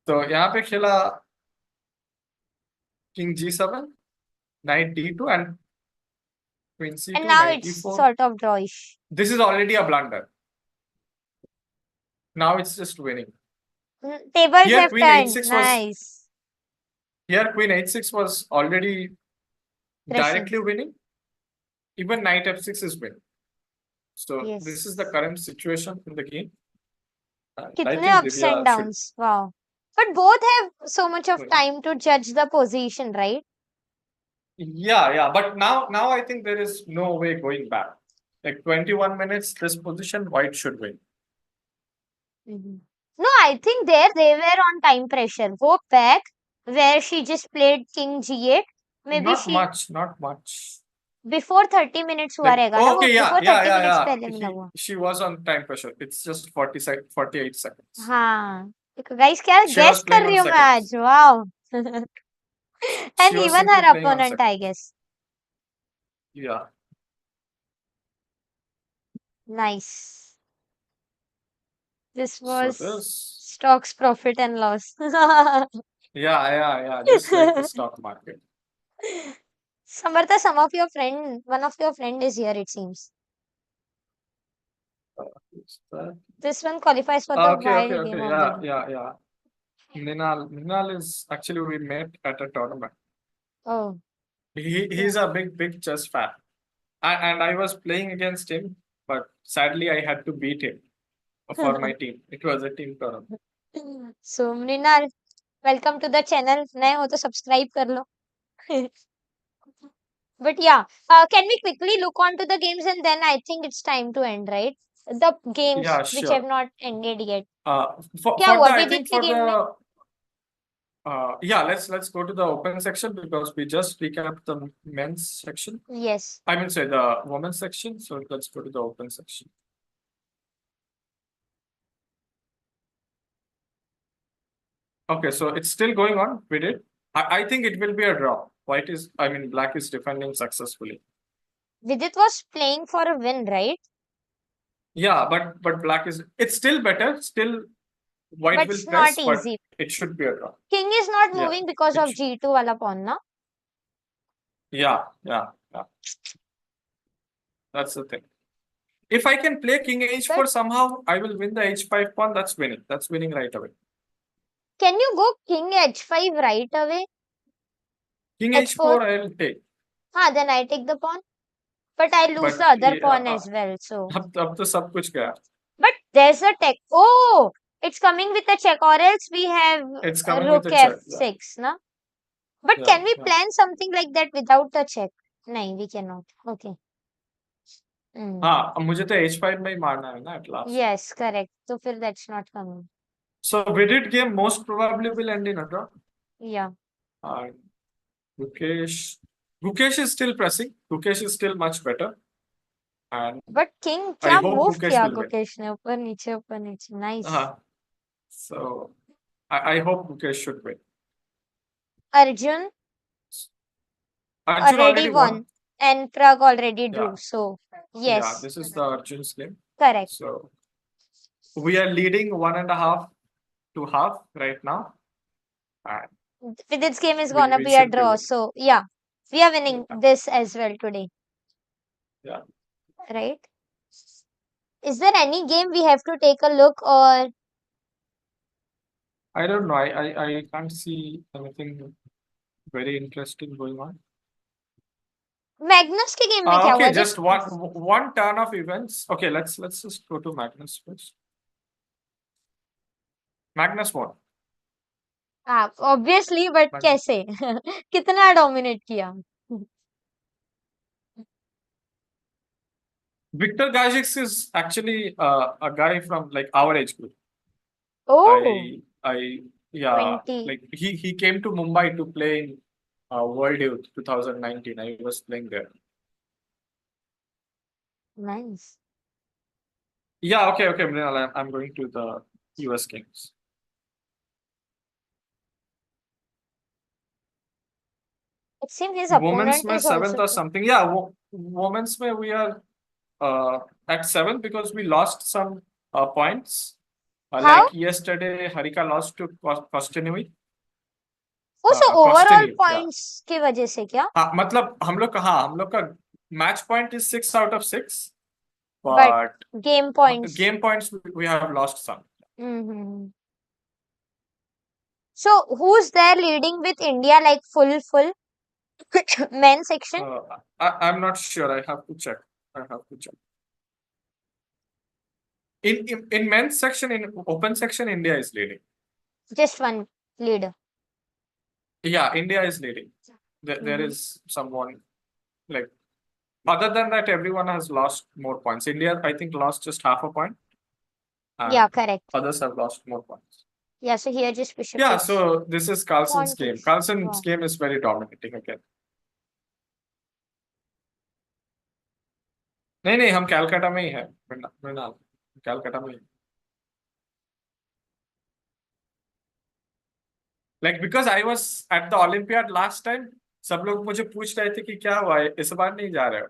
तो यहाँ पे खेला King G7, Knight D2, and Queen And C2, now Knight it's E4. sort of drawish. This is already a blunder. Now it's just winning. Tables Here have Queen turned. H6 was Nice. here Queen H6 was already Pressing. directly winning. Even Knight F6 is winning. So Yes. this is the current situation in the game. And I कितने think ups and Divya should. downs. Wow. But both have so much of win. time to judge the position, right? Yeah. But now I think there is no way going back. Like 21 minutes, this position, White should win. No, I think there they were on time pressure. Go back where she just played King G8. Maybe Not she much. before 30 minutes हुआ Like, रहेगा ना वो okay, before 30 minutes yeah. पहले मिला हुआ. She was on time pressure. It's just 48 seconds. हाँ. Guys, क्या She guess was कर playing रही on हूँ मैं आज. seconds. Wow. She And was even simply her playing on opponent, I seconds. guess. Yeah. Nice. This So was this, stocks profit and loss. yeah. Just like the stock market. Samartha, one of your friend is here, it seems. Who's that? This one qualifies for the wild game of the day. Yeah. Ninal is actually we met at a tournament. Oh, He's a big chess fan. And I was playing against him, but sadly I had to beat him for my team. It was a team tournament. so Mrinal, welcome to the channel. नए हो तो subscribe कर लो. But yeah, can we quickly look on to the games and then I think it's time to end, right? The games Yeah, which have sure. not ended yet. For क्या हुआ the I विदित think के for game में? yeah, let's go to the open section because we just recapped the men's section. Yes. I mean, say the women's section. So let's go to the open section. Okay, so it's still going on. We did. I think it will be a draw. Black is defending successfully. Vidit was playing for a win, right? Yeah, but black is it's still better. Still, white But will it's not press, but easy. it should be a draw. King is not Yeah, moving because it of should. G2 wala pawn, na? Yeah. That's the thing. If I can play king h4 somehow, I will win the h5 pawn. That's winning. That's winning right away. Can you go king h5 right away? King H4? h4, I'll take. Then I take the pawn. But I lose But the other yeah, pawn as well, so. अब तो सब कुछ गया. But there's a tech. Oh, it's coming with a check, or else we have It's coming with rook a check. f6, na? But Yeah, can we yeah. plan something like that without a check? No, we cannot. Okay. हाँ, अब मुझे तो h5 में ही मारना है ना at last. Yes, correct. So फिर that's not coming. So Vidit game most probably will end in a draw. Yeah. And Gukesh is still pressing. Gukesh is still much better. And But king I क्या hope move Gukesh किया will win. Gukesh ने ऊपर नीचे nice. So I hope Gukesh should win. Arjun already won and Prag already drew. Yeah. So yes. Yeah, this is the Arjun's game. Correct. So we are leading 1.5 to half right now. And Vidit's game is we gonna be a should be draw. winning. So yeah, we are winning Yeah. this as well today. Yeah. Right? Is there any game we have to take a look or I don't know. I can't see anything very interesting going on. Magnus के game में क्या Okay, हुआ? just one turn of events. Okay, let's just go to Magnus first. Magnus won. Obviously, but कैसे? कितना dominate किया? Victor Gajix is actually a guy from like our age group. Oh, Yeah, 20. like he came to Mumbai to play in World Youth 2019. I was playing there. Nice. Yeah, okay, Mrinal, I'm going to the US games. It seems his Women's opponent में is seventh also or something. Yeah, women's में we are at 7 because we lost some points. How? Like yesterday, Harika lost to Kostinui. So overall Kostinui, points की वजह से क्या? हाँ, मतलब हम लोग का match point is 6 out of 6, But but game points. game points we have lost some. So who's there leading with India, like full men's section? I'm not sure. I have to check. In men's section, in open section, India is leading. Just one leader. Yeah, India is leading. There is someone like, other than that, everyone has lost more points. India, I think, lost just half a point. Yeah, correct. Others have lost more points. Yeah, so here just bishop. Yeah, so this is Carlsen's game. Carlsen's game is very dominating again. नहीं हम कैलकाटा में ही है, मृणाल कैलकाटा में ही. Like because I was at the Olympiad last time, सब लोग मुझे पूछ रहे थे कि क्या हुआ है, इस बार नहीं जा रहे हो.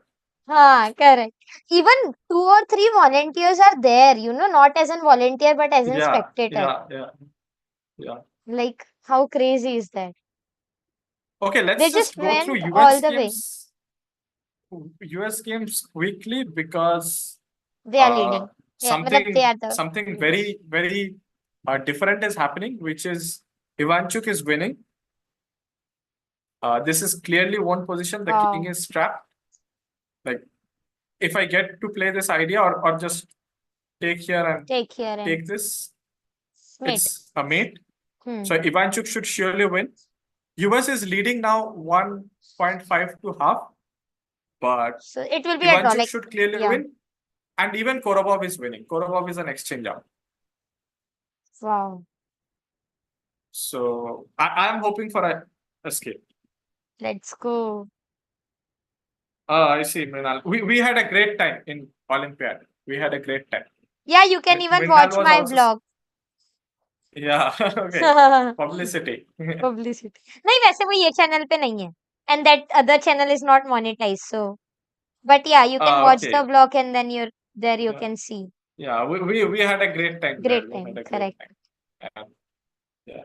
हाँ, correct. Even 2 or 3 volunteers are there, not as a volunteer but as a spectator. Yeah. Like, how crazy is that? Okay, let's just go through US games. US games quickly because they are leading. Something very, very different is happening, which is Ivanchuk is winning. This is clearly one position. The king is trapped. Like, if I get to play this idea or just take here and take this, it's a mate. So Ivanchuk should surely win. US is leading now 1.5 to half. But so it will be Ivanchuk should clearly win. And even Korobov is winning. Korobov is an exchange out. Wow. So I am hoping for an escape. Let's go. I see, Mrinal. We had a great time in Olympiad. We had a great time. Yeah, you can even watch my vlog. Yeah, okay. Publicity. नहीं, वैसे वो ये channel पे नहीं है. And that other channel is not monetized, so. But yeah, you can watch the vlog and then you can see. Yeah, we had a great time. Correct. Yeah.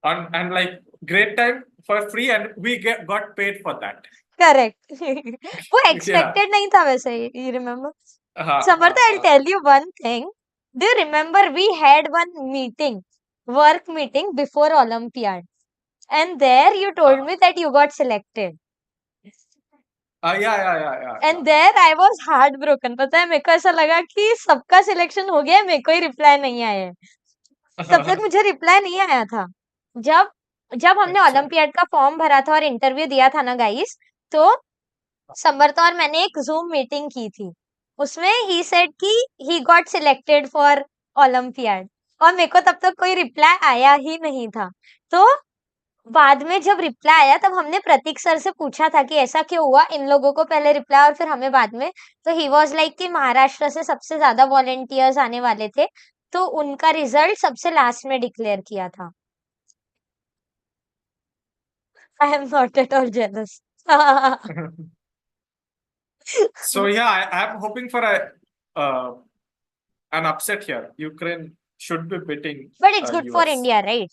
And like great time for free, and we got paid for that. Correct. वो expected नहीं था वैसे, you remember? Samartha, I'll tell you one thing. Do you remember we had one work meeting before Olympiad, and there you told me that you got selected. Yeah. And there I was heartbroken. पता है मेरे को ऐसा लगा कि सबका selection हो गया, मेरे को ही रिप्लाई नहीं आया है. तब तक मुझे रिप्लाई नहीं आया था. जब हमने ओलंपियाड का फॉर्म भरा था और इंटरव्यू दिया था ना गाइस, तो समर्था और मैंने एक जूम मीटिंग की थी. उसमें ही सेड कि he got selected for olympiad, और मेरे को तब तक कोई रिप्लाई आया ही नहीं था. तो बाद में जब रिप्लाई आया तब हमने प्रतीक सर से पूछा था कि ऐसा क्यों हुआ, इन लोगों को पहले रिप्लाई और फिर हमें बाद में. तो ही वाज लाइक कि महाराष्ट्र से सबसे ज्यादा वॉलंटियर्स आने वाले थे, तो उनका रिजल्ट सबसे लास्ट में डिक्लेयर किया था. आई am not at all jealous. So yeah, I'm hoping for an upset here. Ukraine should be beating. But it's good for India, right?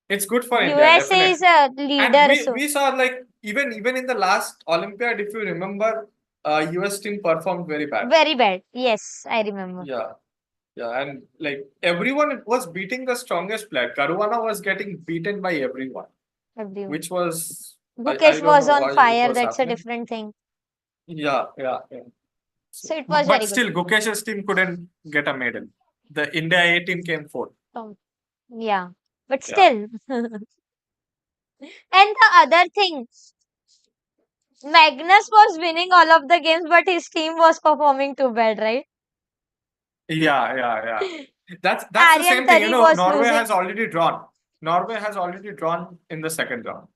It's good for India. USA is a leader. And we saw like even in the last Olympiad, if you remember, US team performed very bad. Very bad. Yes, I remember. Yeah, and like everyone was beating the strongest player. Caruana was getting beaten by everyone. Which was Gukesh was on fire. That's a different thing. Yeah. So it was but still, Gukesh's team couldn't get a medal. The India A team came fourth. Yeah, but still. And the other thing, Magnus was winning all of the games, but his team was performing too bad, right? Yeah. That's the same thing. Norway has already drawn. Norway has already drawn in the second round.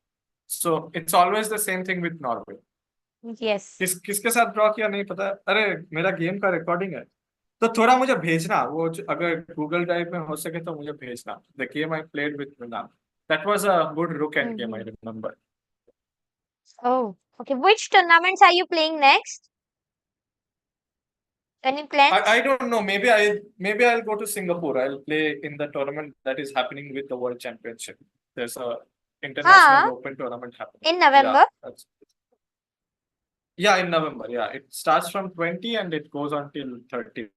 So it's always the same thing with Norway. Yes. किसके साथ draw किया नहीं पता. अरे मेरा game का recording है, तो थोड़ा मुझे भेजना वो, अगर गूगल ड्राइव में हो सके तो मुझे भेजना. The game I played with Mrinal, that was a good rook and game, I remember. Oh, okay. Which tournaments are you playing next? Any plans? I don't know. Maybe I'll go to Singapore. I'll play in the tournament that is happening with the World Championship. There's a international open tournament happening. In November? Yeah, in November. Yeah, it starts from 20 and it goes until 30th.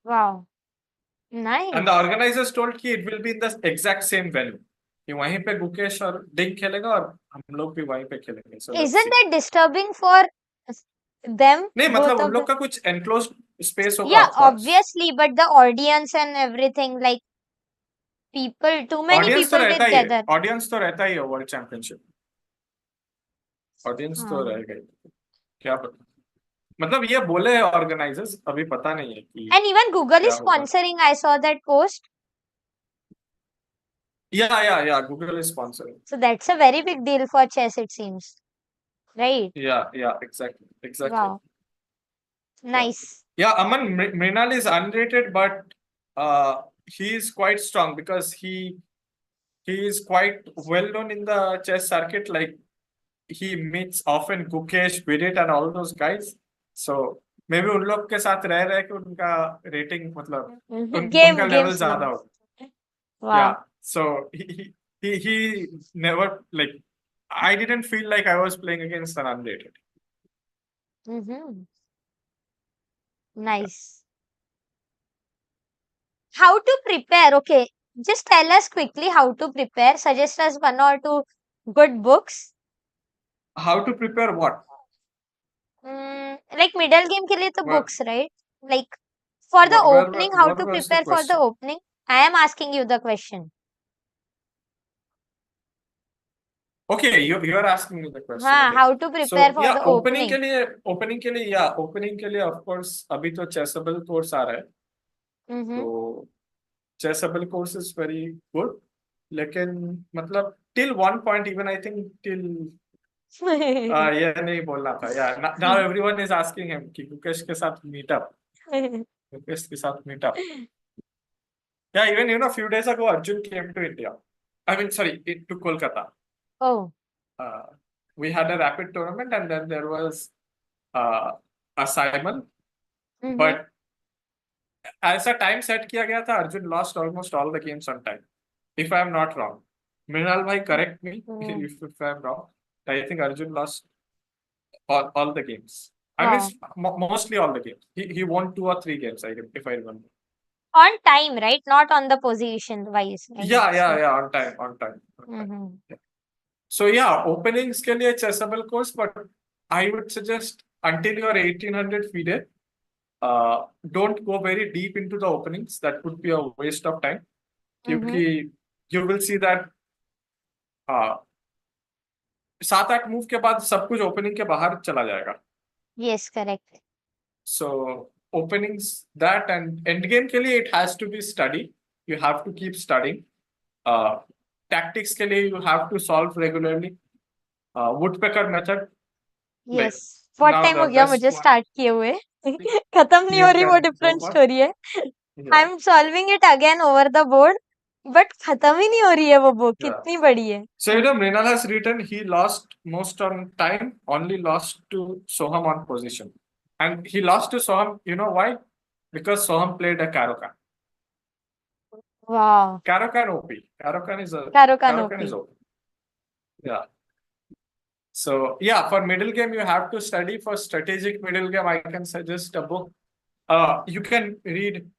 Wow. Nice. And the organizers told कि it will be in the exact same venue. कि वहीं पे गुकेश और डिंग खेलेगा और हम लोग भी वहीं पे खेलेंगे. So isn't that disturbing for them? नहीं मतलब उन लोग का कुछ enclosed space होगा. Yeah, obviously, but the audience and everything, like people, too many audience people together. Audience तो रहता ही है World Championship. Audience तो रहेगा ही. क्या पता. मतलब ये बोले organizers अभी पता नहीं है कि. And even Google is sponsoring. I saw that post. Yeah. Google is sponsoring. So that's a very big deal for chess, it seems. Right? Yeah, exactly. Wow. Nice. Yeah, Aman, Mrinal is underrated, but he is quite strong because he is quite well known in the chess circuit. Like he meets often Gukesh, Vidit and all those guys. So maybe उन लोग के साथ रह के उनका rating मतलब उनका level ज़्यादा हो. Yeah. So he never like I didn't feel like I was playing against an unrated. Nice. How to prepare? Okay, just tell us quickly how to prepare. Suggest us one or two good books. How to prepare what? Like middle game के लिए तो books, right? Like for the opening, how to prepare for the opening? I am asking you the question. Okay, you are asking me the question. हाँ, how to prepare for the opening? Opening के लिए of course अभी तो chessable course आ रहा है. तो chessable course is very good. लेकिन मतलब till one point even I think till ये नहीं बोलना था. Yeah, now everyone is asking him कि गुकेश के साथ meet up. गुकेश के साथ meet up. Yeah, even a few days ago Arjun came to India. I mean, sorry, to Kolkata. Oh. We had a rapid tournament and then there was a Simon. But as a time set किया गया था, Arjun lost almost all the games on time. If I am not wrong. Mrinal bhai, correct me if I am wrong. I think Arjun lost all the games. I mean, mostly all the games. He won 2 or 3 games, if I remember. On time, right? Not on the position wise. Yeah, on time. Yeah. So yeah, openings के लिए chessable course, but I would suggest until you are 1800 FIDE, don't go very deep into the openings. That would be a waste of time. क्योंकि you will see that 7-8 move के बाद सब कुछ opening के बाहर चला जाएगा. Yes, correct. So openings that and endgame के लिए it has to be study. You have to keep studying. Tactics के लिए you have to solve regularly. Woodpecker method. Yes. What time हो गया मुझे start किए हुए? खत्म नहीं हो रही वो different story है. I'm solving it again over the board, but खत्म ही नहीं हो रही है वो book. कितनी बड़ी है. So Mrinal has written he lost most on time, only lost to Soham on position, and he lost to Soham. You know why? Because Soham played a Caro-Kann. Wow. Caro-Kann OP. Caro-Kann is OP. Yeah. So yeah, for middle game you have to study. For strategic middle game, I can suggest a book. You can read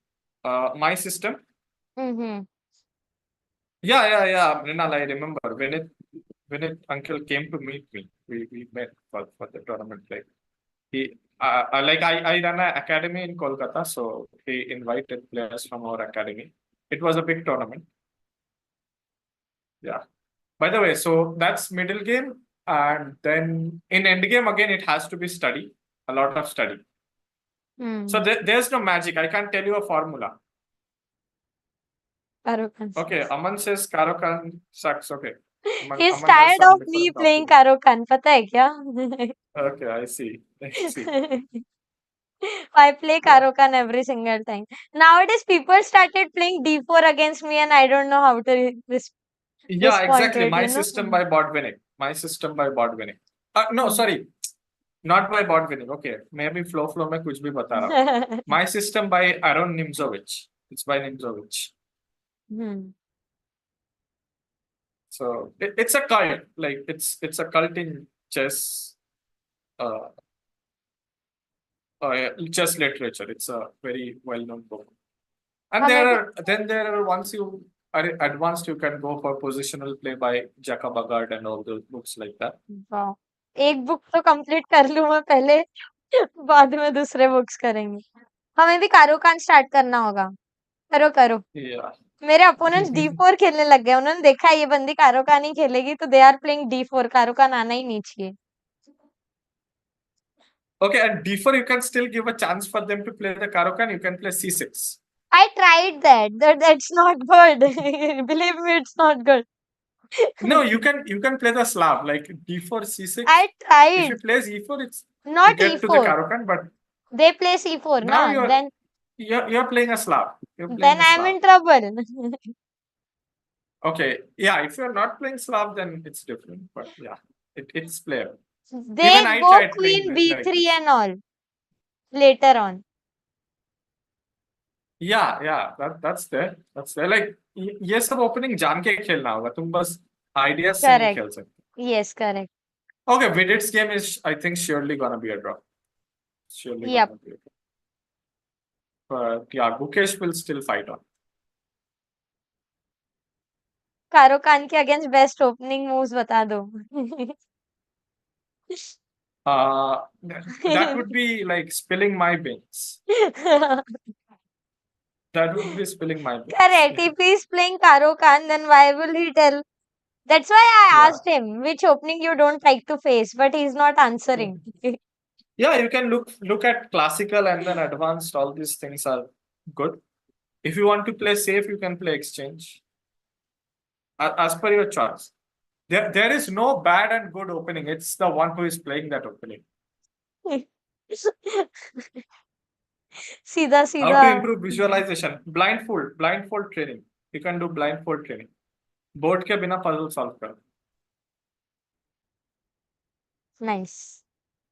My System. Yeah. Mrinal, I remember when it uncle came to meet me. We met for the tournament. Like I run an academy in Kolkata, so he invited players from our academy. It was a big tournament. Yeah. By the way, so that's middle game, and then in end game again it has to be study, a lot of study. So there's no magic. I can't tell you a formula. Okay, Aman says Caro-Kann sucks. Okay. He's tired of me playing Caro-Kann. पता है क्या? Okay, I see. I play Caro-Kann every single time. Nowadays, people started playing D4 against me, and I don't know how to respond. Yeah, exactly. My system by bot winning. No, sorry. Not by bot winning. Okay, maybe flow में कुछ भी बता रहा हूँ. My system by Aaron Nimzovich. It's by Nimzovich. So it's a cult. Like it's a cult in chess. Uh, chess literature. It's a very well-known book. And there are once you are advanced, you can go for positional play by Jaka Bagard and all those books like that. वाह, एक book तो complete कर लूं मैं पहले, बाद में दूसरे बुक्स करेंगे. हमें भी कारोकान स्टार्ट करना होगा. करो करो. Yeah. मेरे अपोनेंट्स D4 खेलने लग गए. उन्होंने देखा है ये बंदी कारोकान ही खेलेगी, तो दे आर प्लेइंग D4. कारोकान आना ही नहीं चाहिए. Okay, and D4 you can still give a chance for them to play the Karokan. You can play C6. I tried that. That's not good. Believe me, it's not good. No, you can play the Slav like D4, C6. I If tried. you play E4, it's Not to get to the E4. Karokan, but They play C4, now na? you're you're playing a Slav. You're playing Then a I'm Slav. in trouble. Okay, yeah. If you're not playing Slav, then it's different. But yeah, it's playable. They Even I go tried queen playing like B3 this. and all later on. Yeah, that's there. That's there. Like ये सब opening जान के खेलना होगा. तुम बस ideas से नहीं Correct. खेल सकते. Yes, correct. Okay, Vidit's game is, I think, surely gonna be a draw. Surely Yep. gonna be a draw. But yeah, Gukesh will still fight on. कारोकान के अगेंस्ट बेस्ट ओपनिंग मूव्स बता दो. That would be like spilling my beans. That would be spilling my beans. Correct. Yeah. If he's playing Karokan, then why will he tell? That's why I Yeah. asked him which opening you don't like to face, but he's not answering. Yeah, you can look at classical and then advanced. All these things are good. If you want to play safe, you can play exchange. As per your choice. There is no bad and good opening. It's the one who is playing that opening. सीधा How सीधा. to improve visualization? Blindfold training. You can do blindfold training. Board के बिना puzzle solve कर. Nice.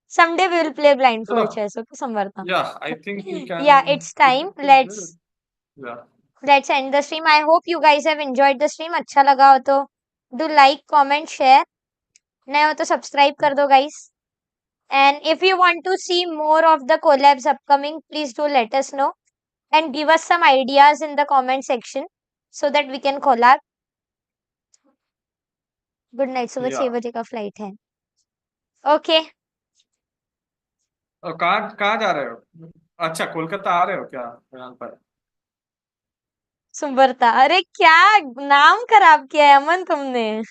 Someday we will play blindfold चलो. chess. Okay, Samvartha. Yeah, I think we can. Yeah, it's time. Yeah. Let's end the stream. I hope you guys have enjoyed the stream. अच्छा लगा हो तो do like, comment, share. नए हो तो subscribe कर दो guys. And if you want to see more of the collabs upcoming, please do let us know and give us some ideas in the comment section so that we can collab. Good night. सुबह 6 बजे का flight है. Okay. कहाँ जा रहे हो? अच्छा, कोलकाता आ रहे हो क्या यहाँ पर? सुंबरता. अरे क्या नाम खराब किया है अमन तुमने.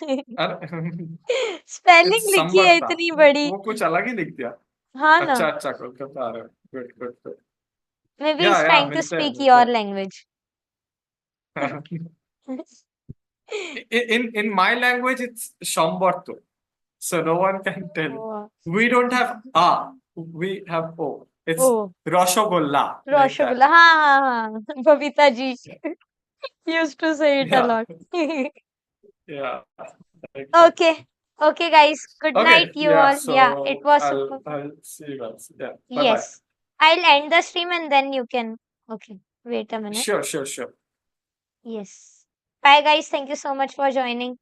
स्पेलिंग लिखी है इतनी बड़ी. वो कुछ अलग ही लिख दिया. हाँ ना. अच्छा, कोलकाता आ रहे हो. Good. Maybe he's trying to speak your language. In my language, it's Shambarto. So no one can tell. Oh. We don't have A. We have O. It's Rashogolla. Rashogolla. हाँ. Babita ji used to say it a lot. Yeah. Okay, guys. Good night, you all. So yeah, it was. I'll see you guys. Yeah. Yes. I'll end the stream and then you can. Okay. Wait a minute. Sure. Yes. Bye, guys. Thank you so much for joining.